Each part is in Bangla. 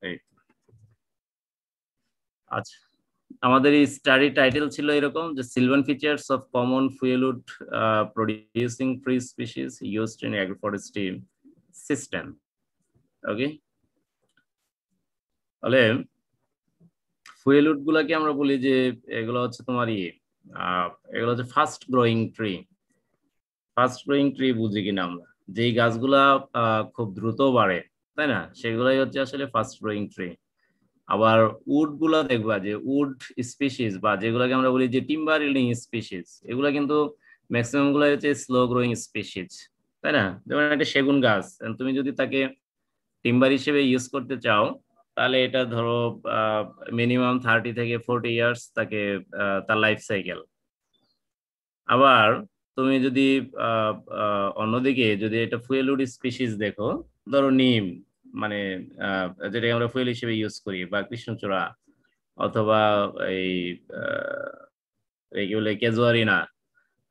এই আচ্ছা, আমাদের এই স্টাডি টাইটেল ছিল এরকম যে salient features of common fuelwood producing tree species used in agroforestry system. Okay, তাহলে ফুয়েলউড গুলাকে আমরা বলি যে এগুলো হচ্ছে তোমার এগুলো হচ্ছে fast growing tree. Fast growing tree বুঝি কিনা আমরা, যেই গাছগুলা খুব দ্রুত বাড়ে, তাই না, সেগুলাই হচ্ছে আসলে ফাস্ট গ্রোয়িং ট্রি। আবার উড গুলা দেখবা যে উড স্পিসিস বা যেগুলোকে আমরা বলি যে টিম্বার ইল্ডিং স্পিসিস, এগুলা কিন্তু ম্যাক্সিমাম গুলো হচ্ছে স্লো গ্রোয়িং স্পিসিস, তাই না। যেমন একটা সেগুন গাছ, তুমি যদি তাকে টিম্বার হিসেবে ইউজ করতে চাও, তাহলে এটা ধরো মিনিমাম 30 থেকে 40 ইয়ার্স তাকে তার লাইফ সাইকেল। আবার তুমি যদি অন্যদিকে যদি এটা ফুয়েলউড স্পিসিস দেখো, ধরো নিম, মানে যেটাকে আমরা ফুয়েল হিসেবে ইউজ করি, বা কৃষ্ণচূড়া, অথবা এই কি বলে কেজুয়ারিনা,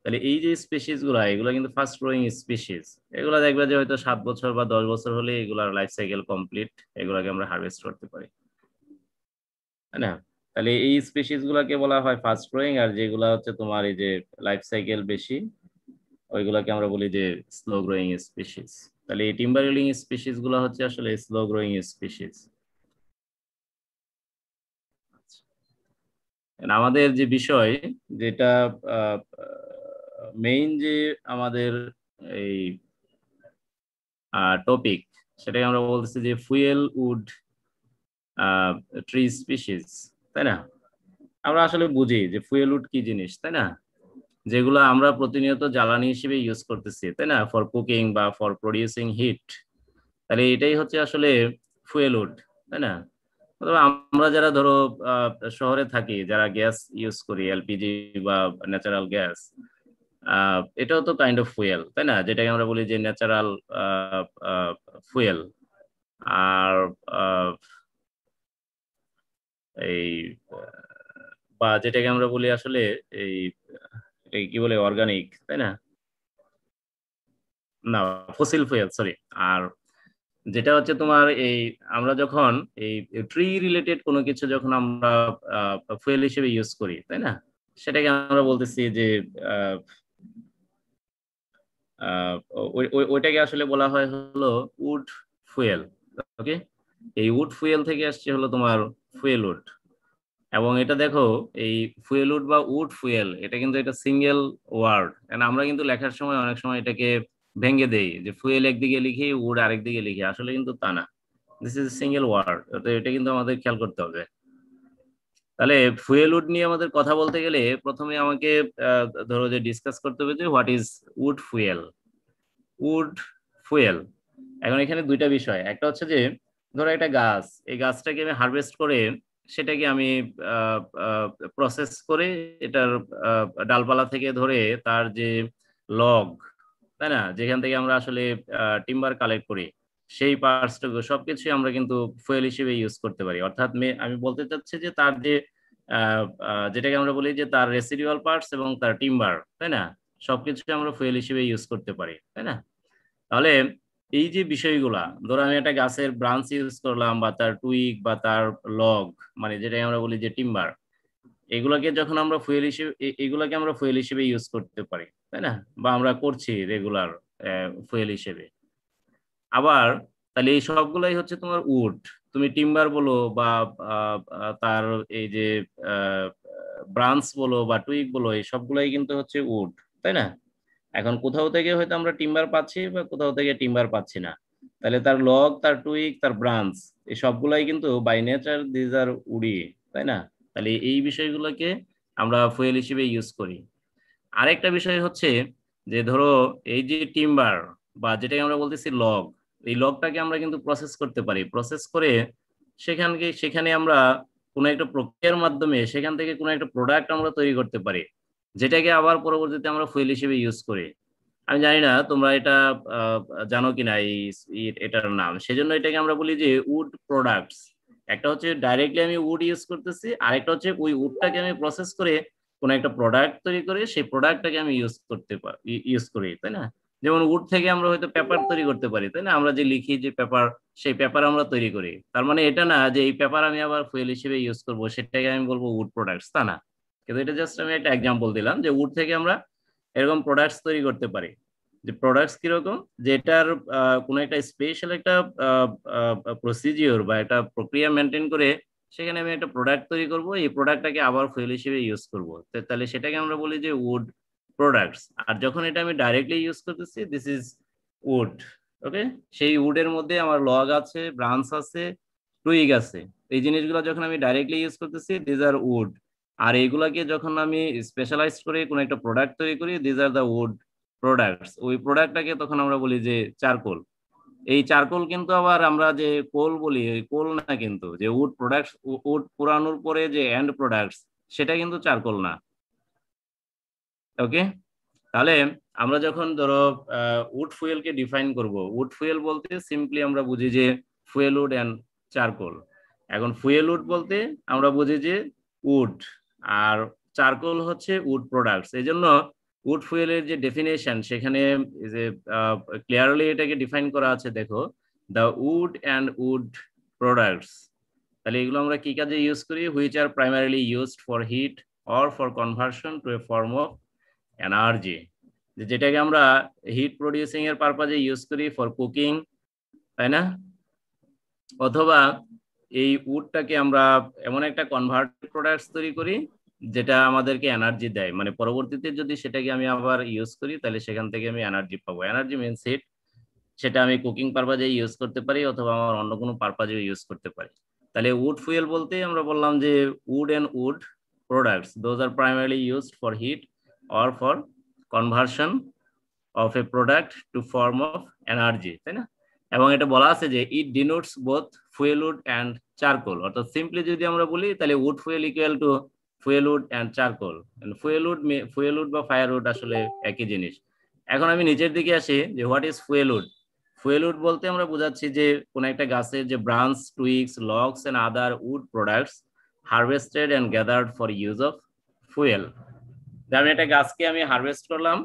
তাহলে এই যে স্পিসিস গুলা, এগুলো কিন্তু ফাস্ট গ্রোয়িং স্পিসিস। এগুলা দেখবে যে হয়তো 7 বছর বা 10 বছর হলে এগুলার লাইফ সাইকেল কমপ্লিট, এগুলাকে আমরা হারভেস্ট করতে পারি, তাই না। তাহলে এই স্পিসিস গুলাকে বলা হয় ফাস্ট গ্রোয়িং, আর যেগুলা হচ্ছে তোমার এই যে লাইফ সাইকেল বেশি, ওইগুলাকে আমরা বলি যে স্লো গ্রোয়িং স্পিসিস। তাহলে এই টিম্বার ইল্ডিং স্পিসিস গুলো হচ্ছে আসলে স্লো গ্রোয়িং স্পিসিস। আমাদের যে বিষয়, যেটা মেইন যে আমাদের এই টপিক, সেটাকে আমরা বলতেছি যে ফুয়েল উড ট্রি স্পিসিস, তাই না। আমরা আসলে বুঝি যে ফুয়েল উড কি জিনিস, তাই না, যেগুলো আমরা প্রতিনিয়ত জ্বালানি হিসেবে ইউজ করতেছি, তাই না, ফর কুকিং বা ফর প্রডিউসিং হিট। তাহলে এটাই হচ্ছে আসলে ফুয়েল উড, তাই না। অথবা আমরা যারা ধরো শহরে থাকি, যারা গ্যাস ইউজ করি, এলপিজি বা ন্যাচারাল গ্যাস, এটাও তো কাইন্ড অফ ফুয়েল, তাই না, যেটাকে আমরা বলি যে ন্যাচারাল ফুয়েল। আর এই বা যেটাকে আমরা বলি আসলে এই এই কি বলে অর্গানিক, তাই না, না ফসিল ফুয়েল, সরি। আর যেটা হচ্ছে তোমার এই আমরা যখন এই ট্রি রিলেটেড কোনো কিছু যখন আমরা ফুয়েল হিসেবে ইউজ করি, তাই না, সেটাকে আমরা বলতেছি যে আহ, আহ, ওইটাকে আসলে বলা হয় হলো উড ফুয়েল। ওকে, এই উড ফুয়েল থেকে আসছে হলো তোমার ফুয়েল উড। এবং এটা দেখো, এই ফুয়েল উড বা উড ফুয়েল, এটা কিন্তু এটা সিঙ্গেল ওয়ার্ড। আমরা কিন্তু লেখার সময় অনেক সময় এটাকে ভেঙে দেই, যে ফুয়েল একদিকে লিখি, উড আরেকদিকে লিখি, আসলে কিন্তু তা না। দিস ইজ সিঙ্গেল ওয়ার্ড, তো এটা কিন্তু আমাদের খেয়াল করতে হবে। তাহলে ফুয়েল উড নিয়ে আমাদের কথা বলতে গেলে প্রথমে আমাকে ধরো যে ডিসকাস করতে হবে যে what is wood fuel. Wood fuel, এখন এখানে দুইটা বিষয়। একটা হচ্ছে যে ধরো একটা গাছ, এই গাছটাকে আমি হারভেস্ট করে সেটাকে আমি প্রসেস করে এটার ডালপালা থেকে ধরে তার যে লগ, তাই না, যেখান থেকে আমরা আসলে টিম্বার কালেক্ট করি, সেই পার্টসটুকু সবকিছু আমরা কিন্তু ফুয়েল হিসেবে ইউজ করতে পারি। অর্থাৎ আমি বলতে চাচ্ছি যে তার যে যেটাকে আমরা বলি যে তার রেসিডুয়াল পার্টস এবং তার টিম্বার, তাই না, সবকিছু আমরা ফুয়েল হিসেবে ইউজ করতে পারি, তাই না। তাহলে এই যে বিষয়গুলা, ধরো আমি একটা গাছের ব্রাঞ্চ ইউজ করলাম, বা তার টুইক বা তার লগ, মানে যেটাকে আমরা বলি যে টিম্বার, এগুলাকে যখন আমরা ফুয়েল হিসেবে এগুলাকে আমরা ফুয়েল হিসেবে ইউজ করতে পারি, তাই না, বা আমরা করছি রেগুলার ফুয়েল হিসেবে। আবার তাহলে এই সবগুলাই হচ্ছে তোমার উড। তুমি টিম্বার বলো বা তার এই যে ব্রাঞ্চ বলো বা টুইক বলো, এই সবগুলাই কিন্তু হচ্ছে উড, তাই না। এখন কোথাও থেকে হয়তো আমরা টিম্বার পাচ্ছি বা কোথাও থেকে টিম্বার পাচ্ছি না, তাহলে তার লগ, তার টুইক, তার ব্রাঞ্চ, এই সবগুলাই কিন্তু by nature these are woody, তাই না। তাহলে এই বিষয়গুলোকে আমরা ফুয়েল হিসেবে ইউজ করি। আরেকটা বিষয় হচ্ছে যে ধরো এই যে টিম্বার বা যেটাকে আমরা বলতেছি লগ, এই লগটাকে আমরা কিন্তু প্রসেস করতে পারি। প্রসেস করে সেখানে আমরা কোনো একটা প্রক্রিয়ার মাধ্যমে সেখান থেকে কোনো একটা প্রোডাক্ট আমরা তৈরি করতে পারি, যেটাকে আবার পরবর্তীতে আমরা ফুয়েল হিসেবে ইউজ করি। আমি জানি না তোমরা এটা আহ, জানো কিনা এটার নাম, সেজন্য এটাকে আমরা বলি যে উড প্রোডাক্টস। একটা হচ্ছে ডাইরেক্টলি আমি উড ইউজ করতেছি, আরেকটা হচ্ছে ওই উডটাকে আমি প্রসেস করে কোন একটা প্রোডাক্ট তৈরি করে সেই প্রোডাক্টটাকে আমি ইউজ করি, তাই না। যেমন উড থেকে আমরা হয়তো পেপার তৈরি করতে পারি, তাই না? আমরা যে লিখি যে পেপার, সেই পেপার আমরা তৈরি করি। তার মানে এটা না যে এই পেপার আমি আবার ফুয়েল হিসেবে ইউজ করব, সেটাকে আমি বলবো উড প্রোডাক্টস, তা না। কিন্তু এটা জাস্ট আমি একটা এক্সাম্পল দিলাম যে উড থেকে আমরা এরকম প্রোডাক্টস তৈরি করতে পারি। যে প্রোডাক্টস কিরকম, যেটার কোনো একটা স্পেশাল একটা প্রসিজিওর বা একটা প্রক্রিয়া মেনটেন করে সেখানে আমি একটা প্রোডাক্ট তৈরি করব, এই প্রোডাক্টটাকে আবার ফুয়েল হিসেবে ইউজ করব, তাহলে সেটাকে আমরা বলি যে উড প্রোডাক্টস। আর যখন এটা আমি ডাইরেক্টলি ইউজ করতেছি, দিস ইজ উড। ওকে, সেই উডের মধ্যে আমার লগ আছে, ব্রাঞ্চ আছে, টুইগ আছে। এই জিনিসগুলো যখন আমি ডাইরেক্টলি ইউজ করতেছি, দিজ আর উড। আর এইগুলাকে যখন আমি স্পেশালাইজ করে কোনো একটা প্রোডাক্ট তৈরি করি, these are the wood products. ওই প্রোডাক্টটাকে তখন আমরা বলি যে চারকোল। এই চারকোল কিন্তু আবার আমরা যে কোল বলি, ওই কোল না কিন্তু, যে উড প্রোডাক্টস, উড পুরানোর পরে যে এন্ড প্রোডাক্টস, সেটা কিন্তু চারকোল না। ওকে, তাহলে আমরা যখন ধরো উড ফুয়েলকে ডিফাইন করব, উড ফুয়েল বলতে সিম্পলি আমরা বুঝি যে ফুয়েল উড অ্যান্ড চারকোল। এখন ফুয়েল উড বলতে আমরা বুঝি যে উড, আর চারকোল হচ্ছে উড প্রোডাক্টস। এই জন্য উড ফুয়েলের যে ডেফিনেশন, সেখানে যে ক্লিয়ারলি এটাকে ডিফাইন করা আছে, দেখো, the wood and wood products. তাহলে এগুলো আমরা কি কাজে ইউজ করি? Which are primarily used for heat or for conversion to a form of energy. যেটাকে আমরা হিট প্রডিউসিং এর পারপাজে ইউজ করি, ফর কুকিং, তাই না? অথবা এই উডটাকে আমরা এমন একটা কনভার্টেড প্রোডাক্টস তৈরি করি যেটা আমাদেরকে এনার্জি দেয়, মানে পরবর্তীতে যদি সেটাকে আমি আবার ইউজ করি, তাহলে সেখান থেকে আমি এনার্জি পাবো। Energy means heat. সেটা আমি কুকিং পারপাজে ইউজ করতে পারি, অথবা আমার অন্য কোনো পারপাজে ইউজ করতে পারি। তাহলে উড ফুয়েল বলতে আমরা বললাম যে wood and wood products, those are primarily used for heat or for conversion of a product to form of energy, তাই না? এবং এটা বলা আছে যে it denotes both fuel wood and charcoal. অর্থাৎ সিম্পলি যদি আমরা বলি, তাহলে wood fuel equal to fuel wood and charcoal. Fuel wood বা ফায়ার উড আসলে একই জিনিস। এখন আমি নিচের দিকে আসি যে what is fuel wood. Fuel wood বলতে আমরা বোঝাচ্ছি যে কোন একটা গাছের যে branch, twigs, logs and other wood products harvested and gathered for use of fuel. আমি একটা গাছকে আমি হারভেস্ট করলাম,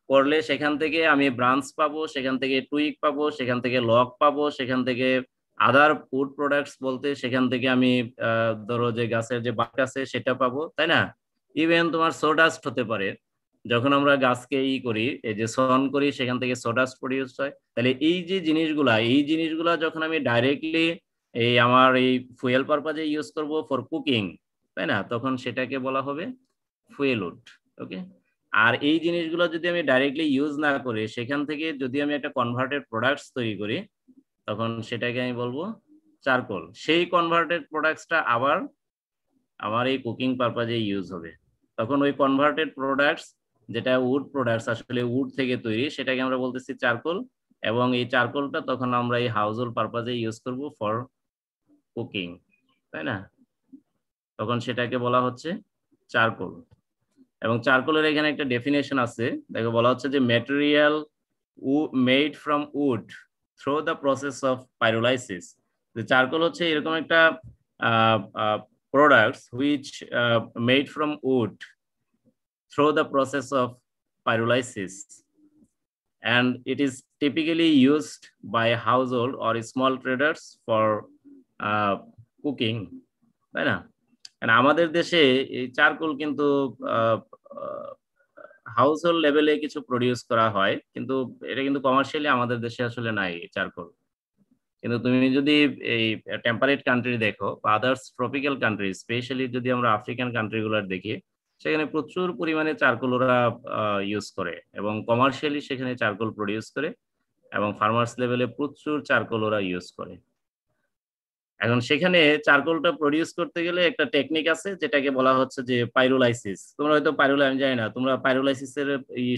করলে সেখান থেকে আমি ব্রাঞ্চ পাবো, সেখান থেকে টুইক পাবো, সেখান থেকে লগ পাবো, সেখান থেকে আদার ফুড প্রোডাক্টস বলতে সেখান থেকে আমি ধরো যে গাছের যে বাক আছে সেটা পাবো, তাই না? ইভেন তোমার সোডাস্ট হতে পারে। যখন আমরা গাছকে করি, এই যে সন করি, সেখান থেকে সোডাস্ট প্রডিউস হয়। তাহলে এই জিনিসগুলা যখন আমি ডাইরেক্টলি এই আমার এই ফুয়েল পারপাজে ইউজ করব ফর কুকিং, তাই না, তখন সেটাকে বলা হবে ফুয়েল উড। ওকে, আর এই জিনিসগুলো যদি আমি ডাইরেক্টলি ইউজ না করে সেখান থেকে যদি আমি একটা কনভার্টেড প্রোডাক্টস তৈরি করি, তখন সেটাকে আমি বলবো চারকোল। সেই কনভার্টেড প্রোডাক্টসটা আবার আমার এই কুকিং পারপাজে ইউজ হবে। তখন ওই কনভার্টেড প্রোডাক্টস, যেটা উড প্রোডাক্টস আসলে উড থেকে তৈরি, সেটাকে আমরা বলতেছি চারকোল। এবং এই চারকোলটা তখন আমরা এই হাউস হোল্ড পারপাজে ইউজ করব ফর কুকিং, তাই না? তখন সেটাকে বলা হচ্ছে চারকোল। এবং চারকোলের এখানে একটা ডেফিনেশন আছে, দেখো, বলা হচ্ছে যে material made from would through the process of pyrolysis. Charcoal হচ্ছে এরকম একটা products which made from would through the process of pyrolysis, and it is typically used by household or small traders for cooking, তাই না? আমাদের দেশে এই চারকোল কিন্তু হাউস হোল্ড লেভেলে কিছু প্রডিউস করা হয়, কিন্তু এটা কিন্তু কমার্শিয়ালি আমাদের দেশে আসলে নাই চারকোল। কিন্তু তুমি যদি এই টেম্পারেট কান্ট্রি দেখো বা আদার্স ট্রপিক্যাল কান্ট্রি, স্পেশালি যদি আমরা আফ্রিকান কান্ট্রিগুলোর দেখি, সেখানে প্রচুর পরিমাণে চারকোল ওরা ইউজ করে এবং কমার্শিয়ালি সেখানে চারকোল প্রডিউস করে, এবং ফার্মার্স লেভেলে প্রচুর চারকোল ওরা ইউজ করে। এখন সেখানে চারকোলটা প্রডিউস করতে গেলে একটা টেকনিক আছে, যেটাকে বলা হচ্ছে যে পাইরোলাইসিস। তোমরা হয়তো আমি জানি না তোমরা পাইরোলাইসিসের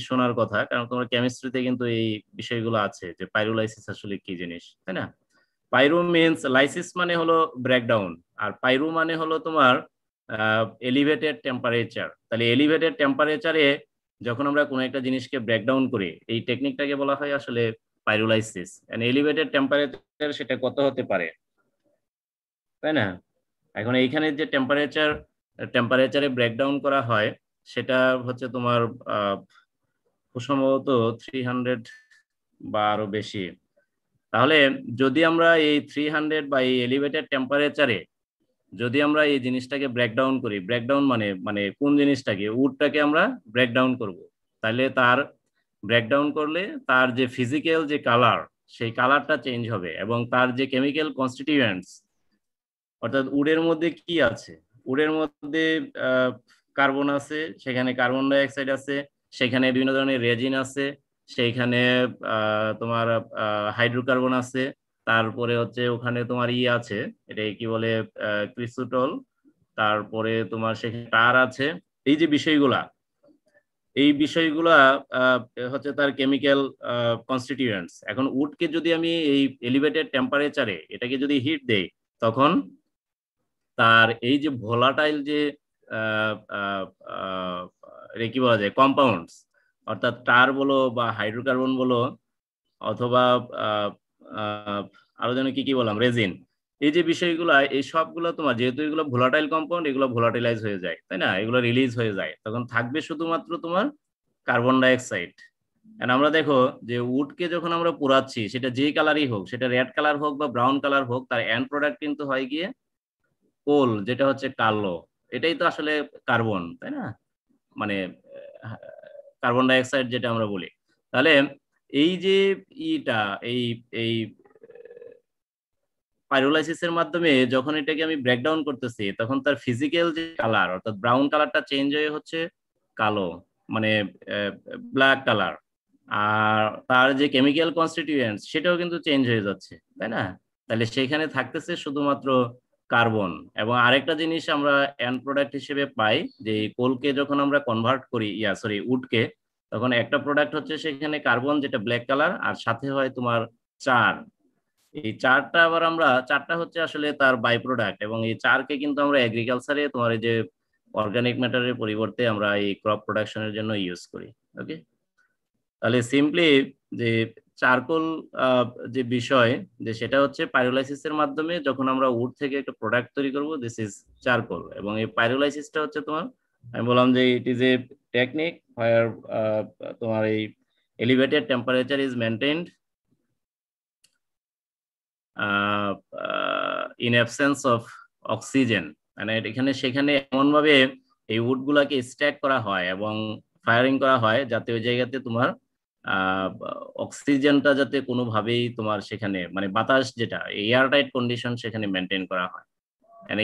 শোনার কথা, কারণ তোমার কেমিস্ট্রিতে কিন্তু এই বিষয়গুলো আছে যে পাইরোলাইসিস আসলে কি জিনিস, তাই না? পাইরো মিনস, লাইসিস মানে হলো ব্রেকডাউন, আর পাইরো মানে হলো তোমার এলিভেটেড টেম্পারেচার। তাহলে এলিভেটেড টেম্পারেচারে যখন আমরা কোনো একটা জিনিসকে ব্রেকডাউন করি, এই টেকনিকটাকে বলা হয় আসলে পাইরোলাইসিস। এলিভেটেড টেম্পারেচার সেটা কত হতে পারে, তাই না? এখন এইখানে যে টেম্পারেচারে ব্রেকডাউন করা হয়, সেটা হচ্ছে তোমার খুব সম্ভবত 300 বা আরো বেশি। তাহলে যদি আমরা এই 300 বা এই এলিভেটেড টেম্পারেচারে যদি আমরা এই জিনিসটাকে ব্রেকডাউন করি, ব্রেকডাউন মানে মানে কোন জিনিসটাকে, উডটাকে আমরা ব্রেকডাউন করব, তাহলে তার ব্রেকডাউন করলে তার যে ফিজিক্যাল যে কালার, সেই কালারটা চেঞ্জ হবে, এবং তার যে কেমিক্যাল কনস্টিটিউয়েন্টস, অর্থাৎ উডের মধ্যে কি আছে, উডের মধ্যে কার্বন আছে, সেখানে কার্বন ডাই অক্সাইড আছে, সেখানে বিভিন্ন ধরনের রেজিন আছে, সেইখানে তোমার হাইড্রোকার্বন আছে, তারপরে হচ্ছে ওখানে তোমার আছে, এটা কি বলে, ক্রিসোটল, তারপরে তোমার সেখানে টার আছে। এই যে বিষয়গুলা, এই বিষয়গুলা হচ্ছে তার কেমিক্যাল কনস্টিটিউয়েন্টস। এখন উডকে যদি আমি এই এলিভেটেড টেম্পারেচারে এটাকে যদি হিট দেই, তখন তার এই যে ভোলাটাইল যে কি বলা যায় কম্পাউন্ডস, অর্থাৎ টার বলো বা হাইড্রোকার্বন বলো, অথবা আহ, আহ, আরো যেন কি কি বললাম, রেজিন, এই যে বিষয়গুলো, এই সবগুলো তোমার যেহেতু এগুলো ভোলাটাইল কম্পাউন্ড, এগুলো ভোলাটাইলাইজ হয়ে যায়, তাই না, এগুলো রিলিজ হয়ে যায়, তখন থাকবে শুধুমাত্র তোমার কার্বন ডাই অক্সাইড। আমরা দেখো যে উডকে যখন আমরা পোড়াচ্ছি, সেটা যে কালারই হোক, সেটা রেড কালার হোক বা ব্রাউন কালার হোক, তার এন্ড প্রোডাক্ট কিন্তু হয় গিয়ে কোল, যেটা হচ্ছে কালো। এটাই তো আসলে কার্বন, তাই না, মানে কার্বন ডাই অক্সাইড যেটা আমরা বলি। তাহলে এই যে ইটা, এই এই পাইরোলাইসিসের মাধ্যমে যখন এটাকে আমি ব্রেকডাউন করতেছি, তখন তার ফিজিক্যাল যে কালার, অর্থাৎ ব্রাউন কালারটা চেঞ্জ হয়ে হচ্ছে কালো, মানে ব্ল্যাক কালার। আর তার যে কেমিক্যাল কনস্টিটিউয়েন্টস, সেটাও কিন্তু চেঞ্জ হয়ে যাচ্ছে, তাই না। তাহলে সেখানে থাকতেছে শুধুমাত্র কার্বন। এবং আরেকটা জিনিস আমরা এন্ড প্রোডাক্ট হিসেবে পাই, যে কোলকে যখন আমরা কনভার্ট করি, সরি, উডকে, তখন একটা প্রোডাক্ট হচ্ছে সেখানে কার্বন, যেটা ব্ল্যাক কালার, আর সাথে হয় তোমার চার। এই চারটা আবার আমরা, চারটা হচ্ছে আসলে তার বাই প্রোডাক্ট, এবং এই চারকে কিন্তু আমরা এগ্রিকালচারে তোমার এই যে অর্গানিক ম্যাটারের পরিবর্তে আমরা এই ক্রপ প্রোডাকশনের জন্য ইউজ করি। ওকে, তাহলে সিম্পলি যে চারকোল যে বিষয়, যে সেটা হচ্ছে পাইরোলাইসিসের মাধ্যমে যখন আমরা উড থেকে একটা প্রোডাক্ট তৈরি করব, দিস ইজ চারকোল। এবং এই পাইরোলাইসিসটা হচ্ছে তোমার, আমি বললাম যে ইট ইজ এ টেকনিক হোয়ার তোমার এই elevated temperature is maintained in absence of oxygen. মানে এখানে সেখানে এমন ভাবে এই উড গুলাকে স্ট্যাক করা হয় এবং ফায়ারিং করা হয়, যাতে ওই জায়গাতে তোমার অক্সিজেনটা যাতে কোনোভাবেই তোমার সেখানে, মানে বাতাস যেটা এয়ার টাইট কন্ডিশন, সেখানে মেনটেন করা হয়।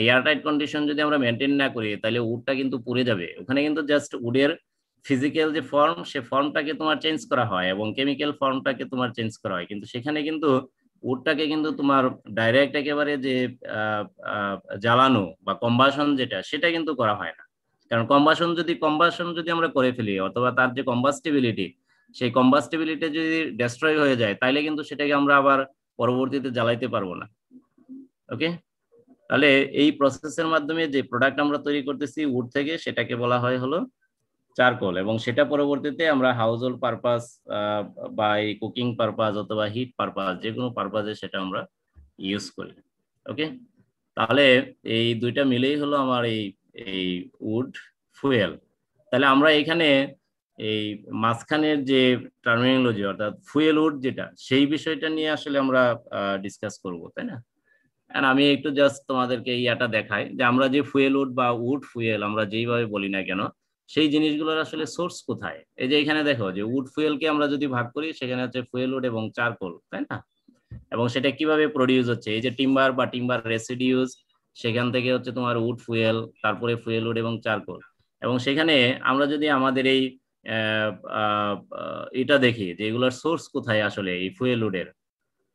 এয়ার টাইট কন্ডিশন যদি আমরা মেনটেন না করি, তাহলে উডটা কিন্তু পুড়ে যাবে। ওখানে কিন্তু জাস্ট উডের ফিজিক্যাল যে ফর্ম, সে ফর্মটাকে তোমার চেঞ্জ করা হয়, এবং কেমিক্যাল ফর্মটাকে তোমার চেঞ্জ করা হয়, কিন্তু সেখানে কিন্তু উডটাকে কিন্তু তোমার ডাইরেক্ট একেবারে যে আহ, আহ, জ্বালানো বা কম্বাসন যেটা, সেটা কিন্তু করা হয় না। কারণ কম্বাসন যদি আমরা করে ফেলি, অথবা তার যে কম্বাস্টিবিলিটি, সেই কম্বাস্টিবিলিটি যদি ডেস্ট্রয় হয়ে যায়, তাহলে কিন্তু সেটাকে আমরা আবার পরবর্তীতে জ্বালাইতে পারবো না। ওকে, তাহলে এই প্রসেসের মাধ্যমে যে প্রোডাক্ট আমরা তৈরি করতেছি উড থেকে, সেটাকে বলা হয় হলো চারকোল। এবং সেটা পরবর্তীতে আমরা হাউস হোল্ড পারপাস বা এই কুকিং পারপাস অথবা হিট পারপাস, যে কোনো পারপাসে সেটা আমরা ইউজ করি। ওকে, তাহলে এই দুইটা মিলেই হলো আমার এই এই উড ফুয়েল। তাহলে আমরা এখানে এই মাঝখানের যে টার্মিনোলজি, অর্থাৎ ফুয়েল উড যেটা, সেই বিষয়টা নিয়ে আসলে আমরা ডিসকাস করব, তাই না। আর আমি একটু জাস্ট তোমাদেরকে ইয়াটা দেখাই, যে আমরা যে ফুয়েল উড বা উড ফুয়েল আমরা যেইভাবে বলি না কেন, সেই জিনিসগুলোর আসলে সোর্স কোথায়। এই যে এখানে দেখো যে উড ফুয়েলকে আমরা যদি ভাগ করি, সেখানে হচ্ছে ফুয়েল উড এবং চারকোল, তাই না। এবং সেটা কিভাবে প্রডিউস হচ্ছে, এই যে টিম্বার বা টিম্বার রেসিডিউস, সেখান থেকে হচ্ছে তোমার উড ফুয়েল, তারপরে ফুয়েল উড এবং চারকোল। এবং সেখানে আমরা যদি আমাদের এই এটা দেখি যে এগুলোর সোর্স কোথায় আসলে, এই ফুয়েল উডের,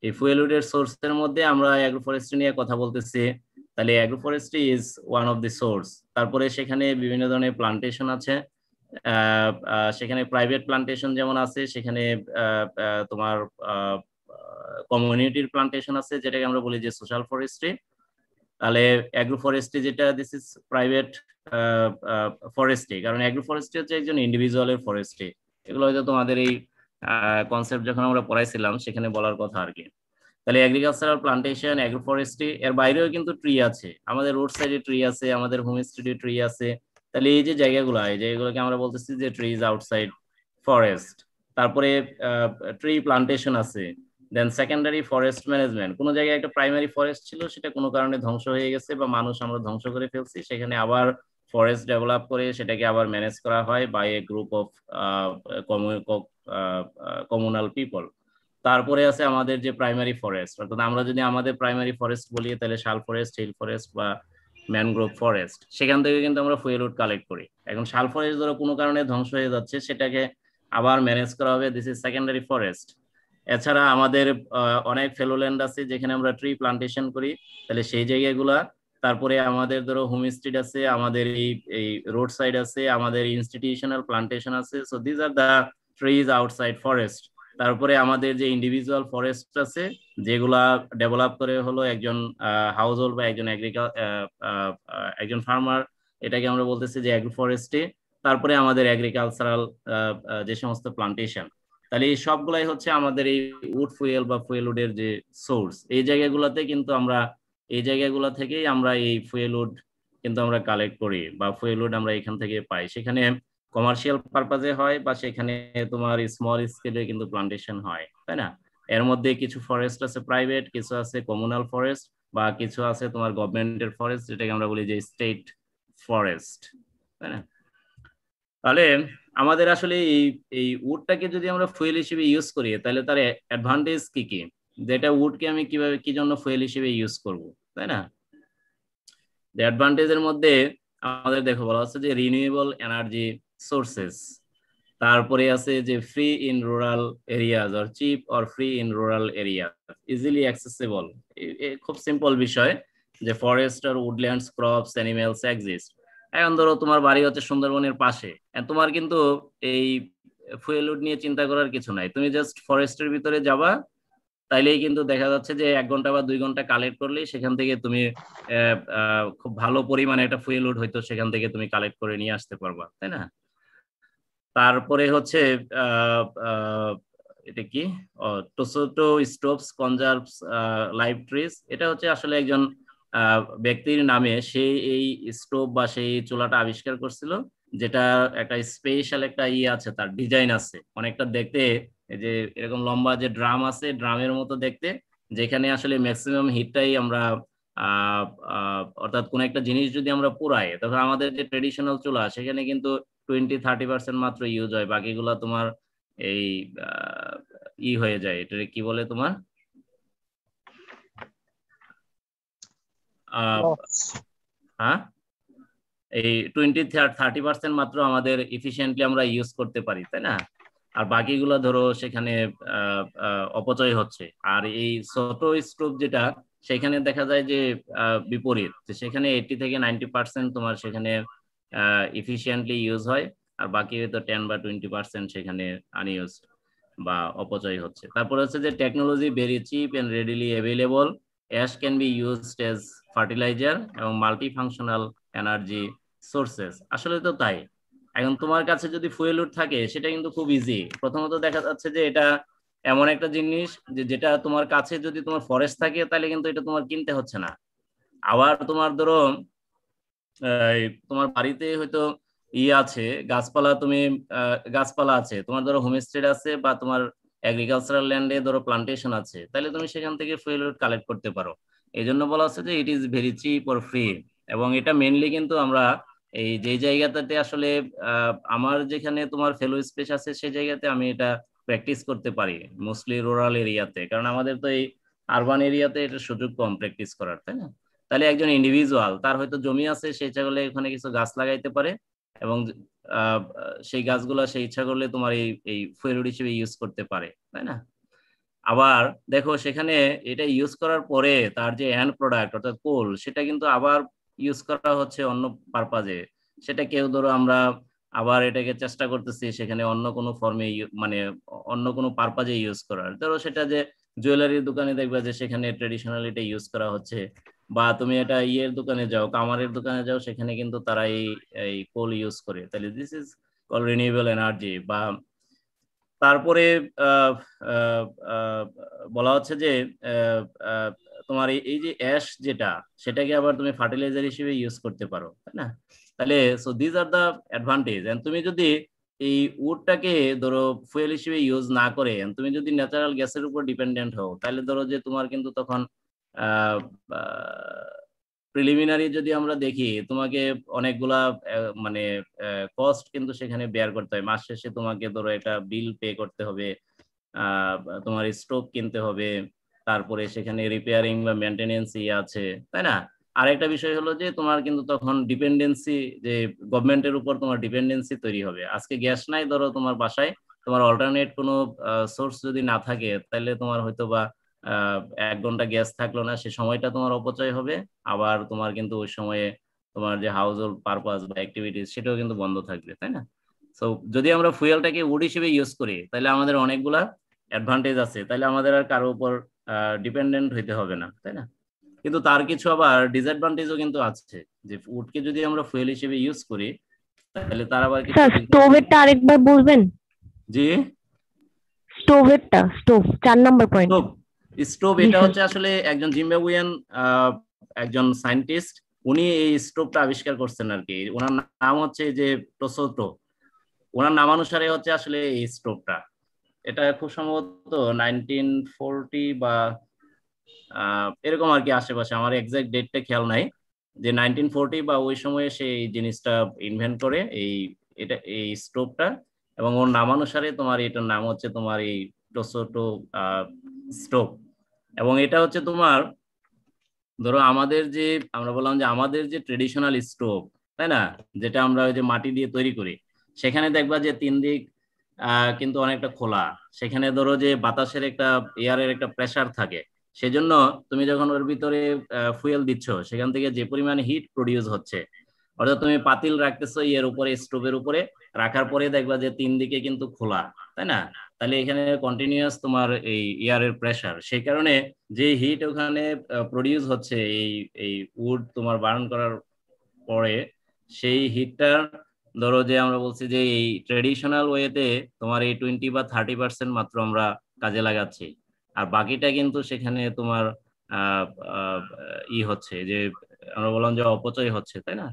এই ফুয়েল উডের সোর্সের মধ্যে আমরা অ্যাগ্রোফরেস্ট্রি নিয়ে কথা বলতেছি, তাহলে অ্যাগ্রোফরেস্ট্রি is one of the source. তারপরে সেখানে বিভিন্ন ধরনের প্লান্টেশন আছে, সেখানে প্রাইভেট প্লান্টেশন যেমন আছে, সেখানে তোমার কমিউনিটির প্লান্টেশন আছে, যেটাকে আমরা বলি যে সোশ্যাল ফরেস্ট্রি। তাহলে অ্যাগ্রো ফরেস্ট্রি যেটা, দিস ইজ প্রাইভেট ফরেস্ট্রি, কারণ অ্যাগ্রো ফরেস্ট্রি হচ্ছে একজন ইন্ডিভিজুয়ালের ফরেস্ট্রি। এগুলো হয়তো তোমাদের এই কনসেপ্ট যখন আমরা পড়াইছিলাম, সেখানে বলার কথা আর কি। তাহলে এগ্রিকালচারাল প্লান্টেশন, অ্যাগ্রো ফরেস্ট্রি, এর বাইরেও কিন্তু ট্রি আছে, আমাদের রোড সাইডে ট্রি আছে, আমাদের হোম স্টেডে ট্রি আছে। তাহলে এই যে জায়গাগুলো, এই জায়গাগুলোকে আমরা বলতেছি যে ট্রিজ আউটসাইড ফরেস্ট। তারপরে ট্রি প্লান্টেশন আছে, দেন সেকেন্ডারি ফরেস্ট ম্যানেজমেন্ট, কোনো জায়গায় একটা প্রাইমারি ফরেস্ট ছিল সেটা কোনো কারণে ধ্বংস হয়ে গেছে বা মানুষ আমরা ধ্বংস করে ফেলছি, সেখানে আবার ফরেস্ট ডেভেলপ করে সেটাকে আবার ম্যানেজ করা হয় by a group of communal people. তারপরে আছে আমাদের যে প্রাইমারি ফরেস্ট, অর্থাৎ আমরা যদি আমাদের প্রাইমারি ফরেস্ট বলি তাহলে শাল ফরেস্ট, হিল ফরেস্ট বা ম্যানগ্রোভ ফরেস্ট, সেখান থেকে কিন্তু আমরা ফুয়েল উড কালেক্ট করি। এখন শাল ফরেস্ট ধরো কোনো কারণে ধ্বংস হয়ে যাচ্ছে, সেটাকে আবার ম্যানেজ করা হবে, দিস ইজ সেকেন্ডারি ফরেস্ট। এছাড়া আমাদের অনেক ফেলোল্যান্ড আছে যেখানে আমরা ট্রি প্লান্টেশন করি, তাহলে সেই জায়গাগুলা। তারপরে আমাদের ধরো হোমস্টেড আছে, আমাদের এই রোড সাইড আছে, আমাদের ইনস্টিটিউশনাল প্লান্টেশন আছে, so this are the trees outside forest. তারপরে আমাদের যে ইন্ডিভিজুয়াল ফরেস্ট আছে যেগুলা ডেভেলপ করে হলো একজন হাউস হোল্ড বা একজন একজন ফার্মার, এটাকে আমরা বলতেছি যে অ্যাগ্রো ফরেস্টে। তারপরে আমাদের এগ্রিকালচারাল যে সমস্ত প্লান্টেশন, তাহলে এই সবগুলাই হচ্ছে আমাদের এই উড ফুয়েল বা ফুয়েল উডের যে সোর্স। এই জায়গাগুলোতে কিন্তু আমরা, এই জায়গাগুলো থেকেই আমরা এই ফুয়েল উড কিন্তু আমরা কালেক্ট করি বা ফুয়েল উড আমরা এখান থেকে পাই। সেখানে কমার্শিয়াল পারপাজে হয় বা সেখানে তোমার স্মল স্কেলে কিন্তু প্লান্টেশন হয়, তাই না? এর মধ্যে কিছু ফরেস্ট আছে প্রাইভেট, কিছু আছে কমিউনাল ফরেস্ট, বা কিছু আছে তোমার গভর্নমেন্টের ফরেস্ট, যেটাকে আমরা বলি যে স্টেট ফরেস্ট, তাই না? তাহলে আমাদের আসলে এই এই উডটাকে যদি আমরা ফুয়েল হিসেবে ইউজ করি তাহলে তার অ্যাডভান্টেজ কি কি, যেটা উডকে আমি কিভাবে কি জন্য ফুয়েল হিসেবে ইউজ করব, তাই না? অ্যাডভান্টেজের মধ্যে আমাদের দেখো বলা হচ্ছে যে রিনিউয়েবল এনার্জি সোর্সেস, তারপরে আছে যে free in rural areas or cheap or free in rural area, easily accessible. খুব সিম্পল বিষয় যে ফরেস্ট আর উডল্যান্ডস ক্রপস অ্যানিমেলস এক্সিস্ট। এখন ধরো তোমার বাড়ি হচ্ছে সুন্দরবনের পাশে, তোমার কিন্তু এই ফুয়েল উড নিয়ে চিন্তা করার কিছু নাই, তুমি জাস্ট ফরেস্টের ভিতরে যাবা, তাইলেই কিন্তু দেখা যাচ্ছে যে 1 ঘন্টা বা 2 ঘন্টা কালেক্ট করলেই সেখান থেকে তুমি খুব ভালো পরিমাণে একটা ফুয়েল উড হয়তো সেখান থেকে তুমি কালেক্ট করে নিয়ে আসতে পারবা, তাই না? তারপরে হচ্ছে আহ, আহ, এটা কি, টোসোটো স্টোভস কনজার্ভস লাইভ ট্রিজ, এটা হচ্ছে আসলে একজন ব্যক্তির নামে, সেই এই স্টোভ বা সেই চুলাটা আবিষ্কার করছিল, যেটা একটা স্পেশাল একটা আছে, তার ডিজাইন আছে অনেকটা দেখতে, এই যে এরকম লম্বা যে ড্রাম আছে, ড্রামের মতো দেখতে, যেখানে আসলে ম্যাক্সিমাম হিটটাই আমরা অর্থাৎ কোন একটা জিনিস যদি আমরা পুরাই, তখন আমাদের যে ট্রেডিশনাল চুলা সেখানে কিন্তু 20-30% মাত্র ইউজ হয়, বাকিগুলা তোমার এই হয়ে যায়, এটা কি বলে তোমার হ্যাঁ, এই 20-30% মাত্র আমাদের ইফিসিয়েন্টলি আমরা ইউজ করতে পারি, তাই না? আর বাকিগুলো ধরো সেখানে অপচয় হচ্ছে। আর এই ছোট স্টোভ যেটা, সেখানে দেখা যায় যে বিপরীত, সেখানে 80-90% তোমার সেখানে ইফিসিয়েন্টলি ইউজ হয়, আর বাকি হয়তো 10 বা 20% সেখানে আনইউজ বা অপচয় হচ্ছে। তারপর হচ্ছে যে technology very cheap and readily available, ash can be used as fertiliser এবং মাল্টি ফাংশনাল এনার্জি সোর্সেস। আসলে তো তাই। এখন তোমার কাছে যদি ফুয়েল উড থাকে সেটা কিন্তু খুব ইজি। প্রথমত দেখা যাচ্ছে যে এটা এমন একটা জিনিস যে যেটা তোমার কাছে যদি তোমার ফরেস্ট থাকে তাহলে কিন্তু এটা তোমার কিনতে হচ্ছে না। আবার তোমার ধরো তোমার বাড়িতে হয়তো আছে গাছপালা, তুমি গাছপালা আছে তোমার, ধরো হোমস্টেড আছে বা তোমার এগ্রিকালচারাল ল্যান্ডে ধরো প্লান্টেশন আছে, তাহলে তুমি সেখান থেকে ফুয়েল উড কালেক্ট করতে পারো। এই জন্য বলা হচ্ছে যে it is very chip or free. এবং এটা মেনলি কিন্তু আমরা এই যে জায়গাটাতে আসলে আমার যেখানে তোমার ফেলো স্পেস আছে সেই জায়গাতে আমি এটা প্র্যাকটিস করতে পারি, মোস্টলি রুরাল এরিয়াতে, কারণ আমাদের তো এই আরবান এরিয়াতে এটা সুযোগ কম প্র্যাকটিস করার, তাই না? তাহলে একজন ইন্ডিভিজুয়াল তার হয়তো জমি আছে, সে ইচ্ছা করলে ওখানে কিছু গাছ লাগাইতে পারে, এবং আহ, সেই গাছগুলা সে ইচ্ছা করলে তোমার এই এই ফুয়েল হিসেবে ইউজ করতে পারে, তাই না? আবার দেখো সেখানে এটা ইউজ করার পরে তার যে এন্ড প্রোডাক্ট অর্থাৎ কোল, সেটা কিন্তু আবার ইউজ করা হচ্ছে অন্য পারপাজে। সেটা কেউ ধরো আমরা আবার এটাকে চেষ্টা করতেছি সেখানে অন্য কোনো ফর্মে, মানে অন্য কোনো পারপাজে ইউজ করার, ধরো সেটা যে জুয়েলারির দোকানে দেখবা যে সেখানে ট্রেডিশনাল এটা ইউজ করা হচ্ছে, বা তুমি এটা ইয়ের দোকানে যাও, কামারের দোকানে যাও, সেখানে কিন্তু তারা এই এই কোল ইউজ করে, তাহলে this is call renewable energy. বা তারপরে আহ, আহ, আহ, বলা হচ্ছে যে আহ, আহ, তোমার এই যে অ্যাশ যেটা, সেটাকে আবার তুমি ফার্টিলাইজার হিসেবে ইউজ করতে পারো, তাই না? তাহলে so these are the advantage. And তুমি যদি এই উডটাকে ধরো ফুয়েল হিসেবে ইউজ না করে তুমি যদি ন্যাচারাল গ্যাসের উপর ডিপেন্ডেন্ট হও, তাহলে ধরো যে তোমার কিন্তু তখন প্রিলিমিনারি যদি আমরা দেখি, তোমাকে অনেকগুলা মানে কস্ট কিন্তু সেখানে বেয়ার করতে হয়। মাস শেষে তোমাকে ধরো একটা বিল পে করতে হবে, আহ, তোমার স্টোভ কিনতে হবে, তারপরে সেখানে রিপেয়ারিং বা মেনটেনেন্স আছে, তাই না? আরেকটা বিষয় হলো যে তোমার কিন্তু তখন ডিপেন্ডেন্সি, যে গভর্নমেন্টের উপর তোমার ডিপেন্ডেন্সি তৈরি হবে। আজকে গ্যাস নাই ধরো তোমার বাসায়, তোমার অল্টারনেট কোনো সোর্স যদি না থাকে, তাহলে তোমার হয়তো বা 1 ঘন্টা গ্যাস থাকলো না, সে সময়টা তোমার অপচয় হবে। আবার তোমার কিন্তু ওই সময়ে তোমার যে হাউস হোল্ড পারপাস বা অ্যাক্টিভিটিস সেটাও কিন্তু বন্ধ থাকবে, তাই না? সো যদি আমরা ফুয়েলটাকে উড হিসেবে ইউজ করি, তাহলে আমাদের অনেকগুলা অ্যাডভান্টেজ আছে, তাহলে আমাদের আর কারো উপর ডিপেন্ডেন্ট হইতে হবে না, তাই না? কিন্তু তার কিছু আবার ডিসঅ্যাডভান্টেজও কিন্তু আছে, যে উডকে যদি আমরা ফুয়েল হিসেবে ইউজ করি, তাহলে তার আবার কিছু স্যার স্টোভেরটা আরেকবার বলবেন। জি, স্টোভেরটা, স্টোভ 4 নম্বর পয়েন্ট। স্টোভ। স্টোভ জি এটা স্যার। হচ্ছে আসলে একজন জিম্বাবুয়ান একজন সায়েন্টিস্ট, উনি এই স্টোভটা আবিষ্কার করছেন আর কি। ওনার নাম হচ্ছে যে টোসোটো। ওনার নামানুসারে হচ্ছে আসলে এই স্টোভটা। এটা খুব সম্ভবত 1940 বা এরকম আর কি আশেপাশে, আমার এক্সাক্ট ডেটটা খেয়াল নাই, যে 1940 বা ওই সময়ে সে এই জিনিসটা ইনভেন্ট করে, এই স্টোভটা। এবং ওর নামানুসারে তোমার এটার নাম হচ্ছে তোমার এই টোসোটো স্টোভ। এবং এটা হচ্ছে তোমার, ধরো আমাদের যে, আমরা বললাম যে আমাদের যে ট্রেডিশনাল স্টোভ, তাই না, যেটা আমরা ওই যে মাটি দিয়ে তৈরি করি, সেখানে দেখবা যে 3 দিক কিন্তু অনেকটা খোলা। সেখানে ধরো যে বাতাসের একটা, এয়ারের একটা প্রেসার থাকে। সেজন্য তুমি যখন ওর ভিতরে ফুয়েল দিচ্ছ, সেখান থেকে যে পরিমাণ হিট প্রডিউস হচ্ছে, অর্থাৎ তুমি পাতিল রাখতেছো ইয়ের উপরে, স্টোভের উপরে রাখার পরে দেখবা যে 3 দিকে কিন্তু খোলা, তাই না? তাহলে এখানে কন্টিনিউয়াস তোমার এই এয়ারের প্রেসার, সেই কারণে যে হিট ওখানে প্রডিউস হচ্ছে এই এই উড তোমার বার্ন করার পরে, সেই হিটটার, ধরো যে আমরা বলছি যে এই ট্রেডিশনাল ওয়েতে তোমার এই 20 বা 30% মাত্র আমরা কাজে লাগাচ্ছি। আর বাকিটা কিন্তু সেখানে তোমার আহ আহ, হচ্ছে যে, আমরা বললাম যে অপচয় হচ্ছে, তাই না?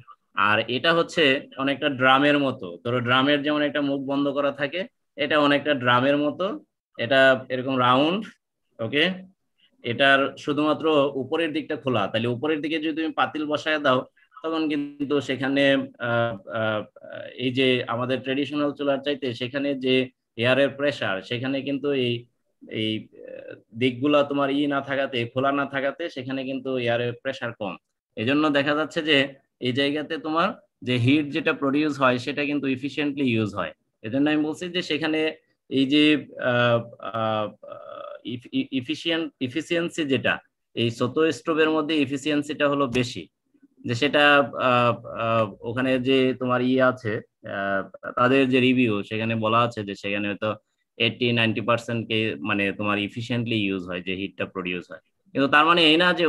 আর এটা হচ্ছে অনেকটা ড্রামের মতো, ধরো ড্রামের যেমন একটা মুখ বন্ধ করা থাকে, এটা অনেকটা ড্রামের মতো। এটা এরকম রাউন্ড, ওকে। এটার শুধুমাত্র উপরের দিকটা খোলা, তাহলে উপরের দিকে যদি তুমি পাতিল বসায় দাও, তখন কিন্তু সেখানে আহ, আহ, এই যে আমাদের ট্রেডিশনাল চুলার চাইতে সেখানে যে এয়ারের প্রেসার, সেখানে কিন্তু এই এই দিকগুলা তোমার না থাকাতে, খোলা না থাকাতে, সেখানে কিন্তু এয়ারের প্রেসার কম। এজন্য দেখা যাচ্ছে যে এই জায়গাতে তোমার যে হিট যেটা প্রডিউস হয়, সেটা কিন্তু ইফিশিয়েন্টলি ইউজ হয়। এজন্য আমি বলছি যে সেখানে এই যে ইফিসিয়েন্সি যেটা, এই ছোট স্টোভের মধ্যে ইফিসিয়েন্সিটা হলো বেশি। যে সেটা আহ, ওখানে যে তোমার আছে, আহ, তাদের যে রিভিউ, সেখানে বলা আছে যে সেখানে হয়তো 80-90% কে মানে তোমার ইফিসিয়েন্টলি ইউজ হয়, যে হিটটা প্রডিউস হয়। কিন্তু তার মানে এই না যে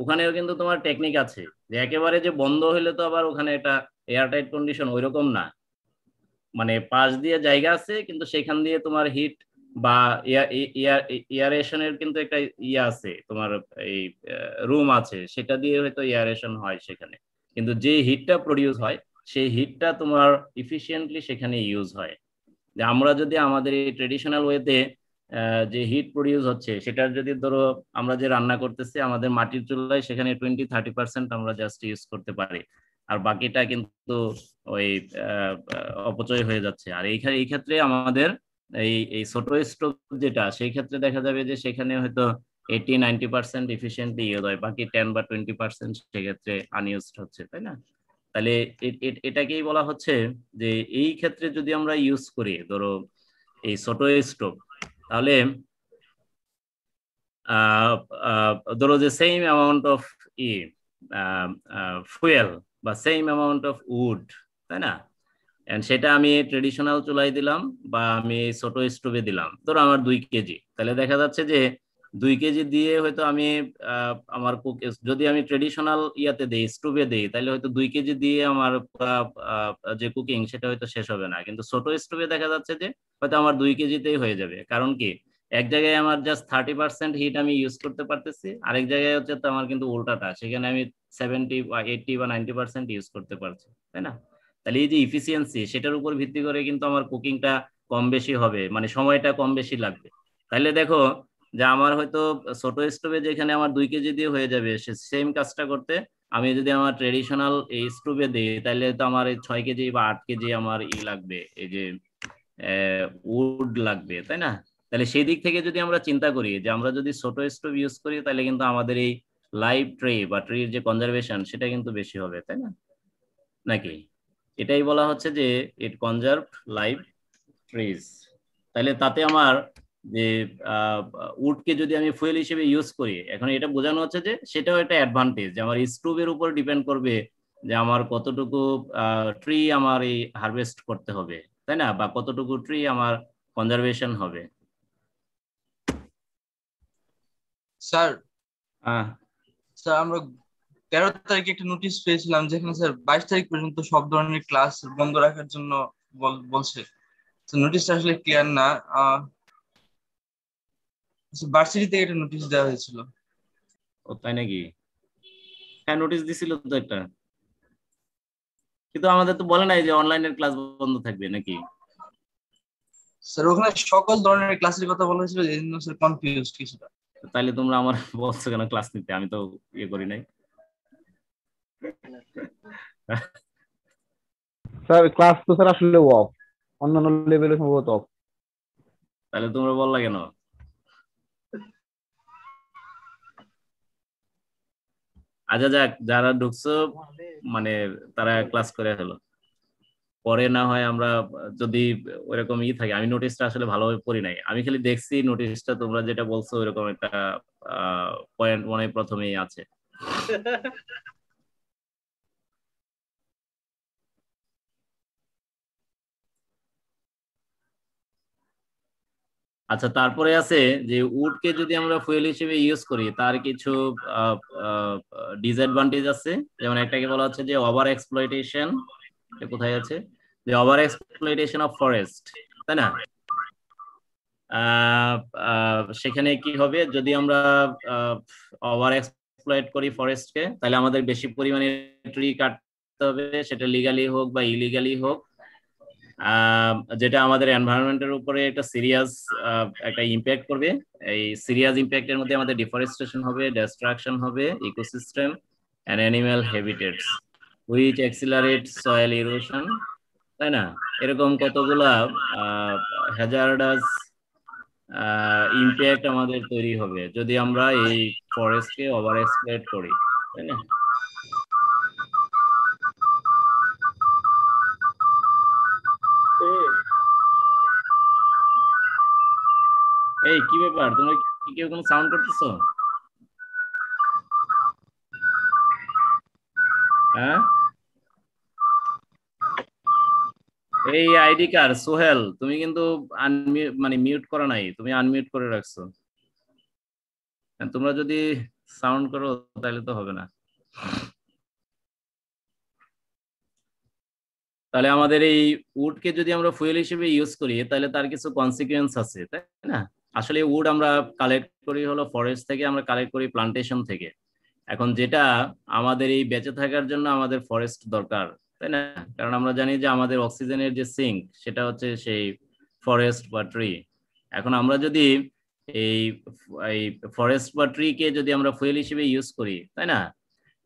ওখানেও কিন্তু তোমার টেকনিক আছে, যে একেবারে যে বন্ধ হইলে তো আবার ওখানে এটা এয়ারটাইট কন্ডিশন ওইরকম না। মানে পাশ দিয়ে জায়গা আছে, কিন্তু সেখান দিয়ে তোমার হিট বা এয়ারেশনের কিন্তু একটা আছে তোমার, এই রুম আছে, সেটা দিয়ে হয়তো এয়ারেশন হয় সেখানে। কিন্তু যে হিটটা প্রডিউস হয়, সেই হিটটা তোমার ইফিশিয়েন্টলি সেখানে ইউজ হয়। যে আমরা যদি আমাদের এই ট্রেডিশনাল ওয়েতে যে হিট প্রডিউস হচ্ছে, সেটার যদি ধরো আমরা যে রান্না করতেছি আমাদের মাটির চুলায়, সেখানে 20-30% আমরা জাস্ট ইউজ করতে পারি। আর বাকিটা কিন্তু ওই অপচয় হয়ে যাচ্ছে। আর এই ক্ষেত্রে আমাদের এই এই ছোট স্টোভ যেটা, সেই ক্ষেত্রে দেখা যাবে যে সেখানে হয়তো 80-90% ইফিসিয়েন্টলি ইউজ হয়, বাকি 10 বা 20% সেক্ষেত্রে আনইউজড হচ্ছে, তাই না? তাহলে এটাকেই বলা হচ্ছে যে এই ক্ষেত্রে যদি আমরা ইউজ করি ধরো এই ছোট স্টোভ, তাহলে আহ, ধরো যে same amount of E fuel বা সেম অ্যামাউন্ট অফ উড, তাই না? এন্ড সেটা আমি ট্রেডিশনাল চুলাই দিলাম বা আমি ছোট স্টোভে দিলাম, ধরো আমার 2 কেজি, তাহলে দেখা যাচ্ছে যে 2 কেজি দিয়ে হয়তো আমি আমার কুক, যদি আমি ট্রেডিশনাল ইয়াতে দিই, স্টোভে দিই, তাহলে হয়তো 2 কেজি দিয়ে আমার যে কুকিং সেটা হয়তো শেষ হবে না। কিন্তু ছোট স্টোভে দেখা যাচ্ছে যে হয়তো আমার 2 কেজিতেই হয়ে যাবে। কারণ কি, এক জায়গায় আমার জাস্ট 30% হিট আমি ইউজ করতে পারতেছি, আরেক জায়গায় হচ্ছে তো আমার কিন্তু উল্টাটা, সেখানে আমি 70 বা 80 বা 90% ইউজ করতে পারছি, তাই না? তাহলে এই যে ইফিসিয়েন্সি সেটার উপর ভিত্তি করে কিন্তু আমার কুকিংটা কম বেশি হবে, মানে সময়টা কম বেশি লাগবে। তাহলে দেখো যে আমার হয়তো ছোট স্টোভে যেখানে আমার 2 কেজি দিয়ে হয়ে যাবে, সে সেম কাজটা করতে আমি যদি আমার ট্রেডিশনাল এই স্টোভে দিই, তাহলে তো আমার এই 6 কেজি বা 8 কেজি আমার লাগবে, এই যে উড লাগবে, তাই না? তাহলে সেই দিক থেকে যদি আমরা চিন্তা করি যে আমরা যদি ছোট স্টোভ ইউজ করি, তাহলে কিন্তু আমাদের এই লাইভ ট্রে বা ট্রির যে কনজারভেশন সেটা কিন্তু বেশি হবে, তাই না? নাকি এটাই বলা হচ্ছে যে ইট কনজার্ভ লাইভ ট্রিজ। তাহলে তাতে আমার যে উডকে যদি আমি ফুয়েল হিসেবে ইউজ করি, এখন এটা বোঝানো হচ্ছে যে সেটাও একটা অ্যাডভান্টেজ যে আমার স্টোভের উপর ডিপেন্ড করবে যে আমার কতটুকু ট্রি আমার এই হারভেস্ট করতে হবে, তাই না? বা কতটুকু ট্রি আমার কনজারভেশন হবে। স্যার আহ স্যার আমরা 13 তারিখে একটা নোটিশ পেয়েছিলাম যেখানে স্যার 22 তারিখ পর্যন্ত সব ধরনের ক্লাস বন্ধ রাখার জন্য বলছে। নোটিশটা আসলে ক্লিয়ার না। ভার্সিটি থেকে একটা নোটিশ দেওয়া হয়েছিল। ও তাই নাকি? হ্যাঁ, নোটিশ দিছিল তো একটা, কিন্তু আমাদের তো বলে নাই যে অনলাইনের ক্লাস বন্ধ থাকবে নাকি। স্যার ওখানে সকল ধরনের ক্লাসের কথা বলা হয়েছিল, এই জন্য স্যার কনফিউজড কিছুটা। তাইলে তোমরা আমার বলছো কেন ক্লাস নিতে? আমি তো ইয়ে করি নাই। স্যার ক্লাস তো স্যার আসলে অফ, অন্যান্য লেভেলে সম্ভবত অফ। তাহলে তোমরা বললা কেন? আচ্ছা যাক, যারা ঢুকছো মানে তারা ক্লাস করে হলো, পরে না হয় আমরা যদি ওইরকম থাকে। আমি নোটিশটা আসলে ভালোভাবে পড়ি নাই, আমি খালি দেখছি নোটিশটা তোমরা যেটা বলছো ওইরকম একটা পয়েন্ট মনে হয় প্রথমেই আছে। আচ্ছা, তারপরে আছে যে উডকে যদি আমরা ফুয়েল হিসেবে ইউজ করি তার কিছু ডিসঅ্যাডভান্টেজ আছে। যেমন একটাকে বলা হচ্ছে যে ওভার এক্সপ্লয়টেশন। কোথায় আছে? যে ওভার এক্সপ্লয়টেশন অফ ফরেস্ট, তাই না? সেখানে কি হবে যদি আমরা ওভার এক্সপ্লয়েট করি ফরেস্টকে, তাহলে আমাদের বেশি পরিমাণে ট্রি কাটতে হবে, সেটা লিগালি হোক বা ইলিগালি হোক, যেটা আমাদের এনভায়রনমেন্টের উপরে একটা সিরিয়াস একটা ইম্প্যাক্ট করবে। এই সিরিয়াস ইম্প্যাক্টের মধ্যে আমাদের ডিফরেস্টেশন হবে, ডিস্ট্রাকশন হবে ecosystem and animal habitats which accelerate soil erosion, তাই না? এরকম কতগুলা হ্যাজার্ডাস ইম্প্যাক্ট আমাদের তৈরি হবে যদি আমরা এই ফরেস্টকে ওভার এক্সপ্লয়েট করি, তাই না? এই কি ব্যাপার, তোমরা কি কেউ কোনো সাউন্ড করতেছো? হ্যাঁ, এই আইডি কার সোহেল, তুমি কিন্তু মানে মিউট করা নাই, তুমি আনমিউট করে রাখছো। তোমরা যদি সাউন্ড করো তাহলে তো হবে না। তাহলে আমাদের এই উডকে যদি আমরা ফুয়েল হিসেবে ইউজ করি তাহলে তার কিছু কনসিকুয়েন্স আছে, তাই না? আসলে উড আমরা কালেক্ট করি হলো ফরেস্ট থেকে, আমরা কালেক্ট করি প্লান্টেশন থেকে। এখন যেটা আমাদের এই বেঁচে থাকার জন্য আমাদের ফরেস্ট দরকার, তাই না? কারণ আমরা জানি যে আমাদের অক্সিজেনের যে সিঙ্ক সেটা হচ্ছে সেই ফরেস্ট বা ট্রি। এখন আমরা যদি এই এই ফরেস্ট বা ট্রি কে যদি আমরা ফুয়েল হিসেবে ইউজ করি, তাই না?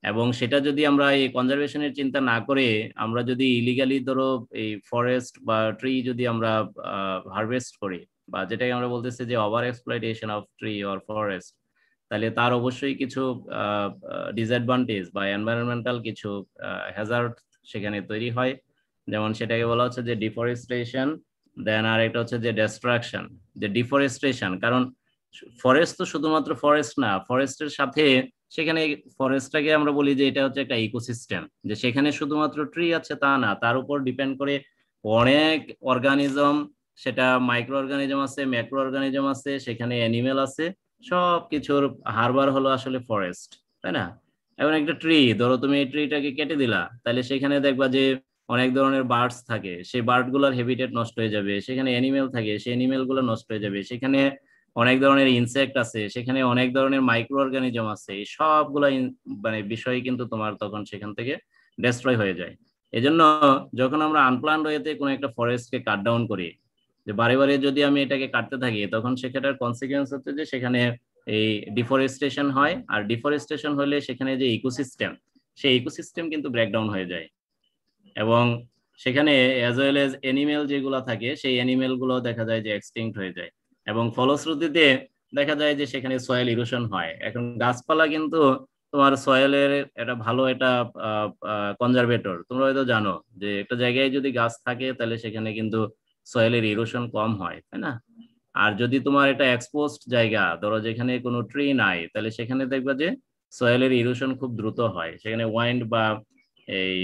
এবং সেটা যদি আমরা এই কনজারভেশনের চিন্তা না করে আমরা যদি ইলিগালি ধরো এই ফরেস্ট বা ট্রি যদি আমরা হারভেস্ট করি, বা যেটাকে আমরা বলতেছি যে over exploitation of tree or forest, তাহলে তার অবশ্যই কিছু ডিসঅ্যাডভান্টেজ বা এনভায়রনমেন্টাল কিছু হ্যাজার্ড সেখানে তৈরি হয়। যেমন সেটাকে বলা হচ্ছে যে ডিফরেস্টেশন, দেন আর একটা হচ্ছে যে ডিস্ট্রাকশন। যে ডিফরেস্টেশন, কারণ ফরেস্ট তো শুধুমাত্র ফরেস্ট না, ফরেস্টের সাথে সেখানে ফরেস্টটাকে আমরা বলি যে এটা হচ্ছে একটা ইকোসিস্টেম, যে সেখানে শুধুমাত্র ট্রি আছে তা না, তার উপর ডিপেন্ড করে অনেক অর্গানিজম, সেটা মাইক্রো অর্গানিজম আছে, ম্যাক্রো অর্গানিজম আছে, সেখানে অ্যানিমেল আছে, সব কিছুর হারবার হলো আসলে ফরেস্ট, তাই না? এখন একটা ট্রি ধরো, তুমি এই ট্রিটাকে কেটে দিলা, তাহলে সেখানে দেখবা যে অনেক ধরনের বার্ডস থাকে, সেই বার্ড গুলার হ্যাবিটেট নষ্ট হয়ে যাবে, সেখানে অ্যানিমেল থাকে, সেই অ্যানিমেল গুলো নষ্ট হয়ে যাবে, সেখানে অনেক ধরনের ইনসেক্ট আছে, সেখানে অনেক ধরনের মাইক্রো অর্গানিজম আছে, এই সবগুলা মানে বিষয় কিন্তু তোমার তখন সেখান থেকে ডেস্ট্রয় হয়ে যায়। এজন্য যখন আমরা আনপ্ল্যান্ড ওয়েতে কোনো একটা ফরেস্টকে কাট ডাউন করি, যে বারে বারে যদি আমি এটাকে কাটতে থাকি, তখন সেখানটার কনসিকুয়েন্স হচ্ছে যে সেখানে এই ডিফরেস্টেশন হয়, আর ডিফরেস্টেশন হলে সেখানে যে ইকোসিস্টেম, সেই ইকোসিস্টেম কিন্তু ব্রেকডাউন হয়ে যায়, এবং সেখানে অ্যাজ ওয়েল এজ অ্যানিমেল যেগুলো থাকে সেই অ্যানিমেল গুলো দেখা যায় যে এক্সটিংক্ট হয়ে যায়, এবং ফলশ্রুতিতে দেখা যায় যে সেখানে সয়েল ইরোশন হয়। এখন গাছপালা কিন্তু তোমার সয়েলের একটা ভালো একটা কনজারভেটর। তোমরা হয়তো জানো যে একটা জায়গায় যদি গাছ থাকে তাহলে সেখানে কিন্তু সয়েলের ইরোশন কম হয়, তাই না? আর যদি তোমার এটা এক্সপোজড জায়গা, ধরো যেখানে কোনো ট্রি নাই, তাহলে সেখানে দেখবা যে সয়েলের ইরোশন খুব দ্রুত হয়, সেখানে ওয়াইন্ড বা এই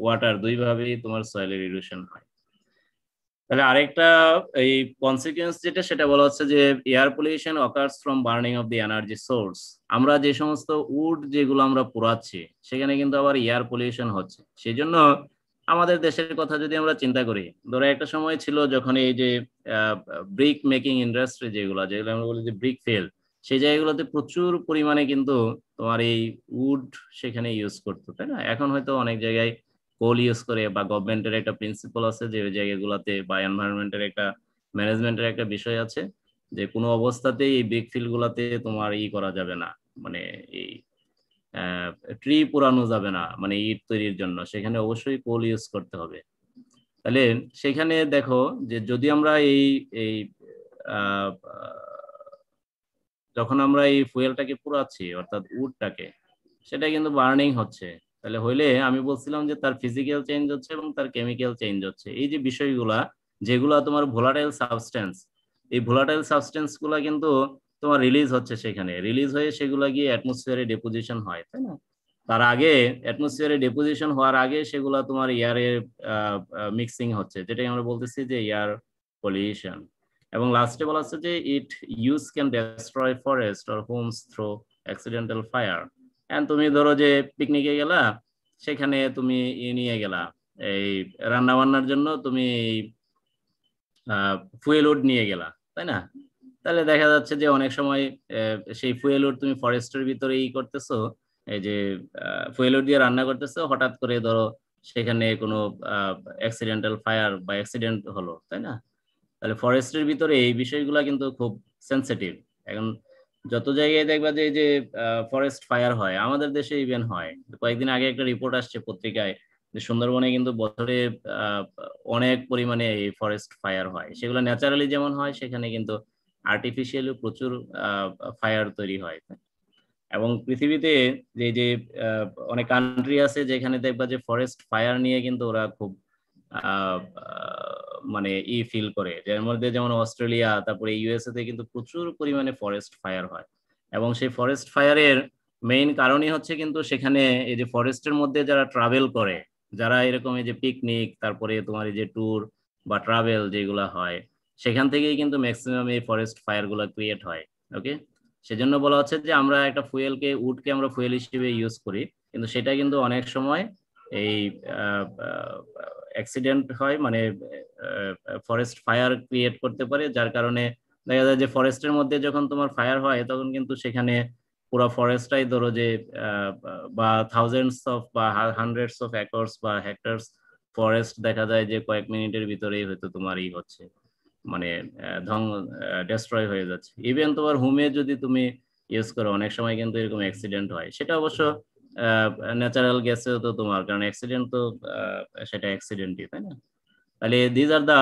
ওয়াটার দুইভাবেই তোমার সয়েলের ইরোশন হয়। তাহলে আরেকটা এই কনসিকুয়েন্স যেটা, সেটা বলা হচ্ছে যে air pollution occurs from burning of the energy source. আমরা যে সমস্ত উড যেগুলো আমরা পোড়াচ্ছি সেখানে কিন্তু আবার এয়ার পলিউশন হচ্ছে। সেই জন্য আমাদের দেশের কথা যদি আমরা চিন্তা করি, ধরো একটা সময় ছিল যখন এই যে ব্রিক মেকিং ইন্ডাস্ট্রি যেগুলো যেগুলো আমরা বলি যে ব্রিক ফিল্ড, সেই জায়গাগুলোতে প্রচুর পরিমাণে কিন্তু তোমার এই উড সেখানে ইউজ করতো, তাই না? এখন হয়তো অনেক জায়গায় কোল ইউজ করে, বা গভর্নমেন্টের একটা প্রিন্সিপাল আছে যে ওই জায়গাগুলোতে, বা এনভায়রনমেন্টের একটা ম্যানেজমেন্টের একটা বিষয় আছে যে কোনো অবস্থাতেই এই ব্রিক ফিল্ড গুলাতে তোমার করা যাবে না, মানে এই ট্রি পোড়ানো যাবে না, মানে ইট তৈরির জন্য সেখানে অবশ্যই কোল ইউজ করতে হবে। তাহলে সেখানে দেখো যে যদি আমরা এই এই আহ, যখন আমরা এই ফুয়েলটাকে পোড়াচ্ছি অর্থাৎ উডটাকে, সেটা কিন্তু বার্নিং হচ্ছে, তাহলে হইলে আমি বলছিলাম যে তার ফিজিক্যাল চেঞ্জ হচ্ছে এবং তার কেমিক্যাল চেঞ্জ হচ্ছে। এই যে বিষয়গুলা যেগুলা তোমার ভোলাটাইল সাবস্টেন্স, এই ভোলাটাইল সাবস্টেন্স গুলা কিন্তু তোমার রিলিজ হচ্ছে, সেখানে রিলিজ হয়ে সেগুলা গিয়ে অ্যাটমসফিয়ারে ডিপোজিশন হয়, তাই না? তার আগে অ্যাটমসফিয়ারে ডিপোজিশন হওয়ার আগে সেগুলা তোমার এয়ারে মিক্সিং হচ্ছে, যেটাকে আমরা বলতেছি যে এয়ার পলিউশন। এবং লাস্টে বলা হচ্ছে যে it use can destroy forest or homes through accidental fire. And তুমি ধরো যে পিকনিকে গেলা, সেখানে তুমি নিয়ে গেলা এই রান্না বান্নার জন্য তুমি ফুয়েল উড নিয়ে গেলা, তাই না? তাহলে দেখা যাচ্ছে যে অনেক সময় সেই ফুয়েল উড তুমি ফরেস্টের ভিতরে করতেছো, এই যে ফুয়েল উড দিয়ে রান্না করতেছো, হঠাৎ করে ধরো সেখানে কোনো অ্যাক্সিডেন্টাল ফায়ার বা অ্যাক্সিডেন্ট হলো, তাই না? তাহলে ফরেস্টের ভিতরে এই বিষয়গুলো কিন্তু খুব সেন্সিটিভ। এখন যত জায়গায় দেখবা যে এই যে ফরেস্ট ফায়ার হয়, আমাদের দেশে ইভেন হয়, কয়েকদিন আগে একটা রিপোর্ট আসছে পত্রিকায় যে সুন্দরবনে কিন্তু বছরে আহ, অনেক পরিমাণে এই ফরেস্ট ফায়ার হয়। সেগুলো ন্যাচারালি যেমন হয়, সেখানে কিন্তু আর্টিফিশিয়ালি প্রচুর ফায়ার তৈরি হয়। এবং পৃথিবীতে যে যে অনেক কান্ট্রি আছে যেখানে দেখবা যে ফরেস্ট ফায়ার নিয়ে কিন্তু ওরা খুব মানে ফিল করে, যার মধ্যে যেমন অস্ট্রেলিয়া, তারপরে ইউএসএ তে কিন্তু প্রচুর পরিমাণে ফরেস্ট ফায়ার হয়। এবং সেই ফরেস্ট ফায়ারের মেইন কারণই হচ্ছে কিন্তু সেখানে এই যে ফরেস্টের মধ্যে যারা ট্রাভেল করে, যারা এরকম এই যে পিকনিক, তারপরে তোমার এই যে ট্যুর বা ট্রাভেল যেগুলা হয়, সেখান থেকেই কিন্তু ম্যাক্সিমাম এই ফরেস্ট ফায়ার গুলা ক্রিয়েট হয়। ওকে, সেজন্য বলা হচ্ছে যে আমরা একটা ফুয়েলকে, উডকে আমরা ফুয়েল হিসেবে ইউজ করি, কিন্তু সেটা কিন্তু অনেক সময় এই অ্যাক্সিডেন্ট হয়, মানে ফরেস্ট ফায়ার ক্রিয়েট করতে পারে, যার কারণে দেখা যায় যে ফরেস্টের মধ্যে যখন তোমার ফায়ার হয় তখন কিন্তু সেখানে পুরো ফরেস্টটাই ধরো যে বা থাউজেন্ডস অফ বা হান্ড্রেডস অফ একর্স বা হেক্টরস ফরেস্ট দেখা যায় যে কয়েক মিনিটের ভিতরেই হয়তো তোমার হচ্ছে, মানে ডেস্ট্রয় হয়ে যাচ্ছে। ইভেন তোমার হোমে যদি তুমি ইউজ করো, অনেক সময় কিন্তু এরকম অ্যাক্সিডেন্ট হয়। সেটা অবশ্য ন্যাচারাল গ্যাসেও তো তোমার, কারণ অ্যাক্সিডেন্ট তো সেটা অ্যাক্সিডেন্টই, তাই না? তাহলে these are the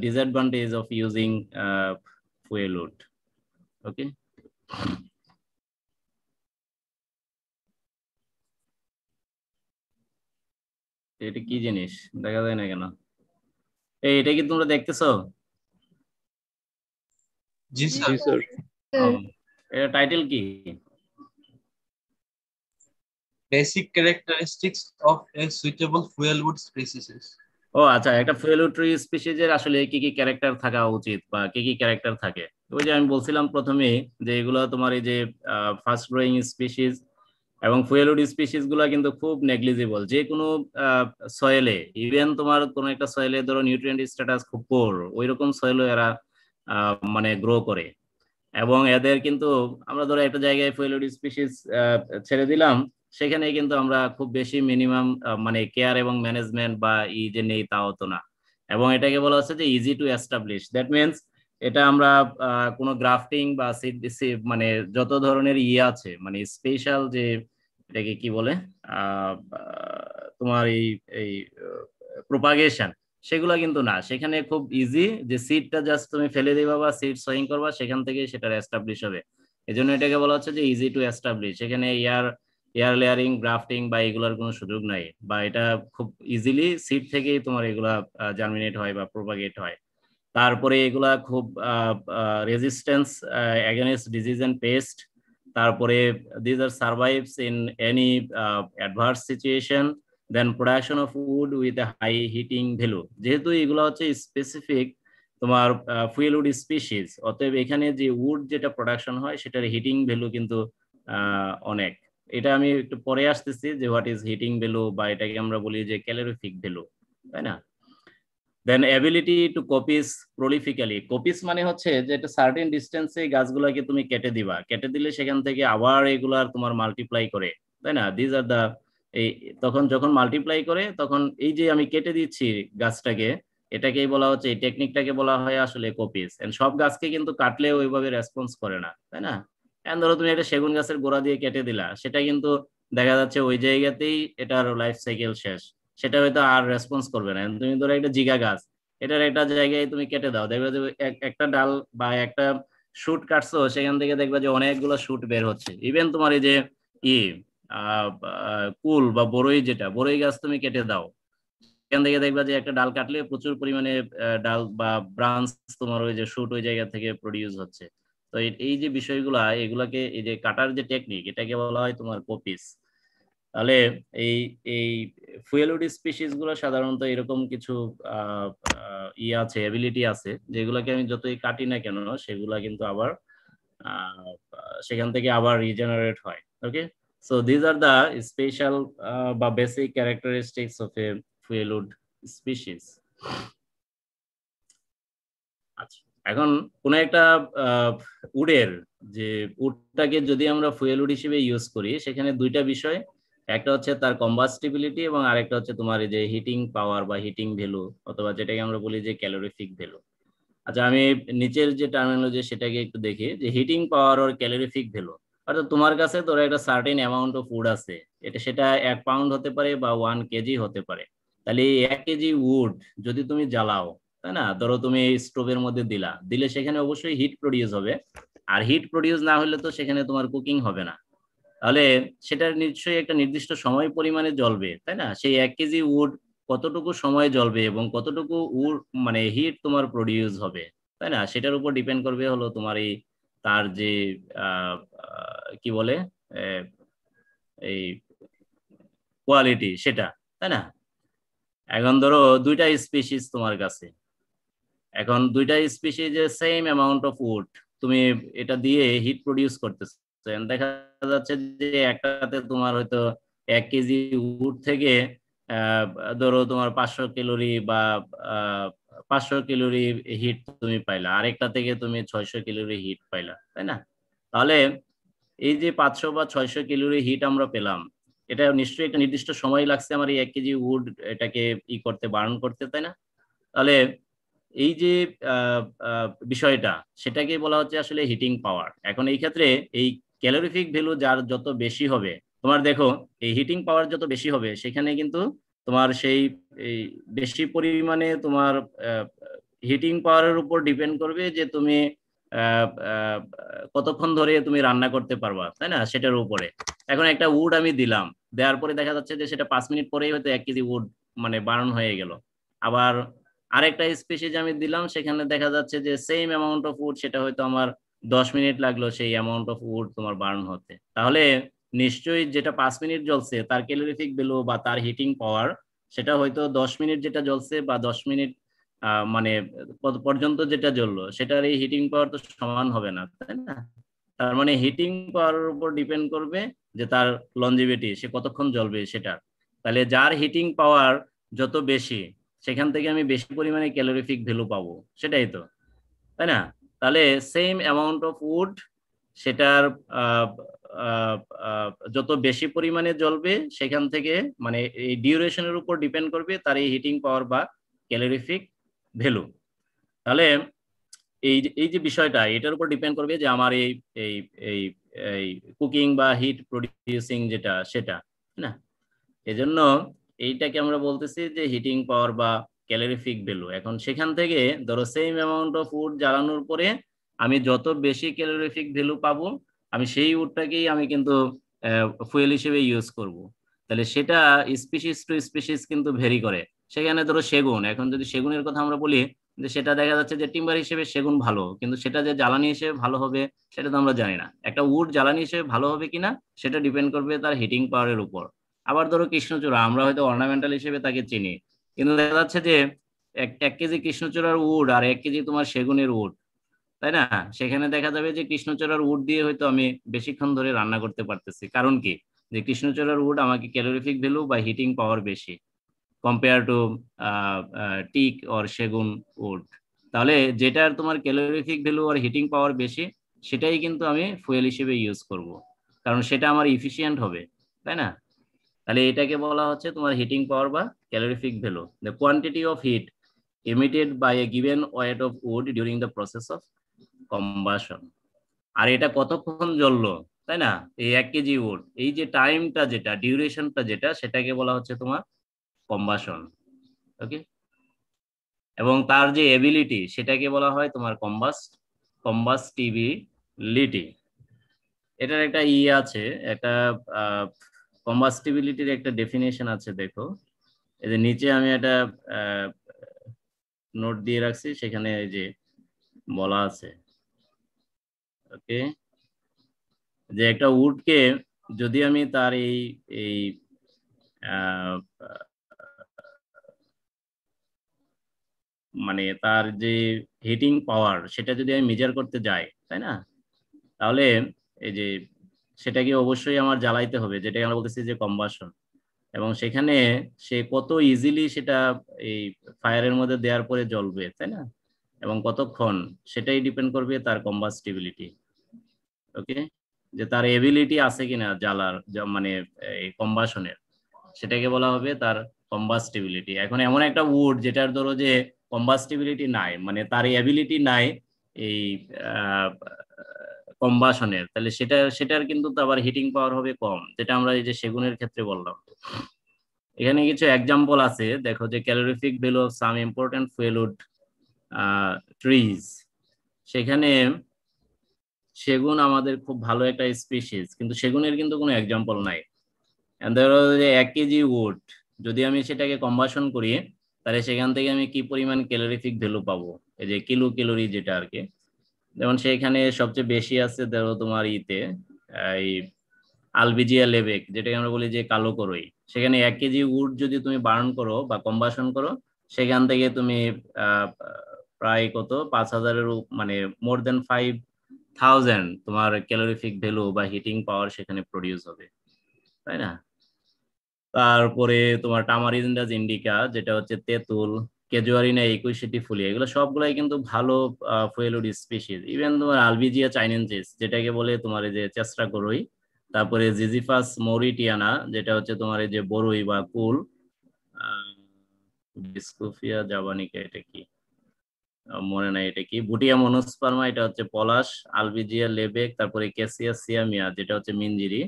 disadvantage of using fuel wood. Okay, এটা কি জিনিস দেখা যায় না কেন? এটা কি তোমরা দেখতেছো? জি স্যার। এটা টাইটেল কি? Basic characteristics of a suitable fuel wood species. ও আচ্ছা, একটা ফুয়েল উড ট্রি স্পিসিসের আসলে কি কি ক্যারেক্টার থাকা উচিত, বা কি কি ক্যারেক্টার থাকে? ওই যে আমি বলছিলাম প্রথমে যে এগুলো তোমার এই যে ফাস্ট গ্রোয়িং স্পিসিস, এবং ফুয়েল উড স্পিসিস গুলো কিন্তু খুব নেগলিজিবল যে কোনো সয়েলে। ইভেন তোমার কোনো একটা সয়েলে ধরো নিউট্রিয়েন্ট স্ট্যাটাস খুব পোর, ওই রকম সয়েলও এরা মানে গ্রো করে। এবং এদের কিন্তু আমরা ধরো একটা জায়গায় ফুয়েল উড স্পিসিস ছেড়ে দিলাম, সেখানে কিন্তু আমরা খুব বেশি মিনিমাম মানে কেয়ার এবং ম্যানেজমেন্ট বা ই যে নেই তাও তো না। এবং এটাকে বলা হচ্ছে যে easy to establish, that means এটা আমরা কোনো গ্রাফটিং বা মানে যত ধরনের আছে মানে স্পেশাল যে এটাকে কি বলে তোমার এই এই প্রোপাগেশন, সেগুলো কিন্তু না। সেখানে খুব ইজি, যে সিডটা জাস্ট তুমি ফেলে দিবা বা সিড সয়িং করবা, সেখান থেকে সেটা এস্টাবলিশ হবে। এই জন্য এটাকে বলা হচ্ছে যে ইজি টু এস্টাবলিশ। এখানে এয়ার লেয়ারিং, গ্রাফটিং বা এগুলোর কোনো সুযোগ নাই, বা এটা খুব ইজিলি সিড থেকেই তোমার এগুলা জার্মিনেট হয় বা প্রোপাগেট হয়। তারপরে এগুলা খুব resistance against disease and pest. তারপরে this are survives in any adverse situation. Then production of wood with a high heating value. যেহেতু এগুলো হচ্ছে স্পেসিফিক তোমার ফুয়েল উড স্পিসিস, অতএব এখানে যে উড যেটা প্রোডাকশন হয় সেটার হিটিং ভ্যালু কিন্তু অনেক। এটা আমি একটু পরে আসতেছি যে হোয়াট ইজ হিটিং ভ্যালু, বা এটাকে আমরা বলি যে ক্যালোরিফিক ভ্যালু, তাই না? দেন অ্যাবিলিটি টু কপিস প্রলিফিক্যালি। কপিস মানে হচ্ছে যে একটা সার্টেন ডিস্টেন্সে গাছগুলোকে তুমি কেটে দিবা, কেটে দিলে সেখান থেকে আবার এগুলার তোমার মাল্টিপ্লাই করে, তাই না? দিস আর দা এই তখন যখন মাল্টিপ্লাই করে তখন এই যে আমি কেটে দিচ্ছি গাছটাকে, এটাকেই বলা হচ্ছে, এই টেকনিকটাকে বলা হয় আসলে কপিস। এন্ড সব গাছকে কিন্তু কাটলেও ওইভাবে রেসপন্স করে না, তাই না? এন্ড ধরো তুমি একটা সেগুন গাছের গোড়া দিয়ে কেটে দিলা, সেটা কিন্তু দেখা যাচ্ছে ওই জায়গাতেই এটার লাইফ সাইকেল শেষ, সেটা হয়তো আর রেসপন্স করবে না। তুমি ধরো একটা জিগা গাছ, এটার একটা জায়গায় তুমি কেটে দাও, দেখবে যে একটা ডাল বা একটা শুট কাটছো, সেখান থেকে দেখবে যে অনেকগুলো শুট বের হচ্ছে। ইভেন তোমার এই যে ই কুল বা বড়ই, যেটা বড়ই গাছ তুমি কেটে দাও, এখান থেকে দেখবা যে একটা ডাল কাটলে প্রচুর পরিমাণে ডাল বা ব্রাঞ্চ তোমার ওই যে শুট ওই জায়গা থেকে প্রডিউস হচ্ছে। তো এই যে বিষয়গুলা, এগুলাকে এই যে কাটার যে টেকনিক, এটাকে বলা হয় তোমার কপিস। তাহলে এই এই ফুয়েলউড স্পিসিস গুলো সাধারণত এরকম কিছু আছে, এবিলিটি আছে, যেগুলোকে আমি যতই কাটি না কেন সেগুলা কিন্তু আবার সেখান থেকে আবার রিজেনারেট হয়। Okay, so this are the special বা basic characteristics of a fuelwood species. আচ্ছা, এখন কোন একটা উডের যে উডটাকে যদি আমরা ফুয়েল উড হিসেবে ইউজ করি, সেখানে দুইটা বিষয়, একটা হচ্ছে তার কম্বাস্টিবিলিটি এবং আরেকটা হচ্ছে তোমার এই যে হিটিং পাওয়ার বা হিটিং ভ্যালু, অথবা যেটাকে আমরা বলি যে ক্যালোরিফিক ভ্যালু। আচ্ছা, আমি নিচের যে টার্মিনোলজি সেটাকে একটু দেখি, যে হিটিং পাওয়ার আর ক্যালোরিফিক ভ্যালু। অর্থাৎ তোমার কাছে ধরো একটা সার্টেন অ্যামাউন্ট অফ উড আছে, সেটা 1 পাউন্ড হতে পারে বা 1 কেজি হতে পারে। তাহলে এই 1 কেজি উড যদি তুমি জ্বালাও, তাই না, ধরো তুমি স্টোভের মধ্যে দিলে সেখানে অবশ্যই হিট প্রডিউস হবে। আর হিট প্রডিউস না হলে তো সেখানে তোমার কুকিং হবে না। তাহলে সেটা নিশ্চয়ই একটা নির্দিষ্ট সময় পরিমাণে জ্বলবে, তাই না? সেই 1 কেজি উড কতটুকু সময় জ্বলবে এবং কতটুকু উড মানে হিট তোমার প্রডিউস হবে, তাই না, সেটার উপর ডিপেন্ড করবে হলো তোমার এই তার যে কি বলে এই কোয়ালিটি সেটা, তাই না? এখন ধরো দুইটা স্পিসিস তোমার কাছে, এখন দুইটা স্পিসিসের সেম অ্যামাউন্ট অফ উড তুমি এটা দিয়ে হিট প্রডিউস করতেছো। দেখা যাচ্ছে যে একটাতে তোমার হয়তো 1 কেজি উড থেকে আহ, ধরো তোমার 500 ক্যালোরি বা 500 ক্যালোরি হিট তুমি পাইলা, আরেকটা থেকে তুমি 600 ক্যালোরি হিট পাইলা, তাই না? তাহলে এই যে 500 বা 600 ক্যালোরি হিট আমরা পেলাম, এটা নিশ্চয়ই একটা নির্দিষ্ট সময় লাগছে আমার এই 1 কেজি উড এটাকে করতে, বার্ন করতে, তাই না? তাহলে এই যে বিষয়টা, সেটাকে বলা হচ্ছে আসলে হিটিং পাওয়ার। এখন এই ক্ষেত্রে এই ক্যালোরিফিক ভ্যালু যার যত বেশি হবে, তোমার দেখো এই হিটিং পাওয়ার যত বেশি হবে, সেখানে কিন্তু তোমার সেই এই বেশি পরিমাণে তোমার হিটিং পাওয়ারের উপর ডিপেন্ড করবে যে তুমি আহ, আহ, কতক্ষণ ধরে তুমি রান্না করতে পারবা, তাই না, সেটার উপরে। এখন একটা উড আমি দিলাম, দেওয়ার পরে দেখা যাচ্ছে যে সেটা 5 মিনিট পরেই হয়তো 1 কেজি উড মানে বার্ন হয়ে গেল। আবার আরেকটা স্পিসিস আমি দিলাম, সেখানে দেখা যাচ্ছে যে সেম অ্যামাউন্ট অফ উড, সেটা হয়তো আমার 10 মিনিট লাগলো সেই অ্যামাউন্ট অফ উড তোমার বার্ন হতে। তাহলে নিশ্চয়ই যেটা 5 মিনিট জ্বলছে তার ক্যালোরিফিক ভ্যালু বা তার হিটিং পাওয়ার, সেটা হয়তো 10 মিনিট যেটা জ্বলছে বা 10 মিনিট মানে পর্যন্ত যেটা জ্বললো, সেটার এই হিটিং পাওয়ার তো সমান হবে না, তাই না? তার মানে হিটিং পাওয়ারের উপর ডিপেন্ড করবে যে তার লনজিভিটি, সে কতক্ষণ জ্বলবে সেটা। তাহলে যার হিটিং পাওয়ার যত বেশি, সেখান থেকে আমি বেশি পরিমাণে ক্যালোরিফিক ভ্যালু পাবো, সেটাই তো, তাই না? তাহলে সেম অ্যামাউন্ট অফ উড, সেটার যত বেশি পরিমাণে জ্বলবে সেখান থেকে মানে এই ডিউরেশনের উপর ডিপেন্ড করবে তার এই হিটিং পাওয়ার বা ক্যালোরিফিক ভ্যালু। তাহলে এই যে বিষয়টা এটার উপর ডিপেন্ড করবে যে আমার এই এই এই এই কুকিং বা হিট প্রডিউসিং যেটা সেটা না। এজন্য এইটাকে আমরা বলতেছি যে হিটিং পাওয়ার বা ক্যালোরিফিক ভ্যালু। এখন সেখান থেকে ধরো সেম অ্যামাউন্ট অফ উড জ্বালানোর পরে আমি যত বেশি ক্যালোরিফিক ভ্যালু পাবো আমি সেই উডটাকেই আমি কিন্তু ফুয়েল হিসেবে ইউজ করব। তাহলে সেটা স্পিসিস টু স্পিসিস কিন্তু ভেরি করে। সেখানে ধরো সেগুন, এখন যদি সেগুনের কথা আমরা বলি যে সেটা দেখা যাচ্ছে যে টিম্বার হিসেবে সেগুন ভালো, কিন্তু সেটা যে জ্বালানি হিসেবে ভালো হবে সেটা তো আমরা জানি না। একটা উড জ্বালানি হিসেবে ভালো হবে কিনা সেটা ডিপেন্ড করবে তার হিটিং পাওয়ারের উপর। আবার ধরো কৃষ্ণচূড়া, আমরা হয়তো অর্নামেন্টাল হিসেবে তাকে চিনি, কিন্তু দেখা যাচ্ছে যে এক কেজি কৃষ্ণচূড়ার উড আর 1 কেজি তোমার সেগুনের উড, তাই না? সেখানে দেখা যাবে যে কৃষ্ণচূড়ার উড দিয়ে হয়তো আমি বেশিক্ষণ ধরে রান্না করতে পারতেছি। কারণ কি? যে কৃষ্ণচূড়ার উড আমাকে ক্যালোরিফিক ভ্যালু বা হিটিং পাওয়ার বেশি কম্পেয়ার টু টিক অর সেগুন উড। তাহলে যেটার তোমার ক্যালোরিফিক ভ্যালু আর হিটিং পাওয়ার বেশি সেটাই কিন্তু আমি ফুয়েল হিসেবে ইউজ করব, কারণ সেটা আমার ইফিশিয়েন্ট হবে, তাই না? তাহলে এটাকে বলা হচ্ছে তোমার হিটিং পাওয়ার বা calorific value, the quantity of heat emitted by a given weight of wood during the process of combustion। আর এটা কতক্ষণ জ্বললো, তাই না? এই 1 কেজি উড, এই যে টাইমটা যেটা ডিউরেশনটা যেটা সেটাকে বলা হচ্ছে তোমার কম্বাসন। ওকে, এবং তার যে এবিলিটি সেটাকে বলা হয় তোমার কম্বাস্টিবিলিটি। এটার একটা আছে, একটা কম্বাস্টিবিলিটির একটা ডেফিনেশন আছে, দেখো এই যে নিচে আমি একটা নোট দিয়ে রাখছি, সেখানে এই যে বলা আছে ওকে, যে একটা উডকে যদি আমি তার এই এই মানে তার যে হিটিং পাওয়ার সেটা যদি আমি মেজার করতে যাই, তাই না, তাহলে এই যে সেটাকে অবশ্যই আমার জ্বালাইতে হবে, যেটাকে আমরা বলতেছি যে কম্বাসন। এবং সেখানে সে কত ইজিলি সেটা এই ফায়ারের মধ্যে দেওয়ার পরে জ্বলবে, তাই না, এবং কতক্ষণ, সেটাই ডিপেন্ড করবে তার কম্বাস্টিবিলিটি। ওকে, যে তার এবিলিটি আছে কিনা জ্বালার, মানে এই কম্বাসনের, সেটাকে বলা হবে তার কম্বাস্টিবিলিটি। এখন এমন একটা উড যেটার ধরো যে কম্বাস্টিবিলিটি নাই, মানে তার এবিলিটি নাই এই কম্বাসনের, তাহলে সেটার কিন্তু তো আবার হিটিং পাওয়ার হবে কম, যেটা আমরা এই যে সেগুনের ক্ষেত্রে বললাম। এখানে কিছু এক্সাম্পল আছে, দেখো যে calorific value of some important fuelwood trees. সেখানে সেগুন আমাদের খুব ভালো একটা স্পিসিস, কিন্তু সেগুনের কিন্তু কোনো এক্সাম্পল নাই। ধরো যে 1 কেজি উড যদি আমি সেটাকে কম্বাসন করি, তাহলে সেখান থেকে আমি কি পরিমাণ ক্যালোরিফিক ভ্যালু পাবো, এই যে ক্যালোরি যেটা আর কি। যেমন সেখানে সবচেয়ে বেশি আছে ধরো তোমার এই আলবিজিয়া লেবেক, যেটাকে আমরা বলি যে কালো করই। সেখানে 1 কেজি উড যদি তুমি বার্ন করো বা কম্বাসন করো, সেখান থেকে তুমি প্রায় কত 5,000-এর মানে মোর দেন 5,000 তোমার ক্যালোরিফিক ভ্যালু বা হিটিং পাওয়ার সেখানে প্রডিউস হবে, তাই না? তারপরে তোমার টামারিন্ডাস ইন্ডিকা, যেটা হচ্ছে তেঁতুল, কেজুয়ারিনা একুইসেটিফোলিয়া, এগুলো সবগুলাই কিন্তু ভালো ফুয়েলউড স্পিসিস। ইভেন তোমার আলবিজিয়া চাইনেনসিস, যেটাকে বলে তোমার এই যে চেস্টা করই, তারপরে জিজিফাস মৌরিটিয়ানা, যেটা হচ্ছে তোমার এই যে বরই বা কুল, ডিস্কোফিয়া জাভানিকা, এটা কি মনে নাই, এটা কি বুটিয়া মনোস্পার্মা, এটা হচ্ছে পলাশ, আলবিজিয়া লেবেক, তারপরে ক্যাসিয়া সিয়ামিয়া, যেটা হচ্ছে মিনজিরি,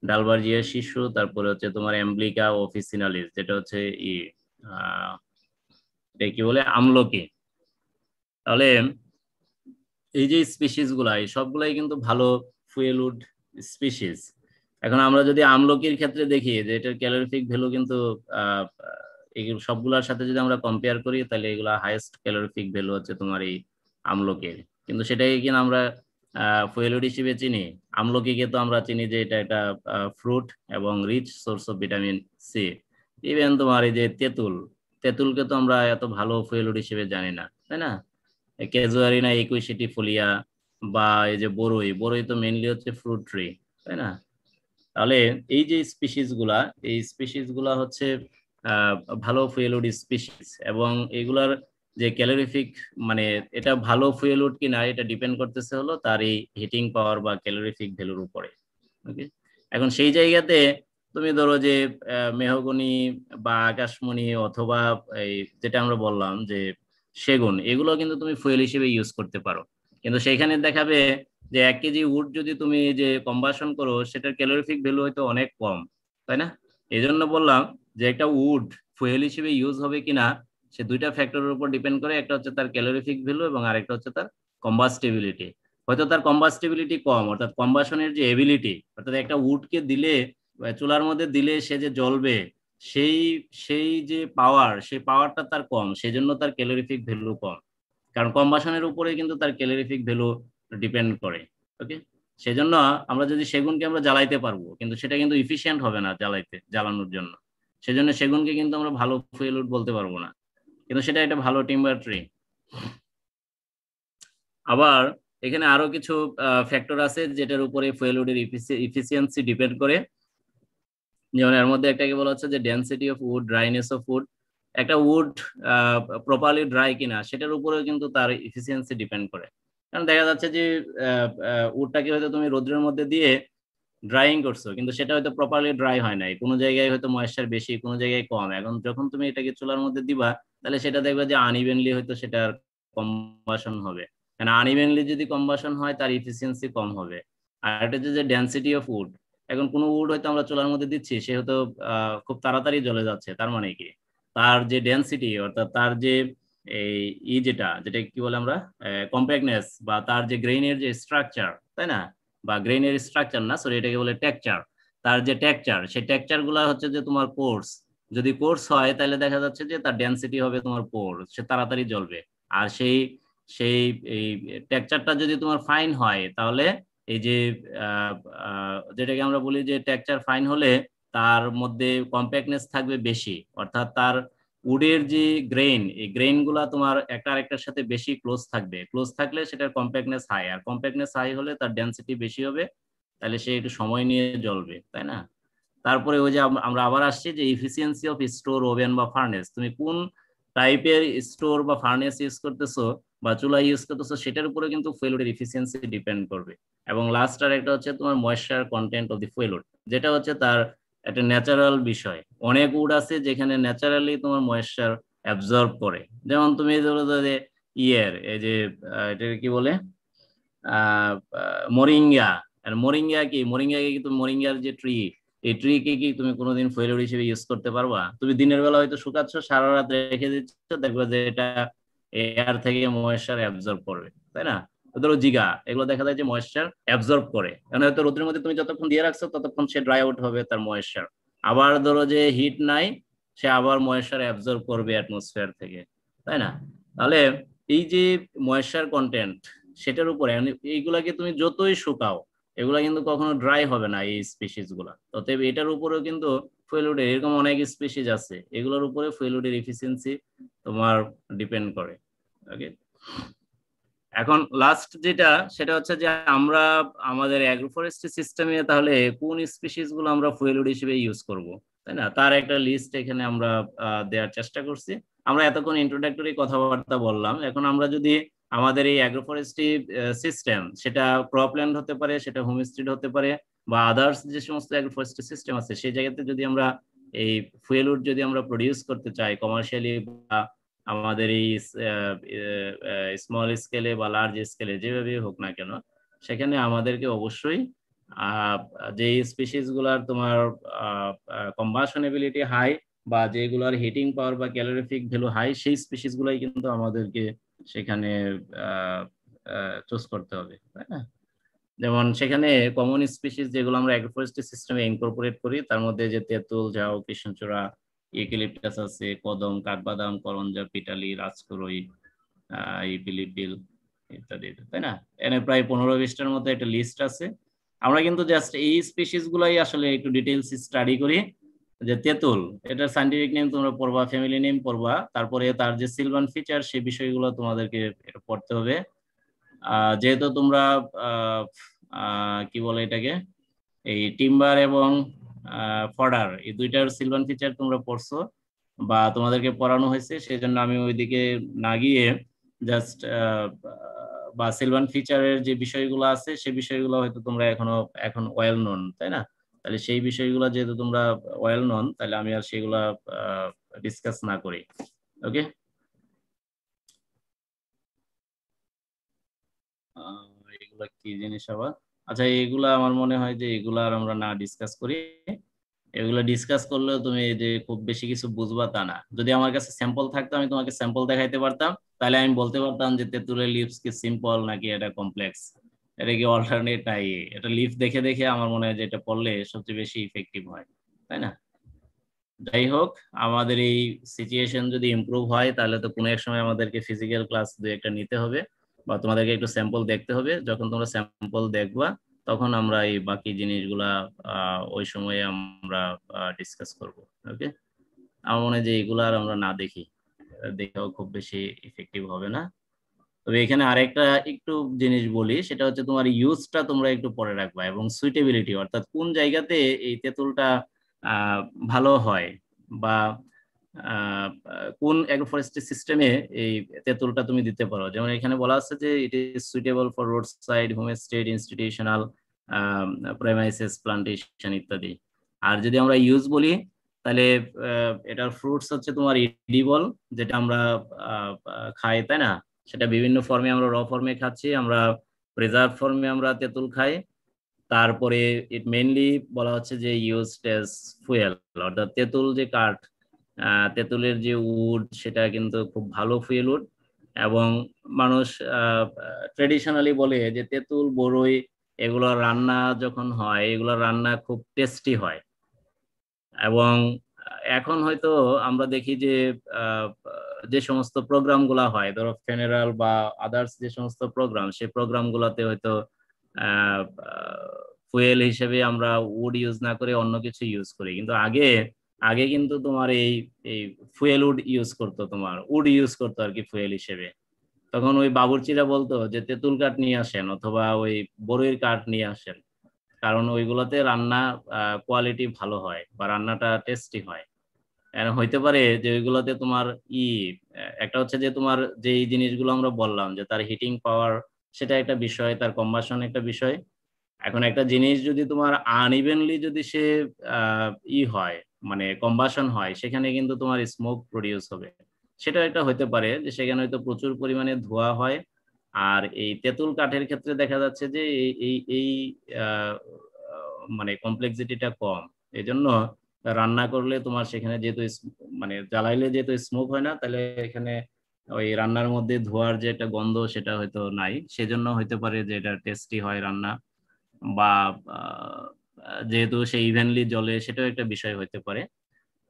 ডালবার্জিয়া শিশু, তারপরে হচ্ছে তোমার অ্যাম্বলিকা অফিসিনালিস, যেটা হচ্ছে এটা কি বলে আমলকি। তাহলে এই যে স্পিসিস গুলা, এই সবগুলাই কিন্তু ভালো ফুয়েলউড স্পিসিস। এখন আমরা যদি আমলকির ক্ষেত্রে দেখি যে এটার ক্যালোরিফিক ভ্যালু কিন্তু এগুলো সবগুলোর সাথে যদি আমরা কম্পেয়ার করি, তাহলে এগুলা হাইয়েস্ট ক্যালোরিফিক ভ্যালু হচ্ছে তোমার এই আমলকির। কিন্তু সেটাকে কিনা আমরা ফুয়েলউড হিসেবে চিনি? আমলকিকে তো আমরা চিনি যে এটা একটা ফ্রুট এবং rich source of vitamin C. Even তোমার এই যে তেঁতুলকে তো আমরা এত ভালো ফুয়েলউড হিসেবে জানি না, তাই না? ক্যাজুয়ারিনা একুইসেটিফোলিয়া বা এই যে বরই তো মেইনলি হচ্ছে ফ্রুট ট্রি, তাই না? তাহলে এই যে স্পিসিস গুলা হচ্ছে ভালো ফুয়েলউড স্পিসিস, এবং এগুলার যে ক্যালোরিফিক মানে এটা ভালো ফুয়েলউড কিনা এটা ডিপেন্ড করতেছে হলো তার এই হিটিং পাওয়ার বা ক্যালোরিফিক ভ্যালুর উপরে। ওকে, এখন সেই জায়গাতে তুমি ধরো যে মেহগনি বা আকাশমণি অথবা এই যেটা আমরা বললাম যে সেগুন, এগুলো কিন্তু তুমি ফুয়েল হিসেবে ইউজ করতে পারো। কিন্তু সেইখানে দেখাবে যে 1 কেজি উড যদি তুমি যে কম্বাসন করো সেটার ক্যালোরিফিক ভ্যালু হয়তো অনেক কম, তাই না? এই জন্য বললাম যে একটা উড ফুয়েল হিসেবে ইউজ হবে কিনা সে দুইটা ফ্যাক্টরের উপর ডিপেন্ড করে, একটা হচ্ছে তার ক্যালোরিফিক ভ্যালু এবং আরেকটা হচ্ছে তার কম্বাস্টিবিলিটি। হয়তো তার কম্বাস্টিবিলিটি কম, অর্থাৎ কম্বাসনের যে এবিলিটি, অর্থাৎ একটা উডকে দিলে চুলার মধ্যে দিলে সে যে জ্বলবে সেই সেই যে পাওয়ার, সেই পাওয়ারটা তার কম, সেজন্য তার ক্যালোরিফিক ভ্যালু কম। কারণ কম্বাসনের উপরে কিন্তু তার ক্যালোরিফিক ভ্যালু ডিপেন্ড করে। ওকে, সেজন্য আমরা যদি সেগুনকে আমরা জ্বালাইতে পারবো, কিন্তু সেটা কিন্তু ইফিশিয়েন্ট হবে না জ্বালানোর জন্য। সেজন্য সেগুনকে কিন্তু আমরা ভালো ফুয়েল উড বলতে পারবো না, কিন্তু সেটা একটা ভালো টিম্বার ট্রি। আবার এখানে আরো কিছু ফ্যাক্টর আছে যেটার উপরে ফুয়েল উডের ইফিসিয়েন্সি ডিপেন্ড করে। যেমন এর মধ্যে একটাকে বলা হচ্ছে যে density of wood, dryness of wood. একটা উড প্রপারলি ড্রাই কিনা সেটার উপরেও কিন্তু তার ইফিসিয়েন্সি ডিপেন্ড করে। কারণ দেখা যাচ্ছে যে উডটাকে হয়তো তুমি রোদ্রের মধ্যে দিয়ে ড্রাইং করছো, কিন্তু সেটা হয়তো প্রপারলি ড্রাই হয় নাই, কোনো জায়গায় হয়তো ময়েশ্চার বেশি, কোনো জায়গায় কম। এখন যখন তুমি এটাকে চুলার মধ্যে দিবা তাহলে সেটা দেখবে যে আনইভেনলি হয়তো সেটার কম্বাসন হবে। কারণ আনইভেনলি যদি কম্বাসন হয় তার ইফিসিয়েন্সি কম হবে। আর এটা হচ্ছে যে ডেনসিটি অফ উড। এখন কোনো উড হয়তো আমরা চুলার মধ্যে দিচ্ছি, সে হয়তো খুব তাড়াতাড়ি জ্বলে যাচ্ছে, তার মানে কি তার যে ডেনসিটি, অর্থাৎ তার যে এই যেটা যেটা কি বলে আমরা কম্প্যাক্টনেস, বা তার যে গ্রেইনের যে স্ট্রাকচার, তাই না? বা গ্রেইনের স্ট্রাকচার না, সরি, এটাকে বলে টেক্সচার। তার যে টেক্সচার, সেই টেক্সচার গুলা হচ্ছে যে তোমার কোর্স। যদি কোর্স হয় তাহলে দেখা যাচ্ছে যে তার ডেনসিটি হবে তোমার পোর, সে তাড়াতাড়ি জ্বলবে। আর সেই সেই এই টেক্সচারটা যদি তোমার ফাইন হয় তাহলে এই যে যেটাকে আমরা বলি যে টেক্সচার ফাইন হলে তার মধ্যে কম্প্যাক্টনেস থাকবে বেশি, অর্থাৎ তার উডের যে গ্রেইন, এই গ্রেইন গুলা তোমার একটা আরেকটার সাথে বেশি ক্লোজ থাকবে। ক্লোজ থাকলে সেটার কম্প্যাক্টনেস হাই, আর কম্প্যাক্টনেস হাই হলে তার ডেনসিটি বেশি হবে, তাহলে সে একটু সময় নিয়ে জ্বলবে, তাই না? তারপরে ওই যে আমরা আবার আসছি যে ইফিসিয়েন্সি অফ স্টোর, ওভেন বা ফার্নেস। তুমি কোন টাইপের স্টোর বা ফার্নেস ইউজ করতেছো বা চুলা ইউজ করতেছো সেটার উপরে কিন্তু ফুয়েল উডের ইফিসিয়েন্সি ডিপেন্ড করবে। এবং লাস্ট আর একটা হচ্ছে তোমার moisture content of the fuel wood, যেটা হচ্ছে তার একটা ন্যাচারাল বিষয়। অনেক উড আছে যেখানে ন্যাচারালি তোমার ময়েশ্চার অ্যাবজর্ব করে। যেমন তুমি ধরো যে এই যে এটা কি বলে মরিঙ্গা। আর মরিঙ্গা কি, মরিঙ্গাকে কি তুমি মরিঙ্গার যে ট্রি, এই ট্রিকে কি তুমি কোনোদিন ফুয়েল উড হিসেবে ইউজ করতে পারবা? তুমি দিনের বেলা হয়তো শুকাচ্ছ, সারা রাত রেখে দিচ্ছ, দেখবে যে এটা এয়ার থেকে ময়েশ্চার অ্যাবজর্ব করবে, তাই না? ধরো জিগা, এগুলো দেখা যায় যে ময়েশ্চার অ্যাবজর্ব করে, কারণ হয়তো রোদের মধ্যে তুমি যতক্ষণ দিয়ে রাখছো ততক্ষণ সে ড্রাই আউট হবে তার ময়েশ্চার। আবার ধরো যে হিট নাই, সে আবার ময়েশ্চার অ্যাবজর্ব করবে অ্যাটমসফিয়ার থেকে, তাই না? তাহলে এই যে ময়েশ্চার কন্টেন্ট, সেটার উপরে এইগুলাকে তুমি যতই শুকাও এগুলা কিন্তু কখনো ড্রাই হবে না এই স্পিসিস গুলা। অতএব এটার উপরেও কিন্তু ফুয়েল উডের এরকম অনেক স্পিসিস আছে, এগুলোর উপরে ফুয়েল উডের এফিসিয়েন্সি তোমার ডিপেন্ড করে। ওকে, এখন লাস্ট যেটা সেটা হচ্ছে যে আমরা আমাদের অ্যাগ্রোফরেস্ট্রি সিস্টেমে তাহলে কোন স্পিসিস গুলো আমরা ফুয়েল উড হিসেবে ইউজ করব, তাই না? তার একটা লিস্ট এখানে আমরা দেওয়ার চেষ্টা করছি। আমরা এতক্ষণ ইন্ট্রোডাক্টরি কথাবার্তা বললাম, এখন আমরা যদি আমাদের এই অ্যাগ্রোফরেস্ট্রি সিস্টেম, সেটা ক্রপল্যান্ড হতে পারে, সেটা হোমস্টেড হতে পারে, বা আদার্স যে সমস্ত অ্যাগ্রোফরেস্ট্রি সিস্টেম আছে, সেই জায়গাতে যদি আমরা এই ফুয়েল উড যদি আমরা প্রডিউস করতে চাই কমার্শিয়ালি, বা আমাদের এই স্মল স্কেলে বা লার্জ স্কেলে যেভাবে হোক না কেন, সেখানে আমাদেরকে অবশ্যই যে স্পিসিস গুলার তোমার কম্বাশনেবিলিটি হাই, বা যেগুলোর হিটিং পাওয়ার বা ক্যালোরিফিক ভ্যালু হাই, সেই স্পিসিস গুলাই কিন্তু আমাদেরকে সেখানে চুজ করতে হবে, তাই না? যেমন সেখানে কমন স্পিসিস যেগুলো আমরা অ্যাগ্রোফরেস্ট্রি সিস্টেমে ইনকর্পোরেট করি, তার মধ্যে যে তেঁতুল, ঝাউ, কৃষ্ণচূড়া, ইউক্যালিপটাস আছে, কদম, কাঠবাদাম, করঞ্জা, পিটালি, রাজকরই, ইপিলিপিল ইত্যাদি, তাই না? এনে প্রায় 15-20টার মতো একটা লিস্ট আছে। আমরা কিন্তু জাস্ট এই স্পিসিস গুলাই আসলে একটু ডিটেইলস স্টাডি করি। যে তেঁতুল, এটার সায়েন্টিফিক নেম তোমরা পড়বা, ফ্যামিলি নেম পড়বা, তারপরে তার যে সিলভান ফিচার সেই বিষয়গুলো তোমাদেরকে পড়তে হবে। যেহেতু তোমরা কি বলে এটাকে, এই টিম্বার এবং ফডার, এই দুইটার সিলভান ফিচার তোমরা পড়ছো বা তোমাদেরকে পড়ানো হয়েছে, সেই জন্য আমি ওইদিকে না গিয়ে জাস্ট বা সিলভান ফিচারের যে বিষয়গুলো আছে সেই বিষয়গুলো হয়তো তোমরা এখন ওয়েল নন, তাই না? তাহলে সেই বিষয়গুলো যেহেতু তোমরা ওয়েল নন, তাহলে আমি আর সেগুলা ডিসকাস না করি। ওকে, এগুলা কি জিনিস আবার? আচ্ছা, এগুলা আমার মনে হয় যে এগুলা আর আমরা না ডিসকাস করি। এগুলো ডিসকাস করলেও তুমি যে খুব বেশি কিছু বুঝবা তা না। যদি আমার কাছে স্যাম্পল থাকতো আমি তোমাকে স্যাম্পল দেখাইতে পারতাম, তাহলে আমি বলতে পারতাম যে তেঁতুলের লিভস কি সিম্পল নাকি এটা কমপ্লেক্স, এটা কি অল্টারনেট নাই। এটা লিফ দেখে দেখে আমার মনে হয় যে এটা পড়লে সবচেয়ে বেশি ইফেক্টিভ হয়, তাই না? যাই হোক, আমাদের এই সিচুয়েশন যদি ইমপ্রুভ হয় তাহলে তো কোনো এক সময় আমাদেরকে ফিজিক্যাল ক্লাস দুই একটা নিতে হবে, বা তোমাদেরকে একটু স্যাম্পল দেখতে হবে। যখন তোমরা স্যাম্পল দেখবা তখন আমরা এই বাকি জিনিসগুলা ওই সময়ে আমরা ডিসকাস করব। ওকে, আমার মনে হয় যে এগুলো আর আমরা না দেখি, দেখেও খুব বেশি ইফেক্টিভ হবে না। তবে এখানে আরেকটা একটু জিনিস বলি, সেটা হচ্ছে তোমার ইউজটা তোমরা একটু পরে রাখবা, এবং সুইটেবিলিটি, অর্থাৎ কোন জায়গাতে এই তেঁতুলটা আহ, ভালো হয়, বা আহ, কোন অ্যাগ্রোফরেস্ট্রি সিস্টেমে এই তেঁতুলটা তুমি দিতে পারো। যেমন এখানে বলা আছে যে it is suitable for road side, homestead, institutional premises, plantation ইত্যাদি। আর যদি আমরা ইউজ বলি তাহলে এটার ফ্রুটস হচ্ছে তোমার ইডিবল, যেটা আমরা খাই, তাই না? সেটা বিভিন্ন ফর্মে, আমরা র ফর্মে খাচ্ছি, আমরা প্রিজার্ভ ফর্মে আমরা তেঁতুল খাই। তারপরে ইট মেইনলি বলা হচ্ছে যে ইউজড অ্যাজ ফুয়েল, অর্থাৎ তেঁতুল যে কাঠ, তেঁতুলের যে উড, সেটা কিন্তু খুব ভালো ফুয়েল উড। এবং মানুষ ট্রেডিশনালি বলে যে তেঁতুল, বড়ই, এগুলো রান্না যখন হয় এগুলো রান্না খুব টেস্টি হয়। এবং এখন হয়তো আমরা দেখি যে আহ, যে সমস্ত প্রোগ্রাম গুলা হয়, ধরো ফেনারেল বা আদার্স যে সমস্ত প্রোগ্রাম, সেই প্রোগ্রাম গুলাতে হয়তো ফুয়েল হিসেবে আমরা উড ইউজ না করে অন্য কিছু ইউজ করি। কিন্তু আগে আগে কিন্তু তোমার এই এই ফুয়েল উড ইউজ করতো, তোমার উড ইউজ করতো আর কি ফুয়েল হিসেবে। তখন ওই বাবুর্চিরা বলতো যে তেঁতুল কাঠ নিয়ে আসেন অথবা ওই বড়ইর কাঠ নিয়ে আসেন, কারণ ওইগুলোতে রান্না কোয়ালিটি ভালো হয় বা রান্নাটা টেস্টি হয়। হইতে পারে যে ওইগুলোতে তোমার ই একটা হচ্ছে যে তোমার যে এই জিনিসগুলো আমরা বললাম যে তার হিটিং পাওয়ার, সেটা একটা বিষয়, তার কম্বাশন একটা বিষয়। এখন একটা জিনিস যদি তোমার আনইভেনলি যদি সে আহ, ই হয়, মানে কম্বাশন হয়, সেখানে কিন্তু তোমার স্মোক প্রডিউস হবে। সেটা একটা হইতে পারে যে সেখানে হয়তো প্রচুর পরিমাণে ধোঁয়া হয়। আর এই তেঁতুল কাঠের ক্ষেত্রে দেখা যাচ্ছে যে এই এই এই আহ, মানে কমপ্লেক্সিটিটা কম। এই জন্য রান্না করলে তোমার সেখানে যেহেতু মানে জ্বালাইলে যেহেতু স্মোক হয় না, তাহলে এখানে ওই রান্নার মধ্যে ধোঁয়ার যে একটা গন্ধ সেটা হয়তো নাই, সেজন্য হইতে পারে যে এটা টেস্টি হয় রান্না। বা আহ, যেহেতু সে ইভেনলি জ্বলে, সেটাও একটা বিষয় হইতে পারে।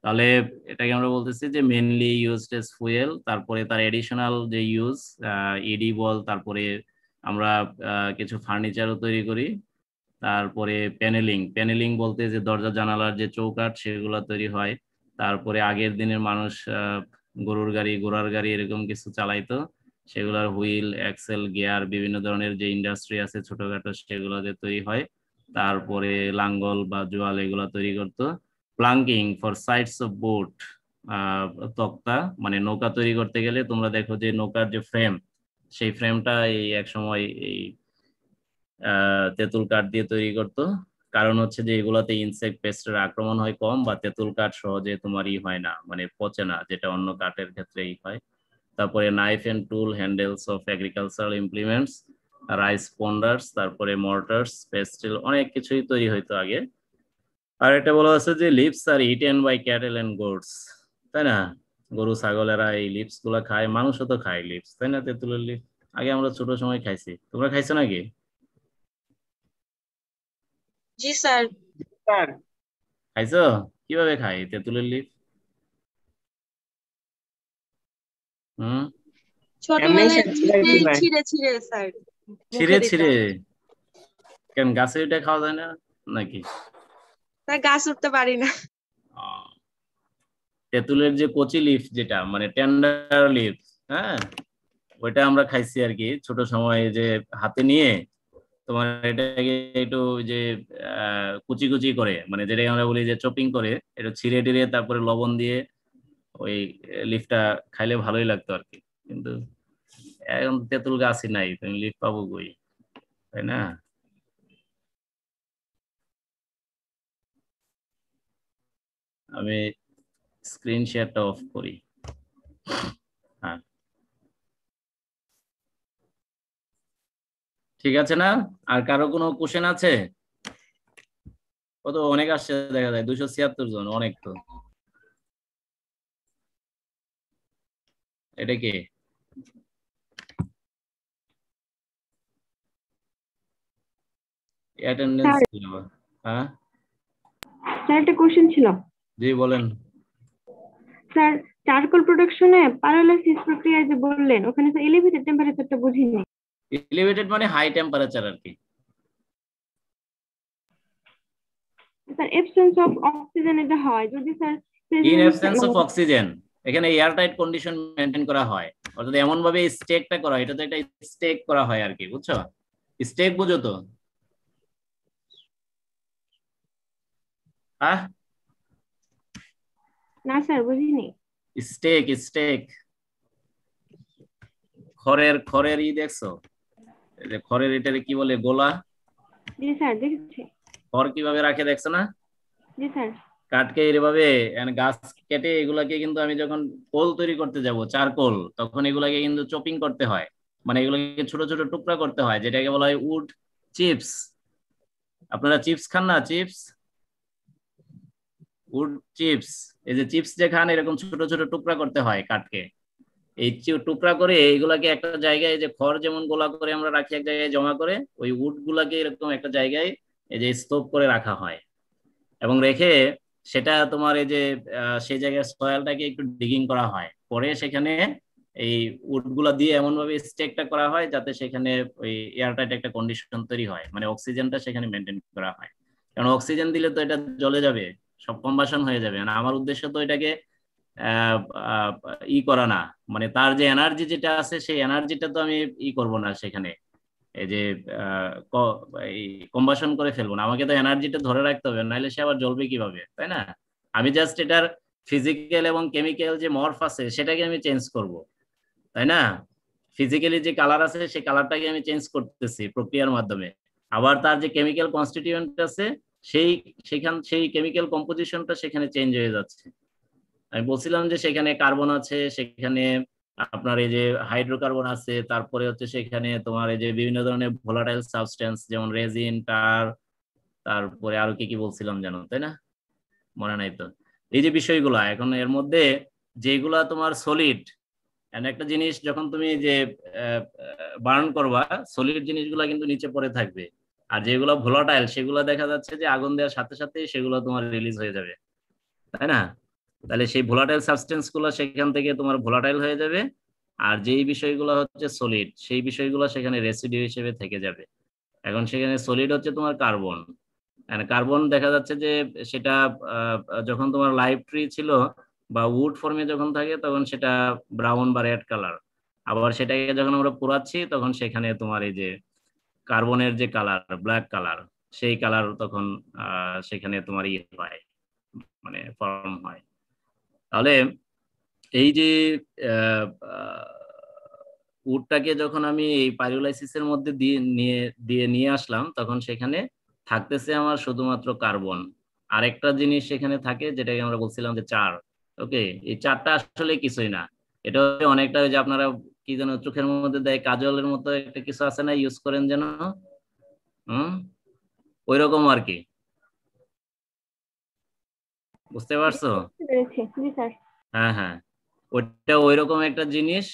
তাহলে এটাকে আমরা বলতেছি যে মেনলি ইউজড এজ ফুয়েল। তারপরে তার এডিশনাল যে ইউজ, ইডি বল, তারপরে আমরা কিছু ফার্নিচারও তৈরি করি। তারপরে প্যানেলিং, প্যানেলিং বলতে যে দরজা জানালার যে চৌকাঠ সেগুলো তৈরি হয়। তারপরে আগের দিনের মানুষ গরুর গাড়ি, ঘোড়ার গাড়ি এরকম কিছু চালাইতো, সেগুলোর হুইল, এক্সেল, গিয়ার, বিভিন্ন ধরনের যে ইন্ডাস্ট্রি আছে ছোটখাটো সেগুলোতে তৈরি হয়। তারপরে লাঙ্গল বা জোয়াল এগুলো তৈরি করতো। প্লাঙ্কিং ফর সাইডস অফ বোট, তক্তা, মানে নৌকা তৈরি করতে গেলে তোমরা দেখো যে নৌকার যে ফ্রেম, সেই ফ্রেমটা এই এক সময় এই তেঁতুল কাঠ দিয়ে তৈরি করতো। কারণ হচ্ছে যে এগুলাতে ইনসেক্ট পেস্টের আক্রমণ হয় কম, বা তেঁতুল কাঠ সহজে তোমার হয় না, মানে পচে না, যেটা অন্য কাঠের ক্ষেত্রেই হয়। তারপরে knife and tool, handles of agricultural implements, rice pounders, তারপরে মর্টার্স, পেস্টেল, অনেক কিছুই তৈরি হইতো আগে। আর এটা বলা আছে যে leaves are eaten by cattle and goats, তাই না? গরু ছাগলেরা এই লিভস গুলা খায়, মানুষও তো খায় লিভস, তাই না? তেঁতুলের লিভ আগে আমরা ছোট সময় খাইছি, তোমরা খাইছো নাকি? জি স্যার। স্যার খাইছো? কিভাবে খাই তেঁতুলের লিভ? হুম, এমনি ছোটবেলায় ছিঁড়ে নাই। ছিঁড়ে ছিঁড়ে স্যার মুখে ছিঁড়ে ছিঁড়ে? দিতাম। কেন, গাছে উঠে খাওয়া যায় না নাকি? তাই গাছ উঠতে পারি না। আহ, তেঁতুলের যে কচি লিফ, যেটা মানে টেন্ডার লিফ, হ্যাঁ, ওইটা আমরা খাইছি আর কি ছোট সময়, যে হাতে নিয়ে তোমার এটাকে একটু ওই যে কুচি কুচি করে, মানে যেটাকে আমরা বলি যে চপিং করে, একটু ছিঁড়ে টিড়ে তারপরে লবণ দিয়ে ওই লিফটা খাইলে ভালোই লাগতো আর কি। কিন্তু এখন তেঁতুল গাছই নাই, তুমি লিফট পাবো কই, তাই না? আমি স্ক্রিন শেয়ারটা অফ করি। হ্যাঁ, ঠিক আছে না? আর কারো কোনো কোশ্চেন আছে? কত অনেক আসছে দেখা যায়, 276 জন, অনেক তো। এটা কি? অ্যাটেন্ডেন্স স্যার কি আবার? হ্যাঁ স্যার একটা কোশ্চেন ছিল। জি বলেন। স্যার চারকোল প্রোডাকশনে পাইরোলাইসিস প্রক্রিয়া যে বললেন, ওখানে তো এলিভেটেড টেম্পারেচারটা বুঝিনি। এলিভেটেড মানে হাই টেম্পারেচার আর কি। স্যার অ্যাবসেন্স অফ অক্সিজেন এটা হয় যদি sir in absence of oxygen, এখানে এয়ার টাইট কন্ডিশন মেনটেন করা হয়, অর্থাৎ এমন ভাবে স্টেকটা করা হয়, এটাতে একটা স্টেক করা হয় আর কি, বুঝছো? স্টেক বুঝো তো? হ্যাঁ, না স্যার বুঝিনি। স্টেক স্টেক খড়ের দেখছো? এই যে খড়ের এটারে কি বলে, গোলা। জি স্যার দেখেছি। খড় কিভাবে রাখে দেখছো না? জি স্যার। কাঠকে এভাবে গাছ কেটে এগুলাকে কিন্তু আমি যখন কোল তৈরি করতে যাব, চারকোল, তখন এগুলাকে কিন্তু চপিং করতে হয়, মানে এগুলোকে ছোট ছোট টুকরা করতে হয়, যেটাকে বলা হয় উড চিপস। আপনারা চিপস খান না? চিপস, উড চিপস, এই যে চিপস যে খান, এরকম ছোট ছোট টুকরা করতে হয় কাঠকে। এই টুকরা করে এইগুলাকে একটা জায়গায়, যে খড় যেমন গোলা করে আমরা রাখি এক জায়গায় জমা করে, ওই উড গুলাকে এরকম একটা জায়গায় এই যে স্তূপ করে রাখা হয়, এবং রেখে সেটা তোমার এই যে সেই জায়গায় সয়েলটাকে একটু ডিগিং করা হয়, পরে সেখানে এই উড গুলা দিয়ে এমন ভাবে স্টেকটা করা হয় যাতে সেখানে ওই এয়ারটাইট একটা কন্ডিশন তৈরি হয়, মানে অক্সিজেনটা সেখানে মেনটেন করা হয়। কারণ অক্সিজেন দিলে তো এটা জ্বলে যাবে, সব কম্বাশন হয়ে যাবে। আর আমার উদ্দেশ্য তো এটাকে আহ, আহ, করা না, মানে তার যে এনার্জি যেটা আছে সেই এনার্জিটা তো আমি করব না সেখানে, এই যে এই কম্বাশন করে ফেলবো না, আমাকে তো এনার্জিটা ধরে রাখতে হবে, নাহলে সে আবার জ্বলবে কিভাবে, তাই না? আমি জাস্ট এটার ফিজিক্যাল এবং কেমিক্যাল যে মর্ফ আছে সেটাকে আমি চেঞ্জ করব, তাই না? ফিজিক্যালি যে কালার আছে সেই কালারটাকে আমি চেঞ্জ করতেছি প্রক্রিয়ার মাধ্যমে, আবার তার যে কেমিক্যাল কনস্টিটিউয়েন্ট আছে সেই সেই কেমিক্যাল কম্পোজিশনটা সেখানে চেঞ্জ হয়ে যাচ্ছে। আমি বলছিলাম যে সেখানে কার্বন আছে, সেখানে আপনার এই যে হাইড্রোকার্বন আছে, তারপরে হচ্ছে সেখানে তোমার এই যে বিভিন্ন ধরনের ভোলাটাইল সাবস্টেন্স, যেমন রেজিন, টার, তারপরে আরো কি কি বলছিলাম জানো, তাই না? মনে নাই তো। এই যে বিষয়গুলা, এখন এর মধ্যে যেগুলা তোমার সলিড, একটা জিনিস যখন তুমি যে বার্ন করবা, সলিড জিনিসগুলা কিন্তু নিচে পড়ে থাকবে, আর যেগুলো ভোলাটাইল সেগুলো দেখা যাচ্ছে যে আগুন দেওয়ার সাথে সাথে সেগুলো তোমার রিলিজ হয়ে যাবে, তাই না? তাহলে সেই ভোলাটাইল সাবস্টেন্স গুলো সেখান থেকে তোমার ভোলাটাইল হয়ে যাবে, আর যেই বিষয়গুলো হচ্ছে সলিড সেই বিষয়গুলো সেখানে রেসিডিউ হিসেবে থেকে যাবে। এখন সেখানে সলিড হচ্ছে তোমার কার্বন, কার্বন দেখা যাচ্ছে যে সেটা যখন তোমার লাইভ ট্রি ছিল বা উড ফর্মে যখন থাকে তখন সেটা ব্রাউন বা রেড কালার, আবার সেটাকে যখন আমরা পোড়াচ্ছি তখন সেখানে তোমার এই যে কার্বনের যে কালার, ব্ল্যাক কালার, সেই কালার তখন সেখানে তোমার হয়, মানে ফর্ম হয়। তাহলে এই যে উডটাকে যখন আমি এই পাইরোলাইসিসের মধ্যে দিয়ে নিয়ে আসলাম, তখন সেখানে থাকতেছে আমার শুধুমাত্র কার্বন, আরেকটা জিনিস সেখানে থাকে যেটাকে আমরা বলছিলাম যে চার। ওকে, এই চারটা আসলে কিছুই না, এটা অনেকটা ওই যে আপনারা কি যেন চোখের মধ্যে দেয় কাজলের মতো একটা কিছু আছে না, ইউজ করেন যেন, ওই রকম আর কি, বুঝতে পারছো? জি স্যার। হ্যাঁ হ্যাঁ, ওইটা ওইরকম একটা জিনিস,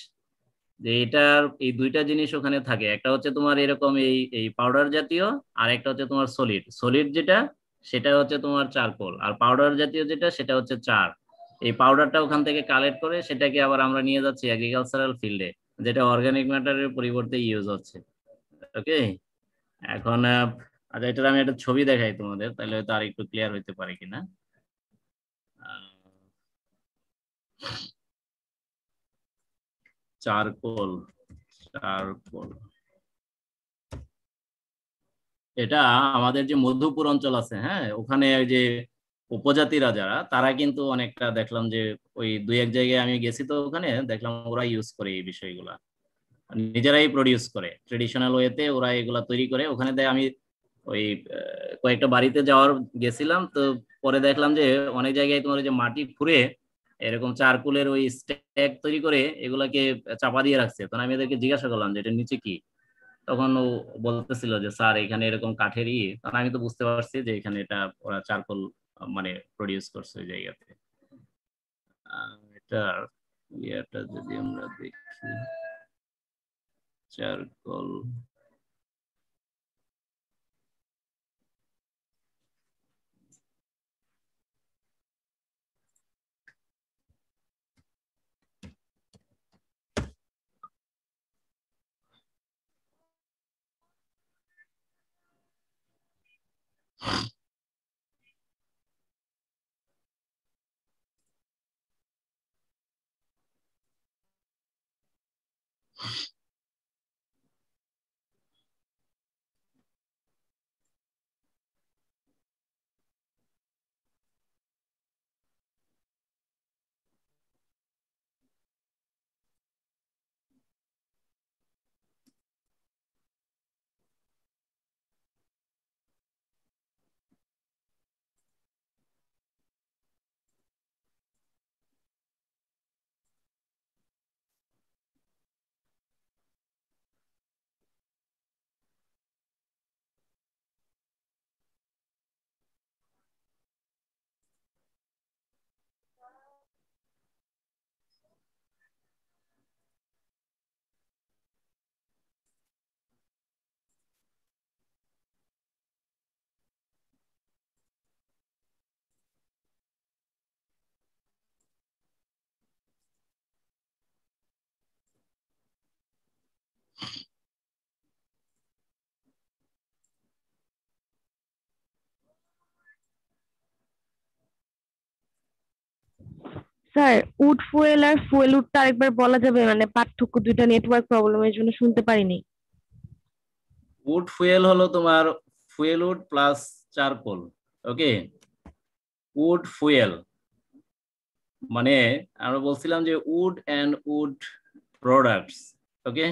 যে এটার এই দুইটা জিনিস ওখানে থাকে, একটা হচ্ছে তোমার এরকম এই এই পাউডার জাতীয়, আর একটা হচ্ছে তোমার সলিড। সলিড যেটা সেটা হচ্ছে তোমার চারকোল, আর পাউডার জাতীয় যেটা সেটা হচ্ছে চার। এই পাউডারটা ওখান থেকে কালেক্ট করে সেটাকে আবার আমরা নিয়ে যাচ্ছি এগ্রিকালচারাল ফিল্ডে, যেটা অর্গানিক ম্যাটারের পরিবর্তে ইউজ হচ্ছে। ওকে, এখন আচ্ছা, এটার আমি একটা ছবি দেখাই তোমাদের, তাহলে হয়তো আর একটু ক্লিয়ার হইতে পারে কিনা। চারকোল, চারকোল, এটা আমাদের যে মধুপুর অঞ্চল আছে, হ্যাঁ, ওখানে ওই যে উপজাতিরা যারা, তারা কিন্তু অনেকটা দেখলাম যে ওই দুই এক জায়গায় আমি গেছি তো ওখানে দেখলাম ওরা ইউজ করে এই বিষয়গুলা। নিজেরাই প্রডিউস করে ট্রেডিশনাল ওয়েতে ওরা এগুলা তৈরি করে। ওখানে আমি ওই কয়েকটা বাড়িতে যাওয়ার গেছিলাম, তো পরে দেখলাম যে অনেক জায়গায় তোমার যে মাটি খুঁড়ে এরকম চারকোলের ওই স্ট্যাক তৈরি করে এগুলাকে চাপা দিয়ে রাখছে। তখন আমি এদেরকে জিজ্ঞাসা করলাম যে এটা নিচে কি, তখন ও বলতেছিল যে স্যার এখানে এরকম কাঠেরই। তখন আমি তো বুঝতে পারছি যে এখানে এটা ওরা চারকোল মানে প্রডিউস করছে ওই জায়গাতে। এটার ইয়েটা যদি আমরা দেখি, চারকোল স্যার উড ফুয়েল আর ফুয়েল উডটা আরেকবার বলা যাবে, মানে পার্থক্য দুইটা নেটওয়ার্ক প্রবলেমের জন্য শুনতে পারিনি। উড ফুয়েল হলো তোমার fuel wood plus charcoal. Okay, wood fuel মানে আমরা বলছিলাম যে wood and wood products. Okay,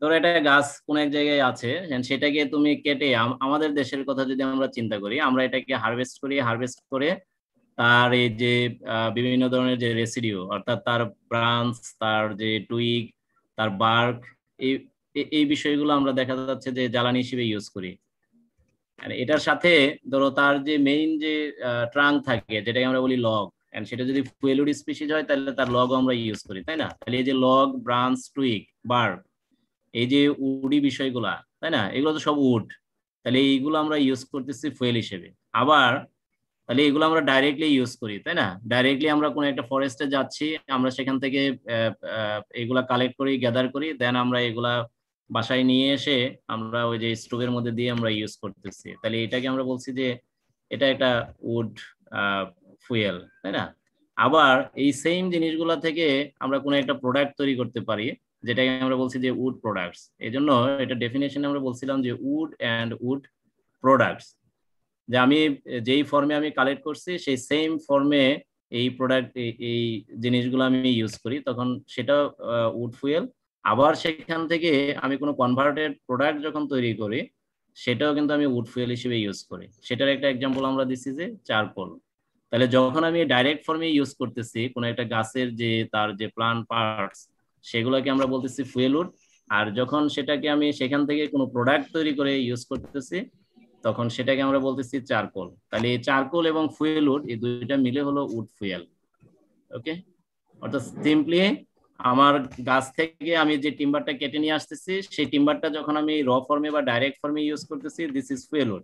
ধরো এটা গাছ কোন এক জায়গায় আছে, সেটাকে তুমি কেটে আমাদের দেশের কথা যদি আমরা চিন্তা করি, আমরা এটাকে হারভেস্ট করি, হারভেস্ট করে তার এই যে বিভিন্ন ধরনের যে রেসিডিউ, অর্থাৎ তার ব্রাঞ্চ, তার যে টুইগ, তার বার্ক, এই এই বিষয়গুলো আমরা দেখা যাচ্ছে যে জ্বালানি হিসেবে ইউজ করি। আর এটার সাথে ধরো তার যে মেইন যে ট্রাঙ্ক থাকে, যেটাকে আমরা বলি লগ, এন্ড সেটা যদি ফুয়েলউড স্পিসিস হয় তাহলে তার লগও আমরা ইউজ করি, তাই না? তাহলে এই যে লগ, ব্রাঞ্চ, টুইগ, বার্ক, এই যে উডি বিষয়গুলা, তাই না, এগুলো তো সব উড। তাহলে এইগুলো আমরা ইউজ করতেছি ফুয়েল হিসেবে। আবার তাহলে এগুলো আমরা ডাইরেক্টলি ইউজ করি, তাই না? ডাইরেক্টলি আমরা কোনো একটা ফরেস্টে যাচ্ছি, আমরা সেখান থেকে এগুলা কালেক্ট করি, গ্যাদার করি, দেন আমরা এগুলা বাসায় নিয়ে এসে আমরা ওই যে স্টোভের মধ্যে দিয়ে আমরা ইউজ করতেছি। তাহলে এটাকে আমরা বলছি যে এটা একটা উড ফুয়েল, তাই না? আবার এই সেম জিনিসগুলা থেকে আমরা কোনো একটা প্রোডাক্ট তৈরি করতে পারি, যেটাকে আমরা বলছি যে উড প্রোডাক্টস। এই জন্য এটা ডেফিনেশনে আমরা বলছিলাম যে উড অ্যান্ড উড প্রোডাক্টস, যে আমি যেই ফর্মে আমি কালেক্ট করছি সেই সেম ফর্মে এই প্রোডাক্ট, এই জিনিসগুলো আমি ইউজ করি, তখন সেটা উড ফুয়েল। আবার সেখান থেকে আমি কোনো কনভার্টেড প্রোডাক্ট যখন তৈরি করি, সেটাও কিন্তু আমি উড ফুয়েল হিসেবে ইউজ করি। সেটার একটা এক্সাম্পল আমরা দিচ্ছি যে চারকোল। তাহলে যখন আমি ডাইরেক্ট ফর্মে ইউজ করতেছি কোনো একটা গাছের যে তার যে প্লান্ট পার্টস, সেগুলোকে আমরা বলতেছি ফুয়েল উড। আর যখন সেটাকে আমি সেখান থেকে কোনো প্রোডাক্ট তৈরি করে ইউজ করতেছি, তখন সেটাকে আমরা বলতেছি চারকোল। তাহলে এই চারকোল এবং ফুয়েল উড এই দুইটা মিলে হলো উড ফুয়েল। ওকে, অর্থাৎ সিম্পলি আমার গাছ থেকে আমি যে টিম্বারটা কেটে নিয়ে আসতেছি, সেই টিম্বারটা যখন আমি র ফর্মে বা ডাইরেক্ট ফর্মে ইউজ করতেছি, দিস ইজ ফুয়েল উড।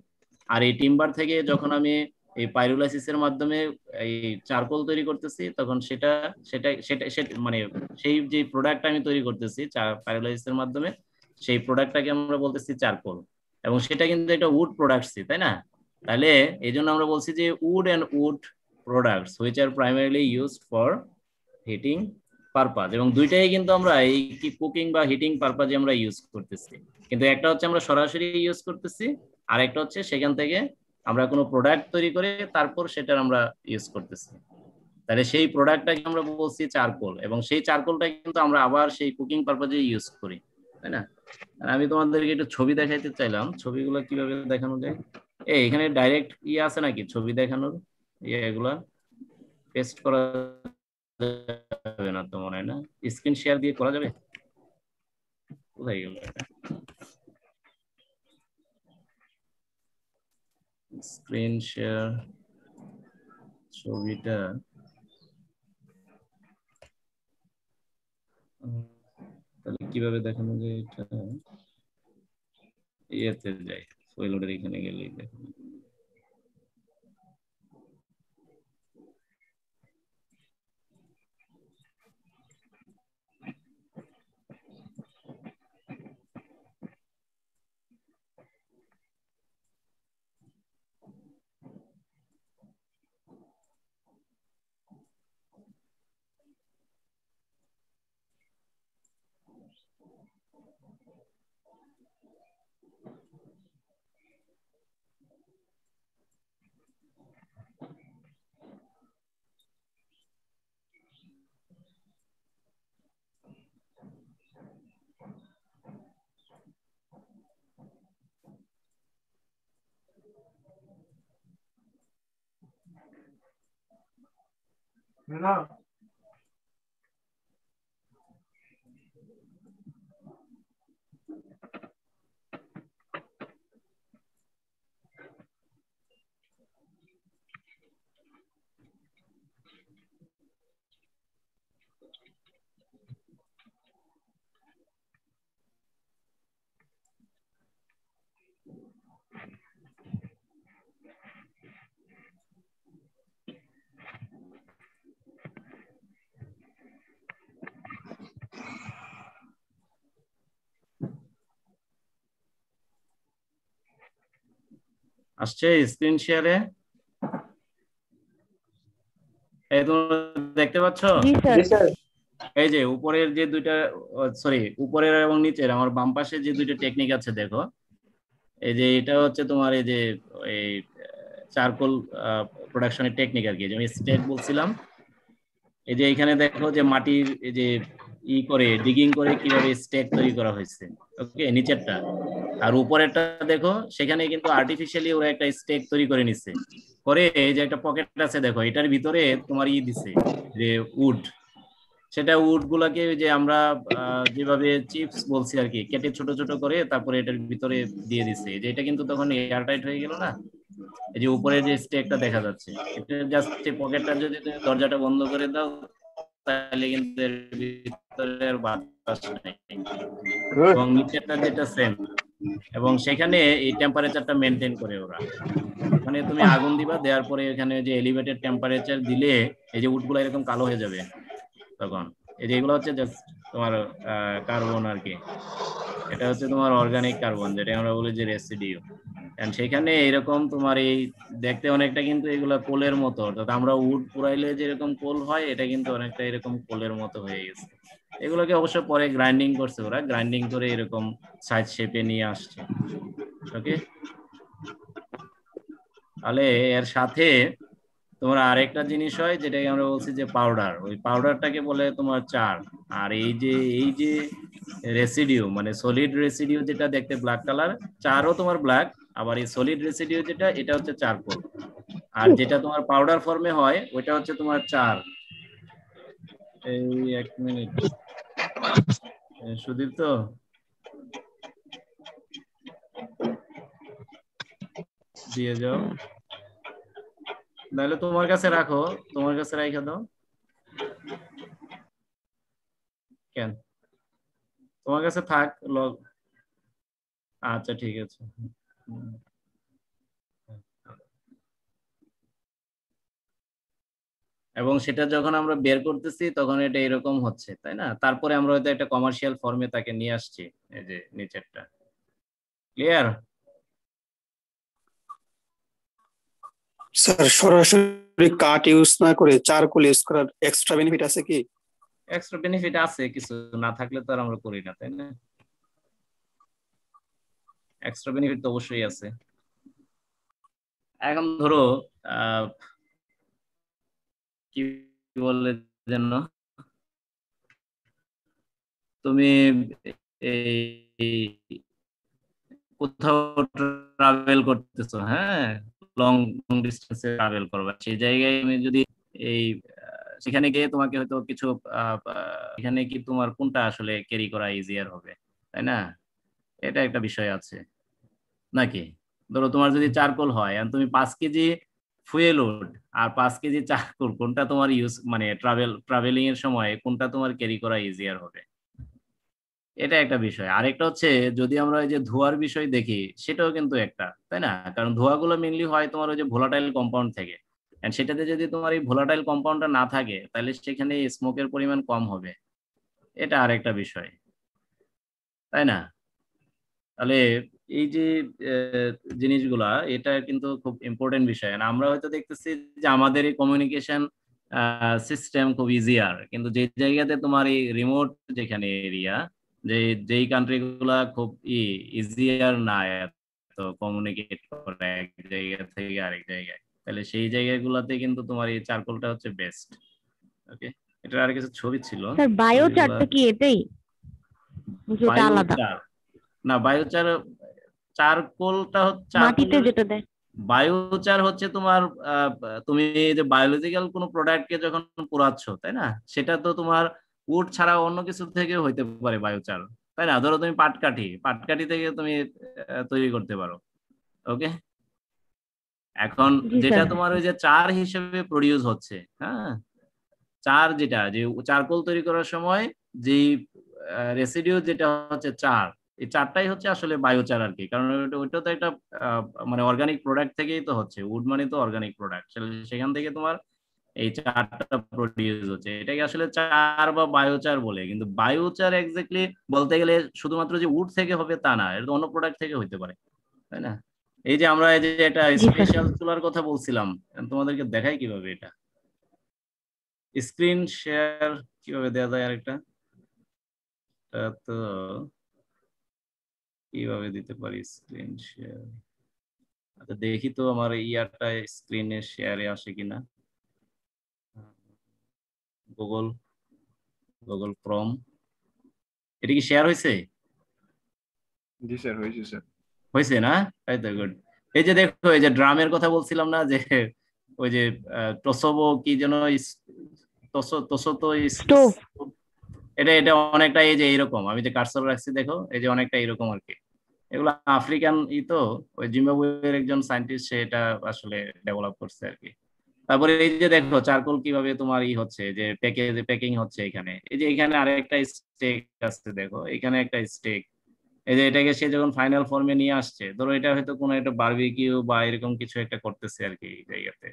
আর এই টিম্বার থেকে যখন আমি এই পাইরোলাইসিসের মাধ্যমে এই চারকোল তৈরি করতেছি, তখন সেটা সেটা সেটা মানে সেই যে প্রোডাক্ট আমি তৈরি করতেছি পাইরোলাইসিসের মাধ্যমে, সেই প্রোডাক্টটাকে আমরা বলতেছি চারকোল। এবং সেটা কিন্তু এটা উড প্রোডাক্টসই, তাই না? তাহলে এই জন্য আমরা বলছি যে wood and wood products which are primarily used for heating purpose. এবং দুইটাই কিন্তু আমরা এই কুকিং বা হিটিং পারপাসে আমরা ইউজ করতেছি, কিন্তু একটা হচ্ছে আমরা সরাসরি ইউজ করতেছি, আর একটা হচ্ছে সেখান থেকে আমরা কোনো প্রোডাক্ট তৈরি করে তারপর সেটা আমরা ইউজ করতেছি। তাহলে সেই প্রোডাক্টটাকে আমরা বলছি চারকোল, এবং সেই চারকোলটা কিন্তু আমরা আবার সেই কুকিং পারপাজে ইউজ করি, তাই না? আর আমি তোমাদেরকে একটু ছবি দেখাইতে চাইলাম, ছবিগুলো কিভাবে দেখানো যায়। এখানে ডাইরেক্ট আছে নাকি ছবি দেখানোর? এগুলা পেস্ট করা যাবে না তো মনে হয়, না? স্ক্রিন শেয়ার দিয়ে করা যাবে? কোথায় গেল এটা? স্ক্রিন শেয়ার ছবিটা তাহলে কিভাবে দেখানো যায় এটা? ইয়েতে যাই, ফয়েলোডের এখানে গেলেই দেখানো। আসছে স্ক্রিন শেয়ারে? এই তোমরা দেখতে পাচ্ছ? জি স্যার। এই যে উপরের যে দুইটা, সরি উপরের এবং নিচের আমার বাম পাশে যে দুইটা টেকনিক আছে দেখো। এই যে এটা হচ্ছে তোমার এই যে এই চারকোল প্রোডাকশনের টেকনিক আর কি, যে আমি স্টেক বলছিলাম। এই যে এখানে দেখো যে মাটির এই যে করে ডিগিং করে কিভাবে স্টেক তৈরি করা হয়েছে, ওকে, নিচেরটা। আর উপরেরটা দেখো, সেখানে কিন্তু আর্টিফিশিয়ালি ওরা একটা স্টেক তৈরি করে নিচ্ছে, করে এই যে একটা পকেট আছে দেখো, এটার ভিতরে তোমার দিছে যে উড, সেটা উড গুলাকে যে আমরা যেভাবে চিপস বলছি আর কি, কেটে ছোট ছোট করে তারপরে এটার ভিতরে দিয়ে দিছে, যে এটা কিন্তু তখন এয়ারটাইট হয়ে গেল না। এই যে উপরে যে স্টেকটা দেখা যাচ্ছে, এটা জাস্ট পকেটটা যদি তুমি দরজাটা বন্ধ করে দাও, তাহলে কিন্তু এর ভিতরে আর বাতাস নেই, এবং নিচেরটা যেটা সেম, এবং সেখানে এই টেম্পারেচারটা মেনটেন করে ওরা। মানে তুমি আগুন দিবা, দেওয়ার পরে এখানে যে এলিভেটেড টেম্পারেচার দিলে এই যে উডগুলো এরকম কালো হয়ে যাবে তখন। এই যে এগুলো হচ্ছে জাস্ট তোমার কার্বন আর কি, এটা হচ্ছে তোমার অর্গানিক কার্বন, যেটা আমরা বলি যে রেসিডিউ। এন্ড সেখানে এরকম তোমার এই দেখতে অনেকটা কিন্তু এগুলা কোলের মতো, অর্থাৎ আমরা উড পুরাইলে যেরকম কোল হয়, এটা কিন্তু অনেকটা এরকম কোলের মতো হয়ে গেছে। এগুলোকে অবশ্য পরে গ্রাইন্ডিং করছে ওরা, গ্রাইন্ডিং করে এরকম সাইজ শেপে নিয়ে আসছে, ওকে। তাহলে এর সাথে তোমার আরেকটা জিনিস হয়, যেটাকে আমরা বলছি যে পাউডার, ওই পাউডারটাকে বলে তোমার চার। আর এই যে রেসিডিউ, মানে সলিড রেসিডিউ যেটা দেখতে ব্ল্যাক কালার, চারও তোমার ব্ল্যাক। আবার এই সলিড রেসিডিউ যেটা, এটা হচ্ছে চারকোল। আর যেটা তোমার পাউডার ফর্মে হয়, ওইটা হচ্ছে তোমার চার। এই এক মিনিট সুদীপ, তো দিয়ে যাও, তাহলে তোমার কাছে রাখো, তোমার কাছে রাখা দাও। কেন তোমার কাছে থাক লগ? আচ্ছা ঠিক আছে। এবং সেটা যখন আমরা বের করতেছি তখন এটা এরকম হচ্ছে, তাই না? তারপরে আমরা হয়তো একটা কমার্শিয়াল ফর্মে তাকে নিয়ে আসছি, এই যে নিচেরটা। ক্লিয়ার? স্যার সরাসরি কাঠ ইউজ না করে চারকোল ইউজ করার এক্সট্রা বেনিফিট আছে কি? এক্সট্রা বেনিফিট আছে কিছু, না থাকলে তো আর আমরা করি না, তাই না? এক্সট্রা বেনিফিট তো অবশ্যই আছে। এখন ধরো কি বলে যেন তুমি এই কোথাও ট্রাভেল করতেছো, হ্যাঁ, লং লং ডিস্টেন্সে ট্রাভেল করবে, সেই জায়গায় তুমি যদি এই সেখানে গিয়ে তোমাকে হয়তো কিছু এখানে কি তোমার কোনটা আসলে ক্যারি করা ইজিয়ার হবে, তাই না? এটা একটা বিষয় আছে নাকি? ধরো তোমার যদি চারকোল হয় আর তুমি 5 কেজি ফুয়েল উড আর 5 কেজি চারকোল, কোনটা তোমার ইউজ মানে ট্রাভেলিং এর সময় কোনটা তোমার ক্যারি করা ইজিয়ার হবে? এটা একটা বিষয়। আরেকটা হচ্ছে যদি আমরা ওই যে ধোঁয়ার বিষয় দেখি, সেটাও কিন্তু একটা, তাই না? কারণ ধোঁয়াগুলো মেনলি হয় তোমার ওই যে ভোলাটাইল কম্পাউন্ড থেকে, এন্ড সেটাতে যদি তোমার এই ভোলাটাইল কম্পাউন্ডটা না থাকে তাহলে সেখানে স্মোকের পরিমাণ কম হবে। এটা আরেকটা বিষয়, তাই না? তাহলে এই যে জিনিসগুলা, এটা কিন্তু খুব ইম্পর্টেন্ট বিষয়। আর আমরা হয়তো দেখতেছি যে আমাদের এই কমিউনিকেশন সিস্টেম খুব ইজিয়ার, কিন্তু যে জায়গাতে তোমার এই রিমোট যেখানে এরিয়া, যে যেই কান্ট্রি গুলা খুব ইজিয়ার না তো কমিউনিকেট করে এক জায়গা থেকে আরেক জায়গায়, তাহলে সেই জায়গাগুলোতে কিন্তু তোমার এই চারকোলটা হচ্ছে বেস্ট। ওকে, এটার আর কিছু ছবি ছিল, স্যার ছবিগুলা বায়োচারটা কি এটাই, যেটা আলাদা বায়োচার না, বায়োচার চারকোলটা হচ্ছে মাটিতে যেটা দেয়? বায়োচার হচ্ছে তোমার তুমি যে বায়োলজিক্যাল কোনো প্রোডাক্টকে যখন পোড়াচ্ছ, তাই না, সেটা তো তোমার উড ছাড়া অন্য কিছু থেকে হইতে পারে বায়োচার, তাই না? ধরো তুমি পাটকাঠি থেকে তুমি তৈরি করতে পারো। ওকে, এখন জি যেটা স্যার। তোমার ওই যে চার হিসেবে প্রডিউস হচ্ছে, হ্যাঁ, চার যেটা যে চারকোল তৈরি করার সময় যেই রেসিডিউ যেটা হচ্ছে চার, এই চারটাই হচ্ছে আসলে বায়োচার আর কি। কারণ ওইটা তো একটা আহ, মানে অর্গানিক প্রোডাক্ট থেকেই তো হচ্ছে, উড মানে তো অর্গানিক প্রোডাক্ট, সেখান থেকে তোমার এই চারটা প্রডিউস হচ্ছে। এটাকে আসলে চার বা বায়োচার বলে, কিন্তু বায়োচার এক্স্যাক্টলি বলতে গেলে শুধুমাত্র যে উড থেকে হবে তা না, এটা তো অন্য প্রোডাক্ট থেকে হইতে পারে, তাই না? এই যে আমরা এই যে একটা জি স্যার। স্পেশাল চুলার কথা বলছিলাম, তোমাদেরকে দেখাই কিভাবে এটা। স্ক্রিন শেয়ার কিভাবে দেওয়া যায় আরেকটা, তো কিভাবে দিতে পারি স্ক্রিন শেয়ার? আচ্ছা দেখি তো আমার ইয়ারটা স্ক্রিনে শেয়ারে আসে কিনা। গুগল গুগল ক্রোম, এটা কি শেয়ার হয়েছে? জি স্যার, হয়েছে স্যার। হয়েছে না? তাই তো, গুড। এই যে দেখো, এই যে ড্রামের কথা বলছিলাম না, যে ওই যে টসোবো কি যেন তোসো তো স্টোভ। এটা এটা অনেকটা এই যে এইরকম, আমি যে কার্সর রাখছি দেখো, এই যে অনেকটা এরকম আর কি। এগুলো আফ্রিকান তো, ওই জিম্বাবুয়ের একজন সায়েন্টিস্ট সে এটা আসলে ডেভেলপ করছে আর কি। তারপরে এই যে দেখো চারকোল কিভাবে তোমার হচ্ছে যে প্যাকিং হচ্ছে এখানে, এই যে এখানে আরেকটা স্টেক আছে দেখো, এখানে একটা স্টেক, এই যে এটাকে সে যখন ফাইনাল ফর্মে নিয়ে আসছে, ধরো এটা হয়তো কোনো একটা বারবিকিউ বা এরকম কিছু একটা করতেছে আর কি এই জায়গাতে।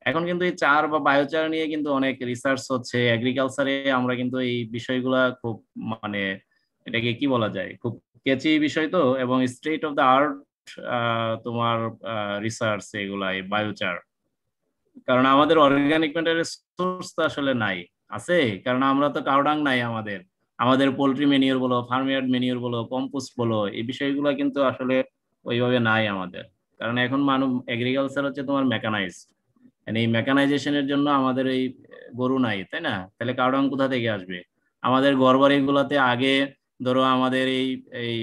এখন কিন্তু এই চার বা বায়োচার নিয়ে কিন্তু অনেক রিসার্চ হচ্ছে এগ্রিকালচারে। আমরা কিন্তু এই বিষয়গুলা খুব মানে এটাকে কি বলা যায়, খুব কেচি বিষয় তো, এবং স্টেট অফ দ্য আর্ট তোমার রিসার্চ এগুলা এই বায়োচার। কারণ আমাদের অর্গানিক ম্যাটারের সোর্স তো আসলে নাই, আছে কারণ আমরা তো কাউডাং নাই আমাদের, আমাদের পোল্ট্রি মেনিউর বলো, ফার্মইয়ার্ড মেনিউর বলো, কম্পোস্ট বলো, এই বিষয়গুলো কিন্তু আসলে ওইভাবে নাই আমাদের। কারণ এখন এগ্রিকালচার হচ্ছে তোমার মেকানাইজড, এই মেকানাইজেশনের জন্য আমাদের এই গরু নাই, তাই না? তাহলে কাউডাং কোথা থেকে আসবে? আমাদের ঘরবাড়ি গুলাতে আগে ধরো আমাদের এই এই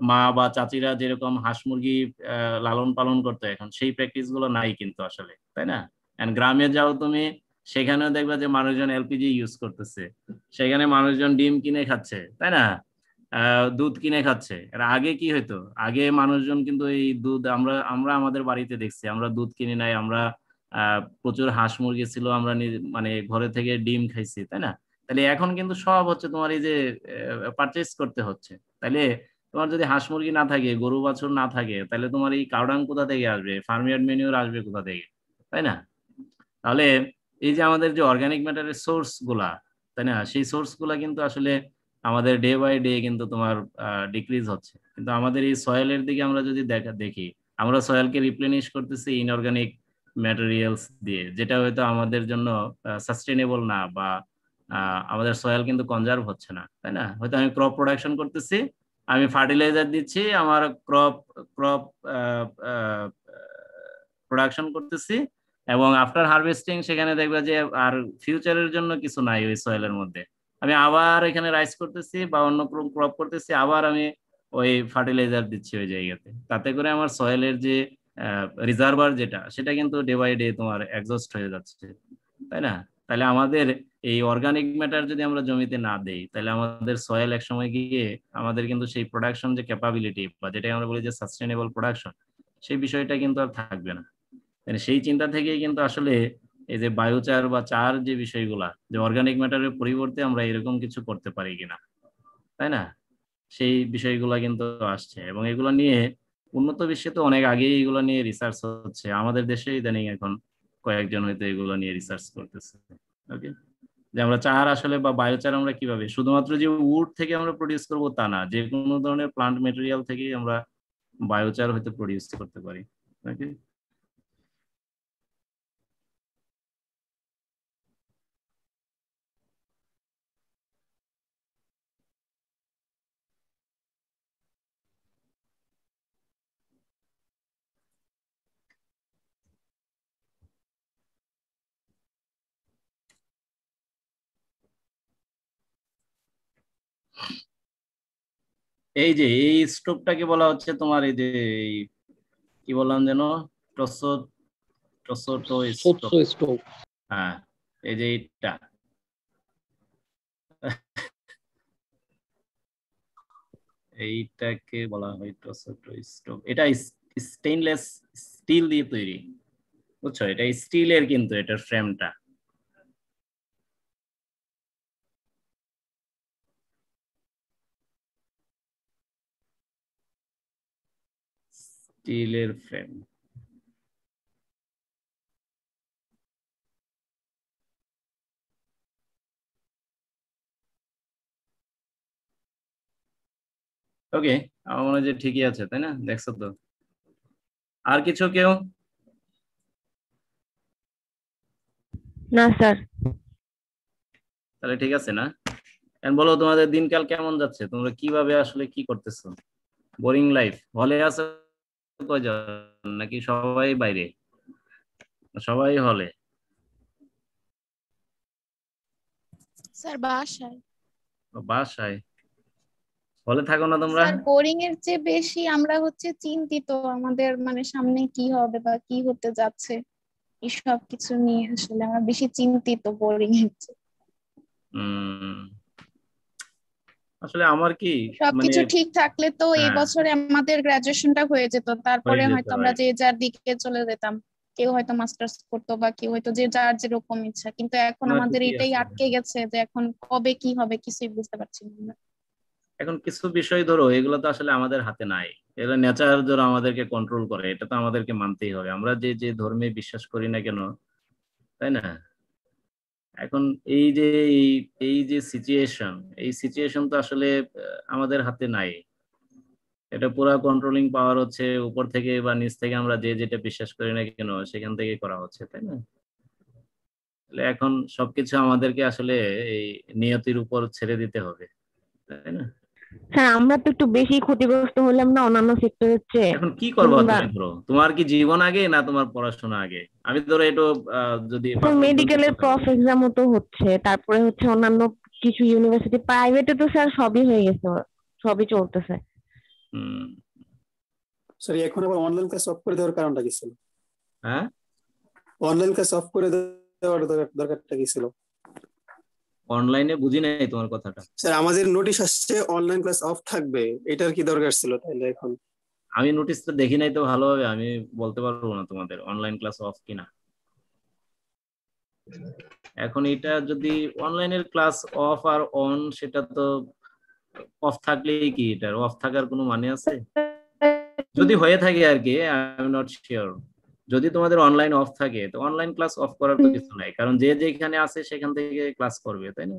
মা বা চাচিরা যেরকম হাঁস মুরগি লালন পালন করতো, এখন সেই প্র্যাকটিস গুলো নাই কিন্তু আসলে, তাই না? এন্ড গ্রামে যাও তুমি, সেখানেও দেখবে যে মানুষজন এলপিজি ইউজ করতেছে, সেখানে মানুষজন ডিম কিনে খাচ্ছে, তাই না? দুধ কিনে খাচ্ছে। এর আগে কি হইতো, আগে মানুষজন কিন্তু এই দুধ আমরা আমরা আমাদের বাড়িতে দেখছি, আমরা দুধ কিনে নাই, আমরা প্রচুর হাঁস মুরগি ছিল, আমরা মানে ঘরে থেকে ডিম খাইছি, তাই না? তাহলে এখন কিন্তু সব হচ্ছে তোমার এই যে পারচেস করতে হচ্ছে। তাহলে তোমার যদি হাঁস মুরগি না থাকে, গরু বাছুর না থাকে, তাহলে তোমার এই কাউডাং কোথা থেকে আসবে, ফার্মিয়ার্ড মেনিউর আসবে কোথা থেকে, তাই না? তাহলে এই যে আমাদের যে অর্গানিক ম্যাটারের সোর্স গুলা, তাই না, সেই সোর্স গুলা কিন্তু আসলে আমাদের ডে বাই ডে কিন্তু তোমার ডিক্রিজ হচ্ছে। কিন্তু আমাদের এই সয়েলের দিকে আমরা যদি দেখি, আমরা সয়েলকে রিপ্লেনিশ করতেছি ইনঅর্গানিক ম্যাটেরিয়ালস দিয়ে, যেটা হয়তো আমাদের জন্য সাস্টেনেবল না, বা আমাদের সয়েল কিন্তু কনজার্ভ হচ্ছে না, তাই না? হয়তো আমি ক্রপ প্রোডাকশন করতেছি, আমি ফার্টিলাইজার দিচ্ছি, আমার ক্রপ ক্রপ প্রোডাকশন করতেছি, এবং আফটার হারভেস্টিং সেখানে দেখবা যে আর ফিউচারের জন্য কিছু নাই ওই সয়েলের মধ্যে। আমি আবার এখানে রাইস করতেছি বা অন্য ক্রপ করতেছি, আবার আমি ওই ফার্টিলাইজার দিচ্ছি ওই জায়গাতে, তাতে করে আমার সয়েলের যে রিজার্ভার যেটা, সেটা কিন্তু ডে বাই ডে তোমার এক্সস্ট হয়ে যাচ্ছে, তাই না? তাহলে আমাদের এই অর্গানিক ম্যাটার যদি আমরা জমিতে না দেই, তাহলে আমাদের সয়েল এক সময় গিয়ে আমাদের কিন্তু সেই প্রোডাকশন যে ক্যাপাবিলিটি বা যেটা আমরা বলি যে সাস্টেনেবল প্রোডাকশন, সেই বিষয়টা কিন্তু আর থাকবে না। সেই চিন্তা থেকেই কিন্তু আসলে এই যে বায়োচার বা চার যে বিষয়গুলা, যে অর্গানিক ম্যাটারের পরিবর্তে আমরা এরকম কিছু করতে পারি কিনা, তাই না? সেই বিষয়গুলো কিন্তু আসছে, এবং এগুলো নিয়ে উন্নত বিশ্বে তো অনেক আগেই এগুলো নিয়ে রিসার্চ হচ্ছে, আমাদের দেশে ইদানিং এখন কয়েকজন হয়তো এগুলো নিয়ে রিসার্চ করতেছে। ওকে, যে আমরা চার আসলে বা বায়োচার আমরা কিভাবে শুধুমাত্র যে উড থেকে আমরা প্রডিউস করব তা না, যে কোনো ধরনের প্লান্ট মেটেরিয়াল থেকেই আমরা বায়োচার হয়তো প্রডিউস করতে পারি। ওকে, এই যে এই স্টোভটাকে বলা হচ্ছে তোমার এই যে কি বললাম যেন, টসো টসোটো স্টোভ। স্টোভ। হ্যাঁ, এই যে এটা এইটাকে বলা হয় টসোটো স্টোভ। এটা স্টেইনলেস স্টিল দিয়ে তৈরি, বুঝছো? এটা স্টিলের, কিন্তু এটার ফ্রেমটা স্টিলের ফ্রেম। ওকে, আমার মনে হয় যে ঠিকই আছে, তাই না? দেখছো তো? আর কিছু কেউ? না স্যার। তাহলে ঠিক আছে না? এখন বলো, তোমাদের দিনকাল কেমন যাচ্ছে? তোমরা কিভাবে আসলে কি করতেছো? Boring life? হলে আছে কয়জন, নাকি সবাই বাইরে? সবাই হলে? স্যার বাসায়। বাসায়? হলে থাকো না তোমরা? স্যার বোরিং এর চেয়ে বেশি আমরা হচ্ছে চিন্তিত, আমাদের মানে সামনে কি হবে বা কি হতে যাচ্ছে এসব কিছু নিয়ে আসলে আমরা বেশি চিন্তিত বোরিং এর চেয়ে। আসলে আমার কি মানে, সবকিছু ঠিক থাকলে তো এই হ্যাঁ, বছরে আমাদের গ্রাজুয়েশনটা হয়ে যেত, হয়ে তারপরে যেত, হয়তো আমরা যে যার দিকে চলে যেতাম, কেউ হয়তো মাস্টার্স করতো বা কেউ হয়তো যে যার যেরকম ইচ্ছা, কিন্তু এখন না আমাদের ঠিকই এটাই আছে। আটকে গেছে যে এখন কবে কি হবে কিছুই বুঝতে পারছি না আমরা। এখন কিছু বিষয় ধরো, এগুলো তো আসলে আমাদের হাতে নাই, এগুলো নেচার ধরো আমাদেরকে কন্ট্রোল করে, এটা তো আমাদেরকে মানতেই হবে, আমরা যে যে ধর্মে বিশ্বাস করি না কেন, তাই না? এখন এই যে এই এই যে সিচুয়েশন, এই সিচুয়েশন তো আসলে আমাদের হাতে নাই। এটা পুরা কন্ট্রোলিং পাওয়ার হচ্ছে উপর থেকে বা নিচ থেকে, আমরা যে যেটা বিশ্বাস করি না কেন সেখান থেকে করা হচ্ছে, তাই না? তাহলে এখন সবকিছু আমাদেরকে আসলে এই নিয়তির উপর ছেড়ে দিতে হবে, তাই না? স্যার আমরা তো একটু বেশি ক্ষতিগ্রস্ত হলাম না অন্যান্য সেক্টরের চেয়ে? এখন কি করবা কিংবা তুমি? ধরো তোমার কি জীবন আগে না তোমার পড়াশোনা আগে? আমি ধরো একটু যদি স্যার পার্সপেক্টিভ মেডিকেলের কথা প্রফ বলি। এক্সামও তো হচ্ছে, তারপরে হচ্ছে অন্যান্য কিছু ইউনিভার্সিটি প্রাইভেটে তো স্যার সবই হয়ে গেছে, সবই চলতেছে। হুম। স্যার এখন আবার অনলাইন ক্লাস অফ করে দেওয়ার কারণটা কি ছিল? হ্যাঁ, অনলাইন ক্লাস অফ করে দেওয়ার দরকারটা কি ছিল? অনলাইনে বুঝি নাই তোমার কথাটা। স্যার আমাদের নোটিশ আসছে অনলাইন ক্লাস অফ থাকবে, এটার কি দরকার ছিল তাহলে এখন? আমি নোটিশটা দেখি নাই তো ভালোভাবে, আমি বলতে পারবো না তোমাদের অনলাইন ক্লাস অফ কিনা। এখন এটা যদি অনলাইনের ক্লাস অফ আর অন, সেটা তো অফ থাকলেই কি এটার অফ থাকার কোনো মানে আছে? যদি হয়ে থাকে আর কি, আই এম নট শিওর। যদি তোমাদের অনলাইন অফ থাকে, তো অনলাইন ক্লাস অফ করার তো কিছু নাই, কারণ যে যেখানে আছে সেখান থেকে ক্লাস করবে, তাই না?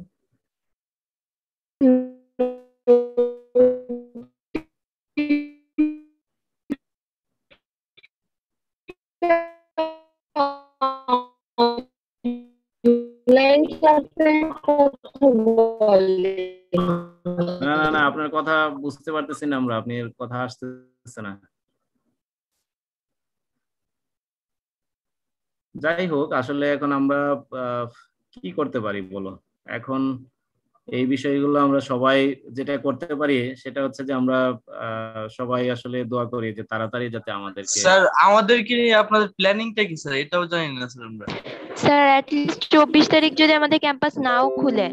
অনলাইন ক্লাসে বলে না না না, আপনার কথা বুঝতে পারতেছি না আমরা, আপনি কথা আসতেছে না। যাই হোক, আসলে এখন আমরা কি করতে পারি বলো? এখন এই বিষয়গুলো আমরা সবাই যেটা করতে পারি সেটা হচ্ছে যে আমরা সবাই আসলে দোয়া করি যে তাড়াতাড়ি যাতে আমাদেরকে। স্যার আমাদেরকে নিয়ে আপনাদের প্ল্যানিংটা কি স্যার, এটাও জানি না স্যার আমরা। স্যার অ্যাটলিস্ট 24 তারিখ যদি আমাদের ক্যাম্পাস নাও খুলে,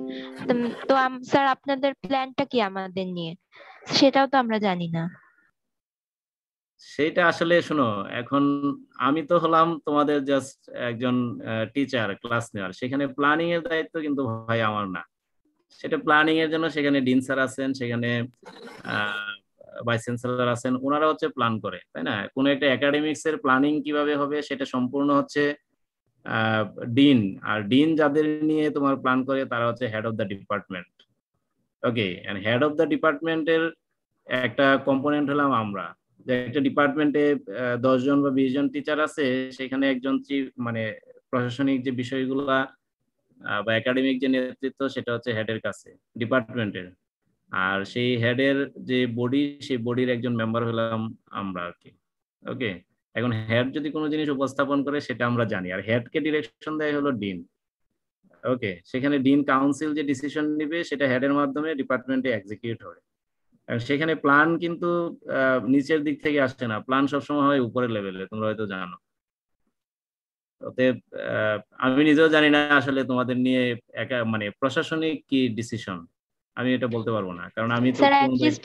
তো স্যার আপনাদের প্ল্যানটা কি আমাদের নিয়ে, সেটাও তো আমরা জানি না। সেটা আসলে শোনো, এখন আমি তো হলাম তোমাদের জাস্ট একজন টিচার, ক্লাস নেওয়ার, সেখানে প্ল্যানিং এর দায়িত্ব কিন্তু ভাই আমার না। সেটা প্ল্যানিং এর জন্য সেখানে ডিন স্যার আছেন, সেখানে ভাইস চ্যান্সেলর আছেন, ওনারা হচ্ছে প্ল্যান করে, তাই না? কোনো একটা একাডেমিক্স এর প্ল্যানিং কিভাবে হবে সেটা সম্পূর্ণ হচ্ছে ডিন, আর ডিন যাদের নিয়ে তোমার প্ল্যান করে তারা হচ্ছে head of the department. Okay, and head of the ডিপার্টমেন্টের একটা কম্পোনেন্ট হলাম আমরা। যে একটা ডিপার্টমেন্টে 10 জন বা 20 জন টিচার আছে, সেখানে একজন মানে প্রশাসনিক যে বিষয়গুলা বা একাডেমিক যে নেতৃত্ব সেটা হচ্ছে হেডের কাছে, ডিপার্টমেন্টের। আর সেই হেডের যে বডি, সেই বডির একজন মেম্বার হলাম আমরা আর কি। ওকে, এখন হেড যদি কোনো জিনিস উপস্থাপন করে সেটা আমরা জানি, আর হেডকে ডিরেকশন দেয় হলো ডিন। ওকে, সেখানে ডিন কাউন্সিল যে ডিসিশন নিবে সেটা হেডের মাধ্যমে ডিপার্টমেন্টে এক্সিকিউট হয়। সেখানে প্ল্যান কিন্তু নিচের দিক থেকে আসছে না, প্ল্যান সবসময় হয় উপরের লেভেলে, তোমরা হয়তো জানো। অতএব আমি নিজেও জানি না আসলে তোমাদের নিয়ে মানে প্রশাসনিক কি ডিসিশন, আমি এটা বলতে পারবো না, কারণ আমি তো স্যার অ্যাটলিস্ট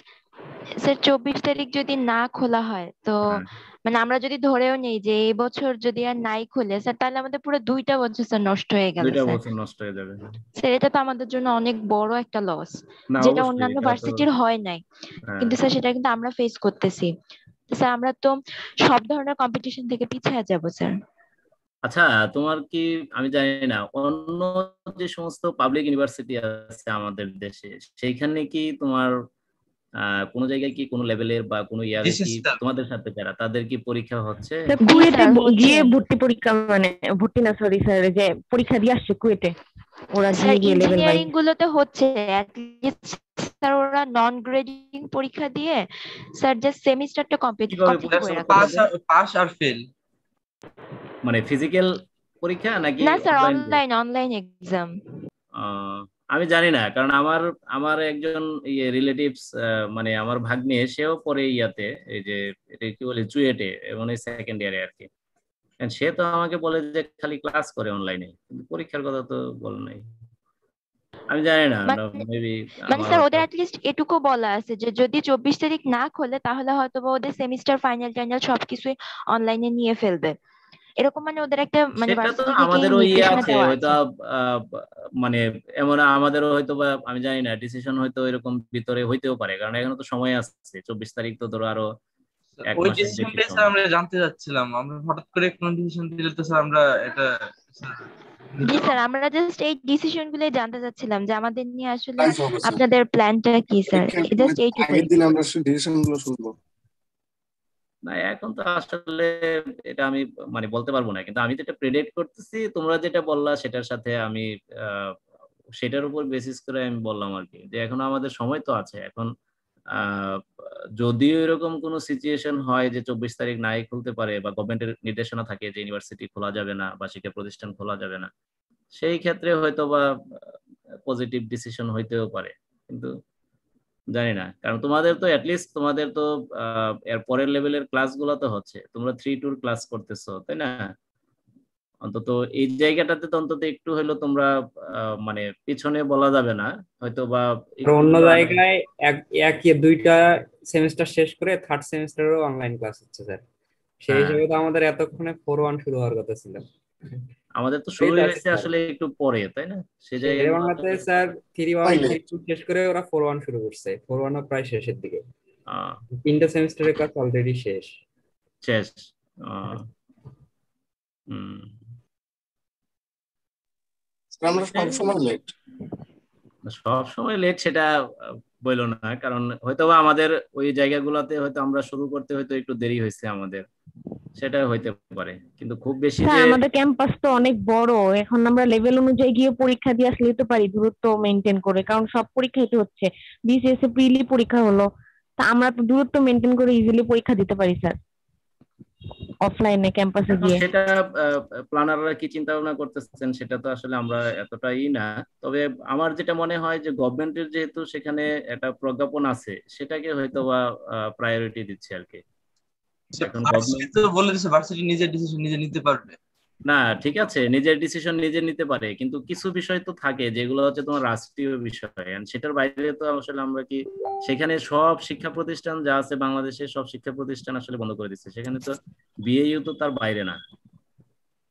স্যার 24 তারিখ যদি না খোলা হয়, তো মানে আমরা যদি ধরেও নেই যে এই বছর যদি আর নাই খুলে স্যার, তাহলে আমাদের পুরো 2টা বছর স্যার নষ্ট হয়ে গেল 2টা স্যার। বছর নষ্ট হয়ে যাবে স্যার এটা তো আমাদের জন্য অনেক বড় একটা লস, না, যেটা অবশ্যই অন্যান্য এটা তো। ভার্সিটির হয় নাই, কিন্তু স্যার সেটা কিন্তু আমরা ফেস করতেছি। স্যার আমরা তো সব ধরনের কম্পিটিশন থেকে পিছিয়ে যাব স্যার। আচ্ছা, তোমার কি, আমি জানি না অন্য যে সমস্ত পাবলিক ইউনিভার্সিটি আছে আমাদের দেশে, সেইখানে কি তোমার কোনো জায়গায় কি কোনো লেভেলের বা কোনো ইয়ারে কি তোমাদের সাথে যারা তাদের কি পরীক্ষা হচ্ছে? কুয়েটে গিয়ে ভর্তি পরীক্ষা, মানে ভর্তি না, সরি স্যার, যে পরীক্ষা দিয়ে আসছে কুয়েটে ওরা স্যার গিয়ে লেভেল বাই। ইঞ্জিনিয়ারিং গুলোতে হচ্ছে অ্যাটলিস্ট স্যার, ওরা নন গ্রেডিং পরীক্ষা দিয়ে স্যার জাস্ট সেমিস্টারটা কমপ্লিট করে রাখতে হবে। পাস আর ফেল, মানে ফিজিক্যাল পরীক্ষা নাকি না স্যার, অনলাইন? Online exam. আমি জানি না, কারণ আমার আমার একজন রিলেটিভস, মানে আমার ভাগ্নে, সেও পড়ে ইয়াতে, এই যে এটা কি বলে চুয়েটে, মানে সেকেন্ড ইয়ারে আর কি। সে তো আমাকে বলে যে খালি ক্লাস করে অনলাইনে, কিন্তু পরীক্ষার কথা তো বলে নাই। আমি জানি না, মেবি মানে স্যার ওদের অ্যাটলিস্ট এটুকু বলা আছে যে যদি 24 তারিখ না খোলে তাহলে হয়তো বা ওদের সেমিস্টার ফাইনাল টাইনাল সবকিছু অনলাইনে নিয়ে ফেলবে, এরকম মানে ওদের একটা মানে সেটা তো ভার্সিটি থেকে আমাদেরও ইয়ে নির্দেশনা আছে দেওয়া হয়তো, আছে। মানে এমন আমাদেরও হয়তো বা, আমি জানি না, ডিসিশন হয়তো এরকম ভিতরে হইতেও পারে, কারণ এখনো তো সময় আছে, 24 তারিখ তো ধরো আরো এক ওই মাসের বেশি ডিসিশনটাই স্যার সময়। আমরা জানতে চাচ্ছিলাম। আমরা হঠাৎ করে কোন ডিসিশন দিলে তো স্যার আমরা এটা জি স্যার, আমরা জাস্ট এই ডিসিশন গুলো জানতে চাচ্ছিলাম যে আমাদের নিয়ে আসলে আপনাদের প্ল্যানটা কি স্যার, জাস্ট এইটুকুই। আগের দিন আমরা ডিসিশন গুলো শুনবো। না, এখন তো আসলে এটা আমি মানে বলতে পারবো না, কিন্তু আমি যেটা প্রেডিক্ট করতেছি, তোমরা যেটা বললা সেটার সাথে আমি সেটার উপর বেসিস করে আমি বললাম আর কি, যে এখনো আমাদের সময় তো আছে। এখন যদিও এরকম কোনো সিচুয়েশন হয় যে 24 তারিখ নাই খুলতে পারে, বা গভর্নমেন্টের নির্দেশনা থাকে যে ইউনিভার্সিটি খোলা যাবে না বা শিক্ষা প্রতিষ্ঠান খোলা যাবে না, সেই ক্ষেত্রে হয়তো বা পজিটিভ ডিসিশন হইতেও পারে, কিন্তু জানি না। কারণ তোমাদের তো অ্যাটলিস্ট তোমাদের তো এর পরের লেভেলের ক্লাসগুলো তো হচ্ছে, তোমরা 3-2 ক্লাস করতেছো, তাই না? অন্তত এই জায়গাটাতে তো অন্তত একটু হলো তোমরা মানে পিছনে বলা যাবে না হয়তো বা অন্য জায়গায় এক 2টা সেমিস্টার শেষ করে থার্ড সেমিস্টারেও অনলাইন ক্লাস হচ্ছে স্যার। সেই হিসেবে তো আমাদের এতক্ষণে 4-1 শুরু হওয়ার কথা ছিল। আমাদের তো শুরু হয়েছে আসলে একটু পরে, তাই না? সেই জায়গায় বাংলাতে স্যার 3-1 3-2 শেষ করে ওরা 4-1 শুরু করছে। 4-1 প্রায় শেষের দিকে, 3টা সেমিস্টারের ক্লাস অলরেডি শেষ। আমরা সবসময় লেট, সবসময় লেট সেটা বললো না, কারণ হয়তো বা আমাদের ওই জায়গাগুলোতে হয়তো আমরা শুরু করতে হয়তো একটু দেরি হয়েছে আমাদের। সেটা হইতে পারে, কিন্তু খুব বেশি স্যার যে আমাদের ক্যাম্পাস তো অনেক বড়, এখন আমরা লেভেল অনুযায়ী গিয়ে পরীক্ষা দিয়ে আসলে তো পারি দূরত্ব মেনটেন করে, কারণ সব পরীক্ষাই তো হচ্ছে। বিসিএস এ প্রিলি পরীক্ষা হলো, তা আমরা তো দূরত্ব মেনটেন করে ইজিলি পরীক্ষা দিতে পারি স্যার, অফলাইনে ক্যাম্পাসে এখন গিয়ে। সেটা প্ল্যানাররা কি চিন্তা ভাবনা করতেছেন সেটা তো আসলে আমরা এতটাই না। তবে আমার যেটা মনে হয় যে গভর্নমেন্টের যেহেতু সেখানে একটা প্রজ্ঞাপন আছে, সেটাকে হয়তো বা প্রায়োরিটি দিচ্ছে আর কি। এখন ভার্সিটি তো বলে দিছে ভার্সিটি নিজের ডিসিশন নিজে নিতে পারবে। না ঠিক আছে, নিজের ডিসিশন নিজে নিতে পারে, কিন্তু কিছু বিষয় তো থাকে যেগুলো হচ্ছে তোমার রাষ্ট্রীয় বিষয়, and সেটার বাইরে তো আসলে আমরা কি, সেখানে সব শিক্ষা প্রতিষ্ঠান যা আছে বাংলাদেশের সব শিক্ষা প্রতিষ্ঠান আসলে বন্ধ করে দিচ্ছে, সেখানে তো বিএইউ তো তার বাইরে না।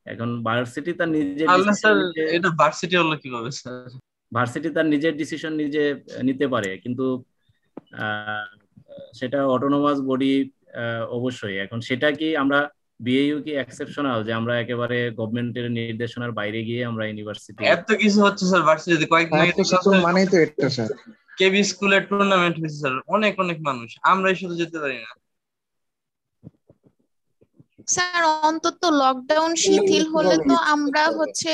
এখন ভার্সিটি তার নিজের আল্লাহ ডিসিশন স্যার, নিতে, এটা ভার্সিটি হলো কিভাবে স্যার? ভার্সিটি তার নিজের ডিসিশন নিজে নিতে পারে, কিন্তু আহ, সেটা অটোনোমাস বডি অবশ্যই। এখন সেটা কি আমরা বিএইউ কি এক্সেপশনাল যে আমরা একেবারে গভর্নমেন্টের নির্দেশনার বাইরে গিয়ে আমরা ইউনিভার্সিটি? এত কিছু হচ্ছে স্যার ভার্সিটিতে, কয়েকদিন আগে মানেই তো এটা স্যার। কেবি স্কুলের টুর্নামেন্ট হয়েছে স্যার, অনেক অনেক মানুষ, আমরাই শুধু যেতে পারি না। স্যার অন্তত লকডাউন শিথিল হলে তো আমরা হচ্ছে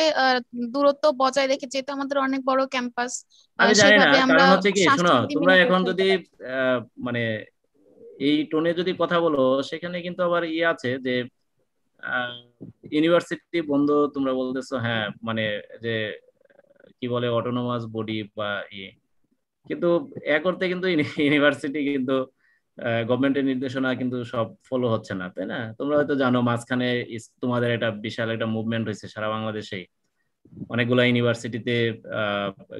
দূরত্ব বজায় রেখে, যেহেতু আমাদের অনেক বড় ক্যাম্পাস, আমি জানি না, সেভাবে আমরা কারণ হচ্ছে কি, শোনো স্বাস্থ্যবিধি তোমরা মেনে এখন পরীক্ষা যদি দিতে পারি। মানে এই টোনে যদি কথা বলো, সেখানে কিন্তু আবার ইয়ে আছে যে ইউনিভার্সিটি বন্ধ তোমরা বলতেছো, হ্যাঁ মানে যে কি বলে অটোনোমাস বডি বা ইয়ে, কিন্তু এ করতে কিন্তু ইউনিভার্সিটি কিন্তু গভর্নমেন্টের নির্দেশনা কিন্তু সব ফলো হচ্ছে না, তাই না? তোমরা হয়তো জানো মাঝখানে তোমাদের একটা বিশাল একটা মুভমেন্ট হয়েছে সারা বাংলাদেশে, অনেকগুলো ইউনিভার্সিটিতে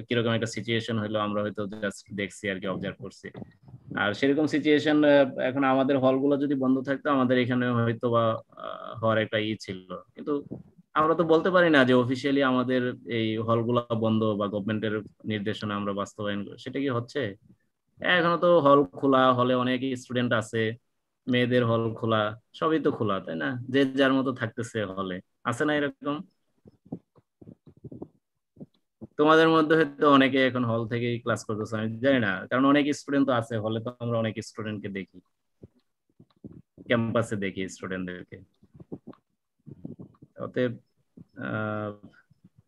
কিরকম একটা সিচুয়েশন হলো আমরা হয়তো জাস্ট দেখছি আর কি, অবজার্ভ করছি। আর সেরকম সিচুয়েশন এখন আমাদের হলগুলো যদি বন্ধ থাকতো আমাদের এখানে হয়তো বা হওয়ার একটা ই ছিল, কিন্তু আমরা তো বলতে পারি না যে অফিসিয়ালি আমাদের এই হলগুলো বন্ধ বা গভর্নমেন্টের নির্দেশনা আমরা বাস্তবায়ন করি। সেটা কি হচ্ছে? এখনো তো হল খোলা, হলে অনেক স্টুডেন্ট আছে, মেয়েদের হল খোলা, সবই তো খোলা, তাই না? যে যার মতো থাকতেছে হলে, আছে না এরকম? তোমাদের মধ্যে হয়তো অনেকে এখন হল থেকেই ক্লাস করতেছে, আমি জানি না, কারণ অনেক স্টুডেন্ট তো আছে হলে, তো আমরা অনেক স্টুডেন্টকে দেখি, ক্যাম্পাসে দেখি স্টুডেন্টদেরকে। অতএব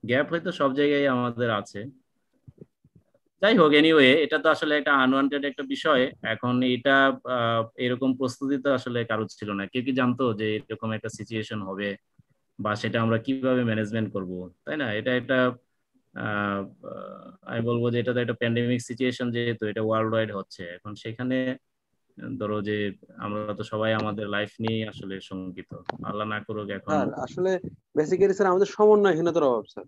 গ্যাপ হয়তো সব জায়গায় আমাদের আছে। যাই হোক, এনিওয়ে এটা তো আসলে একটা আনওয়ান্টেড একটা বিষয়। এখন এটা এরকম প্রস্তুতি তো আসলে কারো ছিল না। কেউ কি জানতো যে এরকম একটা সিচুয়েশন হবে বা সেটা আমরা কিভাবে ম্যানেজমেন্ট করব, তাই না? এটা একটা আহ, আমি বলবো যে এটা তো একটা প্যান্ডেমিক সিচুয়েশন, যেহেতু এটা ওয়ার্ল্ড ওয়াইড হচ্ছে এখন, সেখানে ধরো যে আমরা তো সবাই আমাদের লাইফ নিয়ে আসলে শঙ্কিত। আল্লাহ না করুক এখন। স্যার আসলে বেসিক্যালি স্যার আমাদের সমন্বয়হীনতার অভাব স্যার,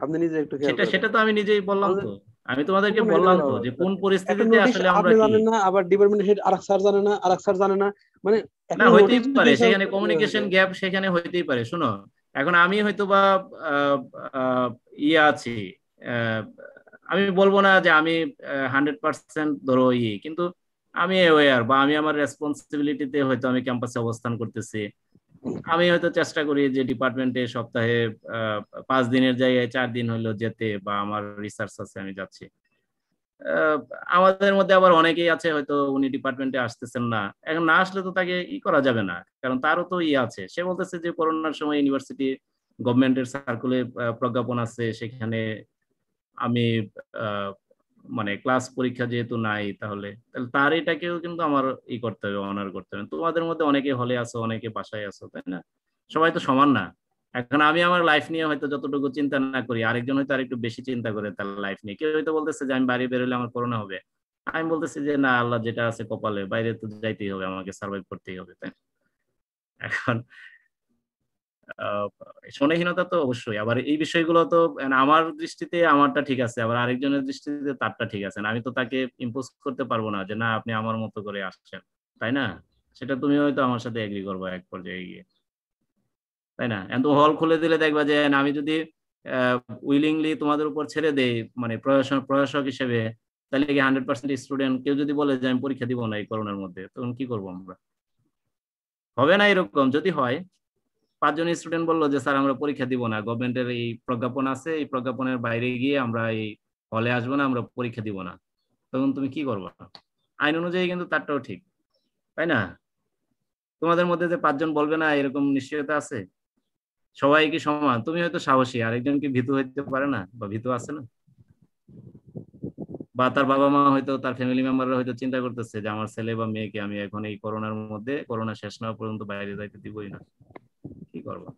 আপনি নিজে একটু খেয়াল সেটা করে সেটা দেখেন। তো আমি নিজেই বললাম আমাদের তো, আমি তোমাদেরকে বললাম সমন্বয়হীনতার তো অভাব যে স্যার। কোন একটা পরিস্থিতিতে নোটিশ আসলে আমরা আপনি কি। জানেন না, আবার ডিপার্টমেন্ট হেড আরেক স্যার জানে না, আরেক স্যার জানে না, মানে না, একটা হইতেই নোটিশ যদি পারে স্যার সেখানে কমিউনিকেশন গ্যাপ, সেখানে হইতেই পারে। শোনো, এখন আমি হয়তো বা আহ, আহ, ইয়ে আছি, আহ, আমি বলবো না যে আমি 100% ধরো কিন্তু আমি অ্যাওয়্যার বা আমি আমার রেসপন্সিবিলিটিতে হয়তো আমি ক্যাম্পাসে অবস্থান করতেছি। আমি হয়তো চেষ্টা করি যে ডিপার্টমেন্টে সপ্তাহে 5 দিনের জায়গায় 4 দিন হইলো যেতে, বা আমার রিসার্চ আছে আমি যাচ্ছি। আহ, আমাদের মধ্যে আবার অনেকেই আছে হয়তো উনি ডিপার্টমেন্টে আসতেছেন না, এখন না আসলে তো তাকে ই করা যাবে না, কারণ তারও তো ই আছে। সে বলতেছে যে করোনার সময় ইউনিভার্সিটি গভর্নমেন্টের সার্কুলে প্রজ্ঞাপন আছে, সেখানে আমি আহ, মানে ক্লাস পরীক্ষা যেহেতু নাই, তাহলে তাহলে তার এটাকেও কিন্তু আমার ই করতে হবে, অনার করতে হবে। তোমাদের মধ্যে অনেকে হলে আছো, অনেকে বাসায় আছো, তাই না? সবাই তো সমান না। এখন আমি আমার লাইফ নিয়ে হয়তো যতটুকু চিন্তা না করি, আরেকজন হয়তো আরেকটু বেশি চিন্তা করে তার লাইফ নিয়ে। কেউ হয়তো বলতেছে যে আমি বাড়ি বেরোলে আমার করোনা হবে, আমি বলতেছি যে না, আল্লাহ যেটা আছে কপালে, বাইরে তো যাইতেই হবে, আমাকে সার্ভাইভ করতেই হবে, তাই না? এখন আহ স্বনেহীনতা তো অবশ্যই। আবার এই বিষয়গুলো তো আমার দৃষ্টিতে আমারটা ঠিক আছে, আবার আরেকজনের দৃষ্টিতে তারটা ঠিক আছে না। আমি তো তাকে ইম্পোজ করতে পারবো না যে না আপনি আমার মতো করে আসছেন, তাই না? সেটা তুমি হয়তো আমার সাথে এগ্রি করবো এক পর্যায়ে গিয়ে, তাই না? তো হল খুলে দিলে দেখবা যে আমি যদি উইলিংলি তোমাদের উপর ছেড়ে দেই, মানে প্রশাসক হিসেবে, তাহলে কি 100% স্টুডেন্ট কেউ যদি বলে যে আমি পরীক্ষা দিব না এই করোনার মধ্যে, তখন কি করবো আমরা? হবে না এরকম? যদি হয় 5 জন স্টুডেন্ট বললো যে স্যার আমরা পরীক্ষা দিব না, গভর্নমেন্টের এই প্রজ্ঞাপন আছে, এই প্রজ্ঞাপনের বাইরে গিয়ে আমরা এই হলে আসবো না, আমরা পরীক্ষা দিব না, তখন তুমি কি করবা? আইন অনুযায়ী কিন্তু তারটাও ঠিক, তাই না? তোমাদের মধ্যে যে 5 জন বলবে না এরকম নিশ্চয়তা আছে? সবাই কি সমান? তুমি হয়তো সাহসী, আরেকজন কি ভীতু হইতে পারে না, বা ভীতু আছে না? বা তার বাবা মা হয়তো, তার ফ্যামিলি মেম্বাররা হয়তো চিন্তা করতেছে যে আমার ছেলে বা মেয়েকে আমি এখন এই করোনার মধ্যে, করোনা শেষ না হওয়া পর্যন্ত বাইরে যাইতে দিবই না, কি করবো?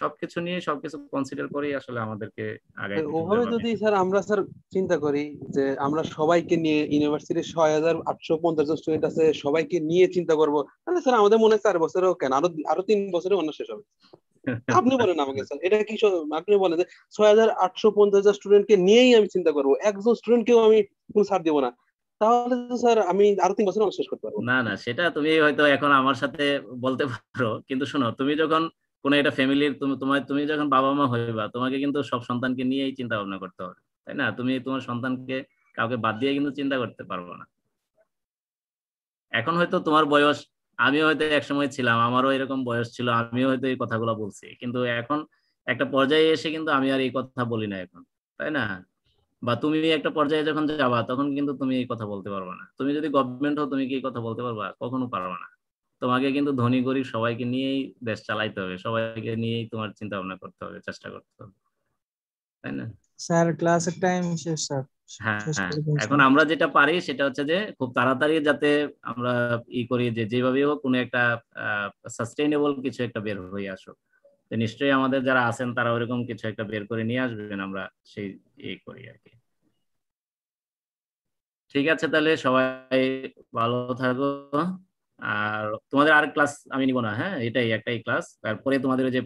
সবকিছু নিয়ে, সবকিছু কনসিডার করেই আসলে আমাদেরকে আগাইতে হবে। ওভাবে যদি স্যার আমরা স্যার চিন্তা করি যে আমরা সবাইকে নিয়ে, ইউনিভার্সিটির 6,850 জন স্টুডেন্ট আছে, সবাইকে নিয়ে চিন্তা করব, তাহলে স্যার আমাদের মনে হয় 4 বছরেও কেন, আরো 3 বছরে অন্য শেষ হবে। আপনি বলেন আমাকে স্যার, এটা কি আপনি বলেন যে 6,850 জন স্টুডেন্টকে নিয়েই আমি চিন্তা করব, একজন স্টুডেন্টকেও আমি কোনো ছাড় দিব না, তাহলে তো স্যার আমি আরো 3 বছরে অন্য শেষ করতে পারবো। না না, সেটা তুমি হয়তো এখন আমার সাথে বলতে পারো, কিন্তু শোনো, তুমি যখন কোনো একটা ফ্যামিলির, তুমি যখন বাবা মা হইবা, তোমাকে কিন্তু সব সন্তানকে নিয়েই চিন্তা ভাবনা করতে হবে, তাই না? তুমি তোমার সন্তানকে কাউকে বাদ দিয়ে কিন্তু চিন্তা করতে পারবো না। এখন হয়তো তোমার বয়স, আমিও হয়তো একসময় ছিলাম, আমারও এরকম বয়স ছিল, আমিও হয়তো এই কথাগুলো বলছি, কিন্তু এখন একটা পর্যায়ে এসে কিন্তু আমি আর এই কথা বলি না এখন, তাই না? বা তুমি একটা পর্যায়ে যখন যাবা, তখন কিন্তু তুমি এই কথা বলতে পারবে না। তুমি যদি গভর্নমেন্ট হও, তুমি কি এই কথা বলতে পারবা? কখনো পারবে না। তোমাকে কিন্তু ধনী গরিব সবাইকে নিয়েই দেশ চালাইতে হবে, সবাইকে নিয়েই তোমার চিন্তা ভাবনা করতে হবে, চেষ্টা করতে হবে, তাই না? স্যার ক্লাসের টাইম শেষ স্যার, হ্যাঁ শেষ হ্যাঁ, করে দিন এখন স্যার। আমরা যেটা পারি সেটা হচ্ছে যে খুব তাড়াতাড়ি যাতে আমরা করি, যে যেভাবে হোক কোনো একটা সাস্টেইনেবল কিছু একটা বের হয়ে আসুক। তো নিশ্চয়ই আমাদের যারা আছেন তারা ওইরকম কিছু একটা বের করে নিয়ে আসবেন, আমরা সেই করি আর কি। ঠিক আছে, তাহলে সবাই ভালো থাকো। আর তোমাদের আর ক্লাস আমি নিব না, হ্যাঁ, এটাই একটাই ক্লাস, তারপরে তোমাদের যে